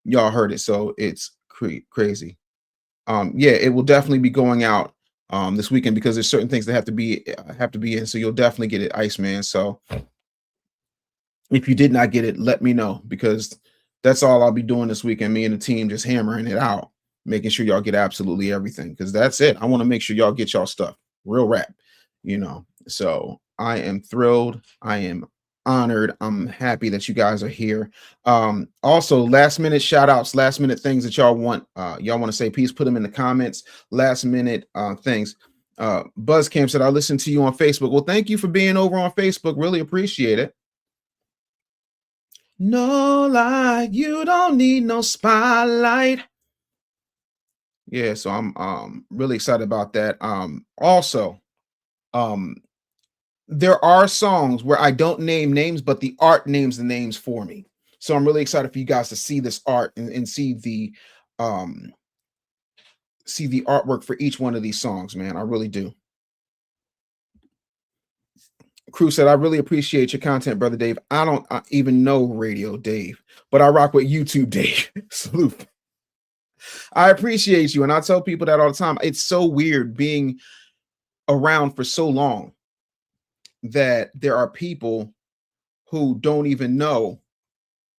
y'all heard it. So it's crazy. Yeah, it will definitely be going out this weekend because there's certain things that have to be in. So you'll definitely get it, Iceman. So if you did not get it, let me know, because that's all I'll be doing this weekend. Me and the team just hammering it out, making sure y'all get absolutely everything, because that's it. I want to make sure y'all get y'all stuff. Real rap, you know. So I am thrilled. I am honored. I'm happy that you guys are here. Also, last minute shout outs, last minute things that y'all want to say, please put them in the comments. Last minute things. Buzzcamp said, I listened to you on Facebook. Well, thank you for being over on Facebook. Really appreciate it. No light, you don't need no spotlight. Yeah, so I'm really excited about that. Also, there are songs where I don't name names, but the art names the names for me. So I'm really excited for you guys to see this art and see the artwork for each one of these songs, man. I really do. Crew said, I really appreciate your content, brother Dave. I don't even know Radio Dave, but I rock with YouTube Dave. Salute. I appreciate you. And I tell people that all the time. It's so weird being around for so long that there are people who don't even know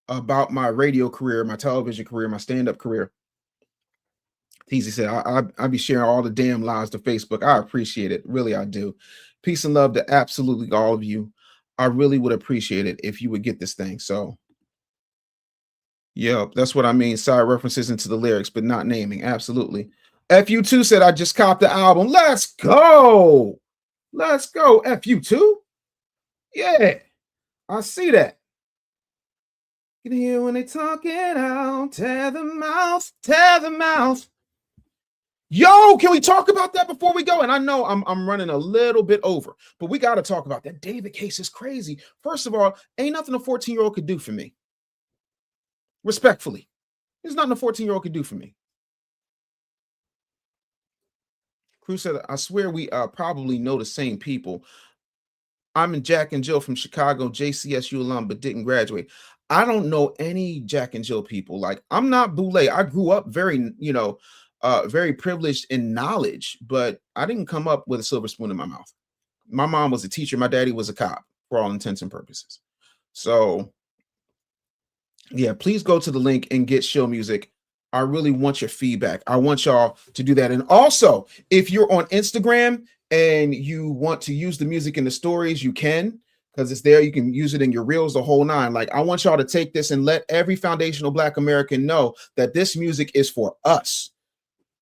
about my radio career, my television career, my stand-up career. Teasy said, I be sharing all the damn lies to Facebook. I appreciate it. Really, I do. Peace and love to absolutely all of you. I really would appreciate it if you would get this thing. So, yeah, that's what I mean. Side references into the lyrics, but not naming. Absolutely. FU2 said, I just copped the album. Let's go. Let's go. FU2. Yeah, I see that. You can hear when they talking out. Tear the mouth. Tear the mouth. Yo, can we talk about that before we go? And I know I'm running a little bit over, but we got to talk about that. David case is crazy. First of all, ain't nothing a 14-year-old could do for me. Respectfully, there's nothing a 14-year-old could do for me. Crew said, I swear we probably know the same people. I'm in Jack and Jill from Chicago, JCSU alum, but didn't graduate. I don't know any Jack and Jill people. Like, I'm not Boulay. I grew up very, very privileged in knowledge, but I didn't come up with a silver spoon in my mouth. My mom was a teacher. My daddy was a cop for all intents and purposes. So yeah, please go to the link and get Show Music. I really want your feedback. I want y'all to do that. And also, if you're on Instagram and you want to use the music in the stories, you can, because it's there. You can use it in your reels, the whole nine. Like, I want y'all to take this and let every foundational Black American know that this music is for us.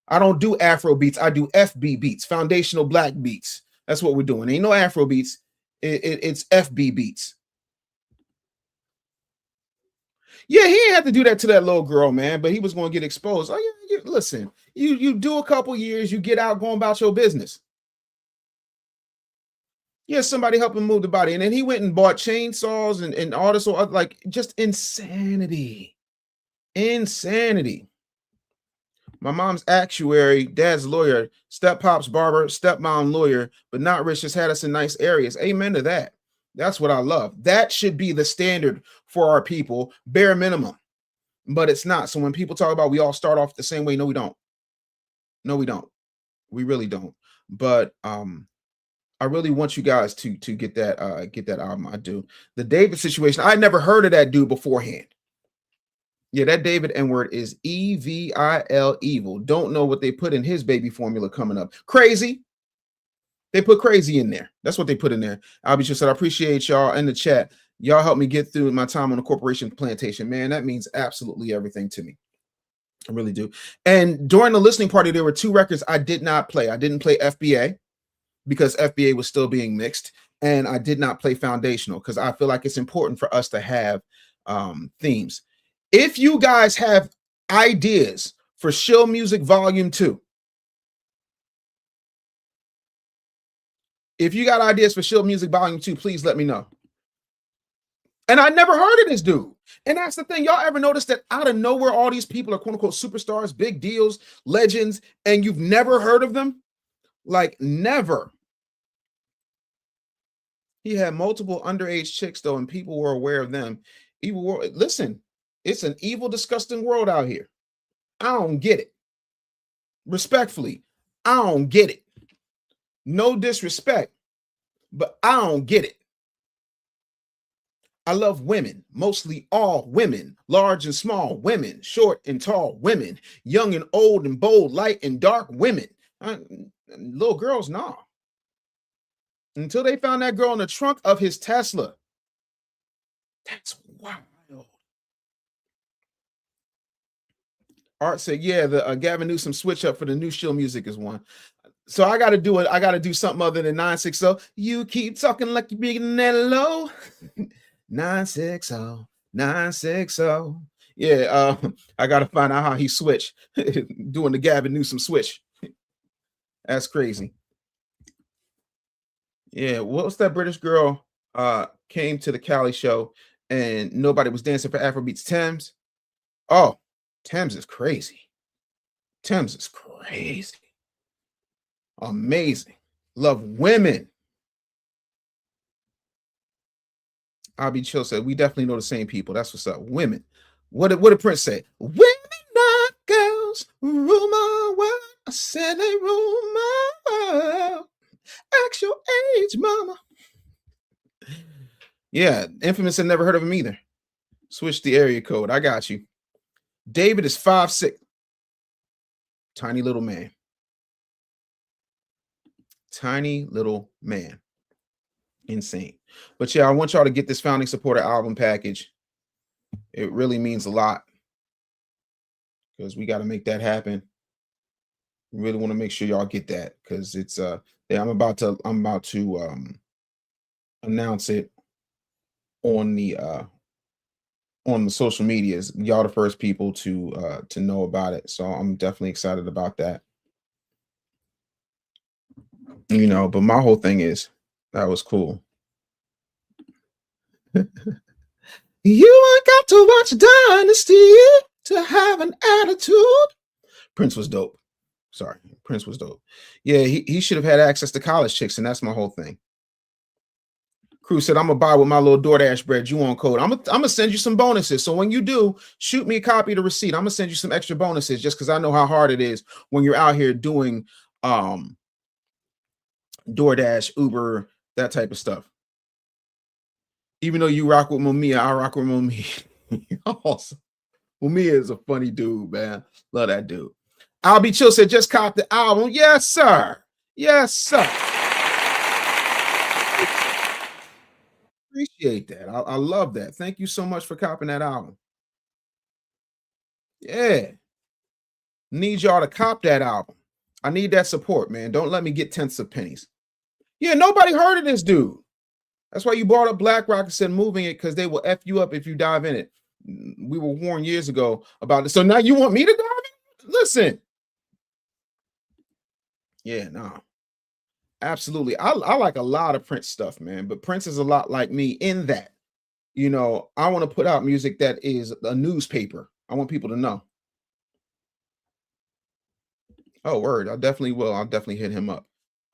I don't do Afro beats. I do FB beats, foundational Black beats. That's what we're doing. Ain't no Afro beats. It's FB beats. Yeah, he ain't have to do that to that little girl, man, but he was going to get exposed. Oh, yeah, listen, you do a couple years, you get out going about your business. Yeah, somebody help him move the body. And then he went and bought chainsaws and all this, like, just insanity. Insanity. My mom's actuary, dad's lawyer, step pop's barber, stepmom lawyer, but not rich, just had us in nice areas. Amen to that. That's what I love. That should be the standard for our people, bare minimum. But it's not. So when people talk about we all start off the same way, no, we don't. No, we don't. We really don't. But I really want you guys to get that album. I do. The David situation, I never heard of that dude beforehand. Yeah, that David N-word is evil, evil. Don't know what they put in his baby formula coming up. Crazy. They put crazy in there. That's what they put in there. Albie just said, I appreciate y'all in the chat. Y'all helped me get through my time on the corporation plantation. Man, that means absolutely everything to me. I really do. And during the listening party, there were 2 records I did not play. I didn't play FBA because FBA was still being mixed. And I did not play Foundational because I feel like it's important for us to have themes. If you guys have ideas for Shill Music Volume 2, if you got ideas for Shill Music Volume 2, please let me know. And I never heard of this dude. And that's the thing. Y'all ever notice that out of nowhere, all these people are quote unquote superstars, big deals, legends, and you've never heard of them? Like, never. He had multiple underage chicks, though, and people were aware of them. Evil world. Listen, it's an evil, disgusting world out here. I don't get it. Respectfully, I don't get it. No disrespect, but I don't get it. I love women, mostly all women, large and small women, short and tall women, young and old and bold, light and dark women. Little girls, nah. Until they found that girl in the trunk of his Tesla. That's wild. Art said, yeah, the Gavin Newsom switch up for the new Shill Music is one. So I got to do it. I got to do something other than 960. You keep talking like you're big and that low. 960, 960. Yeah, I got to find out how he switched. Doing the Gavin Newsom switch. That's crazy. Yeah, what was that British girl came to the Cali show and nobody was dancing for Afrobeats? Thames. Oh, Thames is crazy. Thames is crazy. Amazing. Love women. I'll be chill said, we definitely know the same people. That's what's up. Women. What did Prince say? Women, not girls, rule my world. I said they rule my world. Ask your age, mama. Yeah, Infamous had never heard of him either. Switch the area code. I got you. David is 5'6". Tiny little man. Tiny little man. Insane. But yeah, I want y'all to get this Founding Supporter album package. It really means a lot because we got to make that happen. We really want to make sure y'all get that because it's yeah, I'm about to announce it on the social medias. Y'all the first people to know about it. So I'm definitely excited about that. You know, but my whole thing is that was cool. You ain't got to watch Dynasty to have an attitude. Prince was dope. Sorry, Prince was dope. Yeah, he should have had access to college chicks, and that's my whole thing. Crew said, I'm gonna buy with my little DoorDash bread. You on code. I'm gonna send you some bonuses. So when you do, shoot me a copy of the receipt. I'm gonna send you some extra bonuses just because I know how hard it is when you're out here doing DoorDash, Uber, that type of stuff. Even though you rock with Mamiya, I rock with Mamiya. Awesome. Mamiya is a funny dude, man. Love that dude. I'll be chill said, just cop the album. Yes, sir. Yes, sir. Appreciate that. I love that. Thank you so much for copying that album. Yeah. Need y'all to cop that album. I need that support, man. Don't let me get tenths of pennies. Yeah, nobody heard of this dude. That's why you brought up BlackRock and said moving it because they will F you up if you dive in it. We were warned years ago about this. So now you want me to dive in? Listen. Yeah, no. Absolutely. I like a lot of Prince stuff, man. But Prince is a lot like me in that, you know, I want to put out music that is a newspaper. I want people to know. Oh, word. I definitely will. I'll definitely hit him up.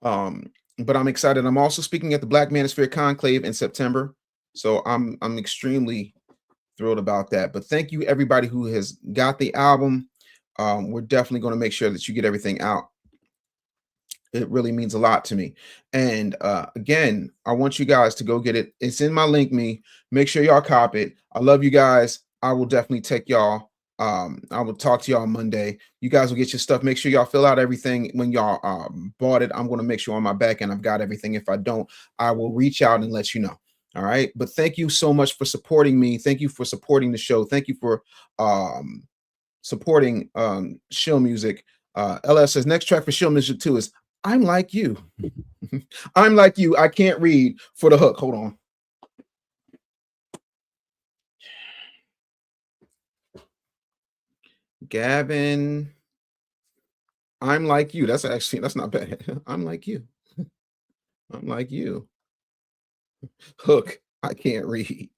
But I'm excited. I'm also speaking at the Black Manosphere Conclave in September. So I'm extremely thrilled about that. But thank you everybody who has got the album. We're definitely going to make sure that you get everything out. It really means a lot to me. And again, I want you guys to go get it. It's in my link me. Make sure y'all cop it. I love you guys. I will definitely take y'all. I will talk to y'all Monday. You guys will get your stuff. Make sure y'all fill out everything when y'all bought it. I'm going to make sure on my back end I've got everything. If I don't, I will reach out and let you know. All right. But thank you so much for supporting me. Thank you for supporting the show. Thank you for supporting Shill Music. LS says next track for Shill Music 2 is I'm Like You. I'm Like You. I can't read for the hook. Hold on. Gavin. I'm Like You. That's not bad. I'm Like You. I'm Like You. Hook. I can't read.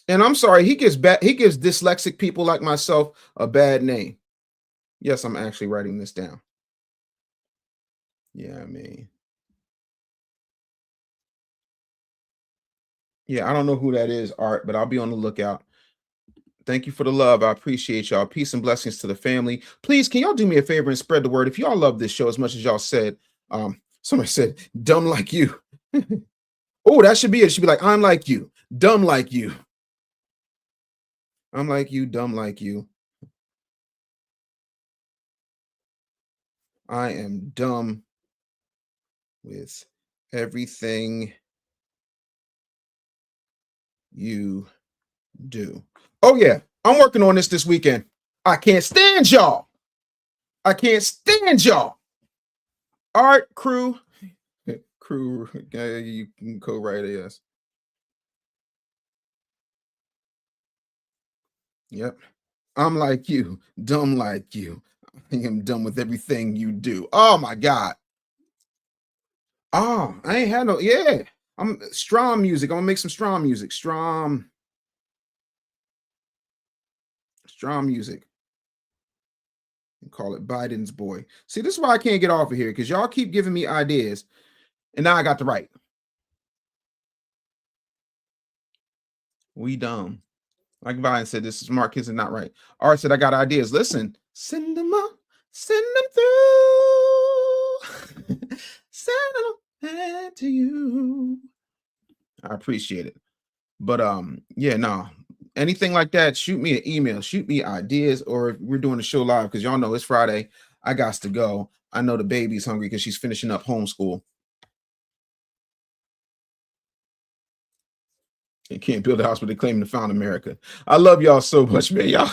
And I'm sorry, he gives dyslexic people like myself a bad name. Yes, I'm actually writing this down. Yeah, I mean. Yeah, I don't know who that is, Art, but I'll be on the lookout. Thank you for the love. I appreciate y'all. Peace and blessings to the family. Please, can y'all do me a favor and spread the word? If y'all love this show as much as y'all said, somebody said, dumb like you. Oh, that should be it. It should be like, I'm like you, dumb like you. I'm like you, dumb like you. I am dumb with everything you do. Oh, yeah. I'm working on this weekend. I can't stand y'all. I can't stand y'all. Art, crew, you can co-write it, yes. Yep. I'm like you, dumb like you. I am done with everything you do. Oh my God. Oh, I ain't had no, yeah. I'm strong music. I'm gonna make some strong music. Strong music. Call it Biden's boy. See, this is why I can't get off of here, because y'all keep giving me ideas, and now I got to write. We dumb. Like Vine said, this is smart kids are not right. Art said, I got ideas. Listen, send them up, send them through. Send them back to you. I appreciate it. But yeah, no. Anything like that, shoot me an email, shoot me ideas, or if we're doing the show live, because y'all know it's Friday. I got to go. I know the baby's hungry because she's finishing up homeschool. They can't build a house, but they claim to found America. I love y'all so much, man. Y'all,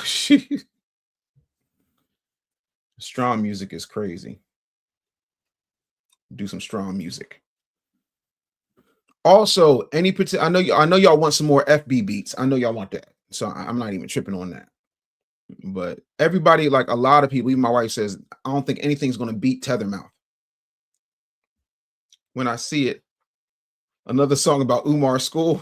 strong music is crazy. Do some strong music. Also, I know y'all want some more FB beats. I know y'all want that, so I'm not even tripping on that. But everybody, like a lot of people, even my wife says, I don't think anything's going to beat Tethermouth. When I see it, another song about Umar School.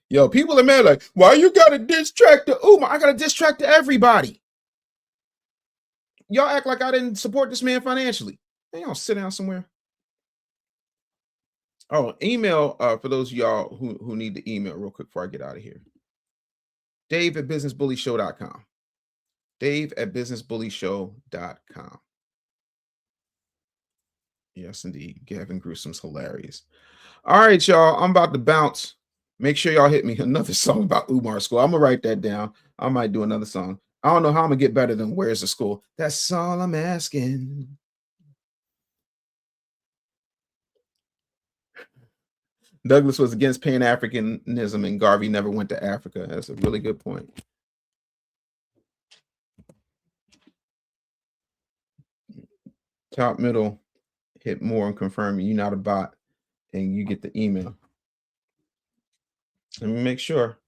Yo, people are mad like, why you got to diss track to Umar? I got to diss track to everybody. Y'all act like I didn't support this man financially. Man, y'all sit down somewhere. Oh, email for those of y'all who need the email real quick before I get out of here. Dave@businessbullyshow.com. Dave@businessbullyshow.com. Yes, indeed. Gavin Gruesom's hilarious. All right, y'all. I'm about to bounce. Make sure y'all hit me another song about Umar School. I'm gonna write that down. I might do another song. I don't know how I'm gonna get better than Where's the School. That's all I'm asking. Douglas was against Pan-Africanism and Garvey never went to Africa. That's a really good point. Top middle, hit more and confirm you're not a bot, and you get the email. Let me make sure.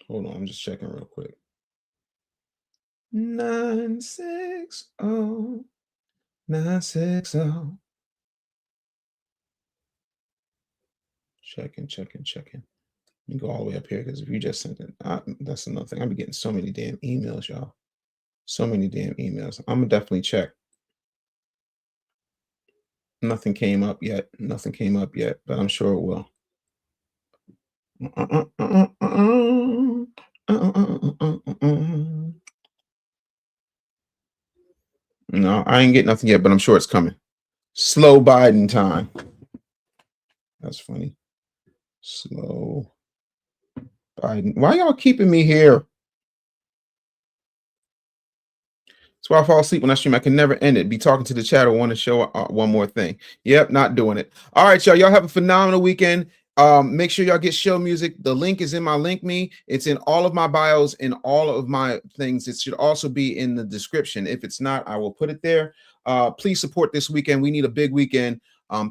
Hold on, I'm just checking real quick. 960 960. Checking. Let me go all the way up here because if you just sent it, that's another thing. I've been getting so many damn emails, y'all. So many damn emails. I'm gonna definitely check. Nothing came up yet, but I'm sure it will. No, I ain't getting nothing yet, but I'm sure it's coming. Slow Biden time. That's funny. Slow Biden. Why y'all keeping me here? That's why I fall asleep when I stream. I can never end it. Be talking to the chat or want to show one more thing. Yep, not doing it. All right, y'all. Y'all have a phenomenal weekend. Make sure y'all get show music. The link is in my link me. It's in all of my bios, in all of my things. It should also be in the description. If it's not, I will put it there. Please support this weekend. We need a big weekend.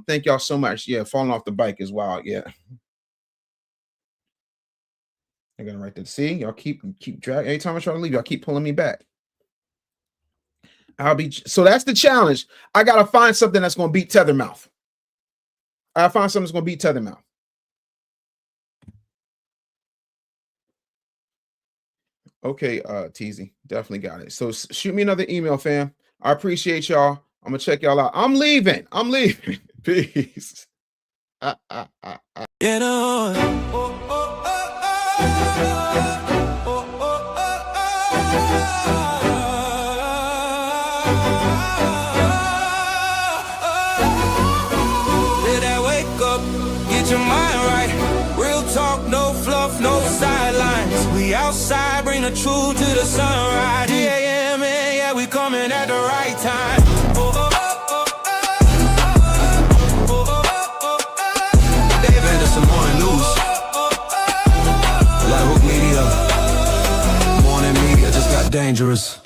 Thank y'all so much. Yeah, falling off the bike is wild. Yeah. I'm gonna write that. See, y'all keep dragging. Every time I try to leave, y'all keep pulling me back. So that's the challenge. I gotta find something that's gonna beat Tethermouth. I find something that's gonna beat Tethermouth. Okay, Teasy, definitely got it. So shoot me another email, fam. I appreciate y'all. I'm gonna check y'all out. I'm leaving. Peace. Get on. Did I wake up? Get your mind right. Real talk, no fluff, no sidelines. We outside, bring the truth to the sunrise. 3 a.m. and yeah, we coming at the right time. Some morning news, like Hook Media. Morning media just got dangerous.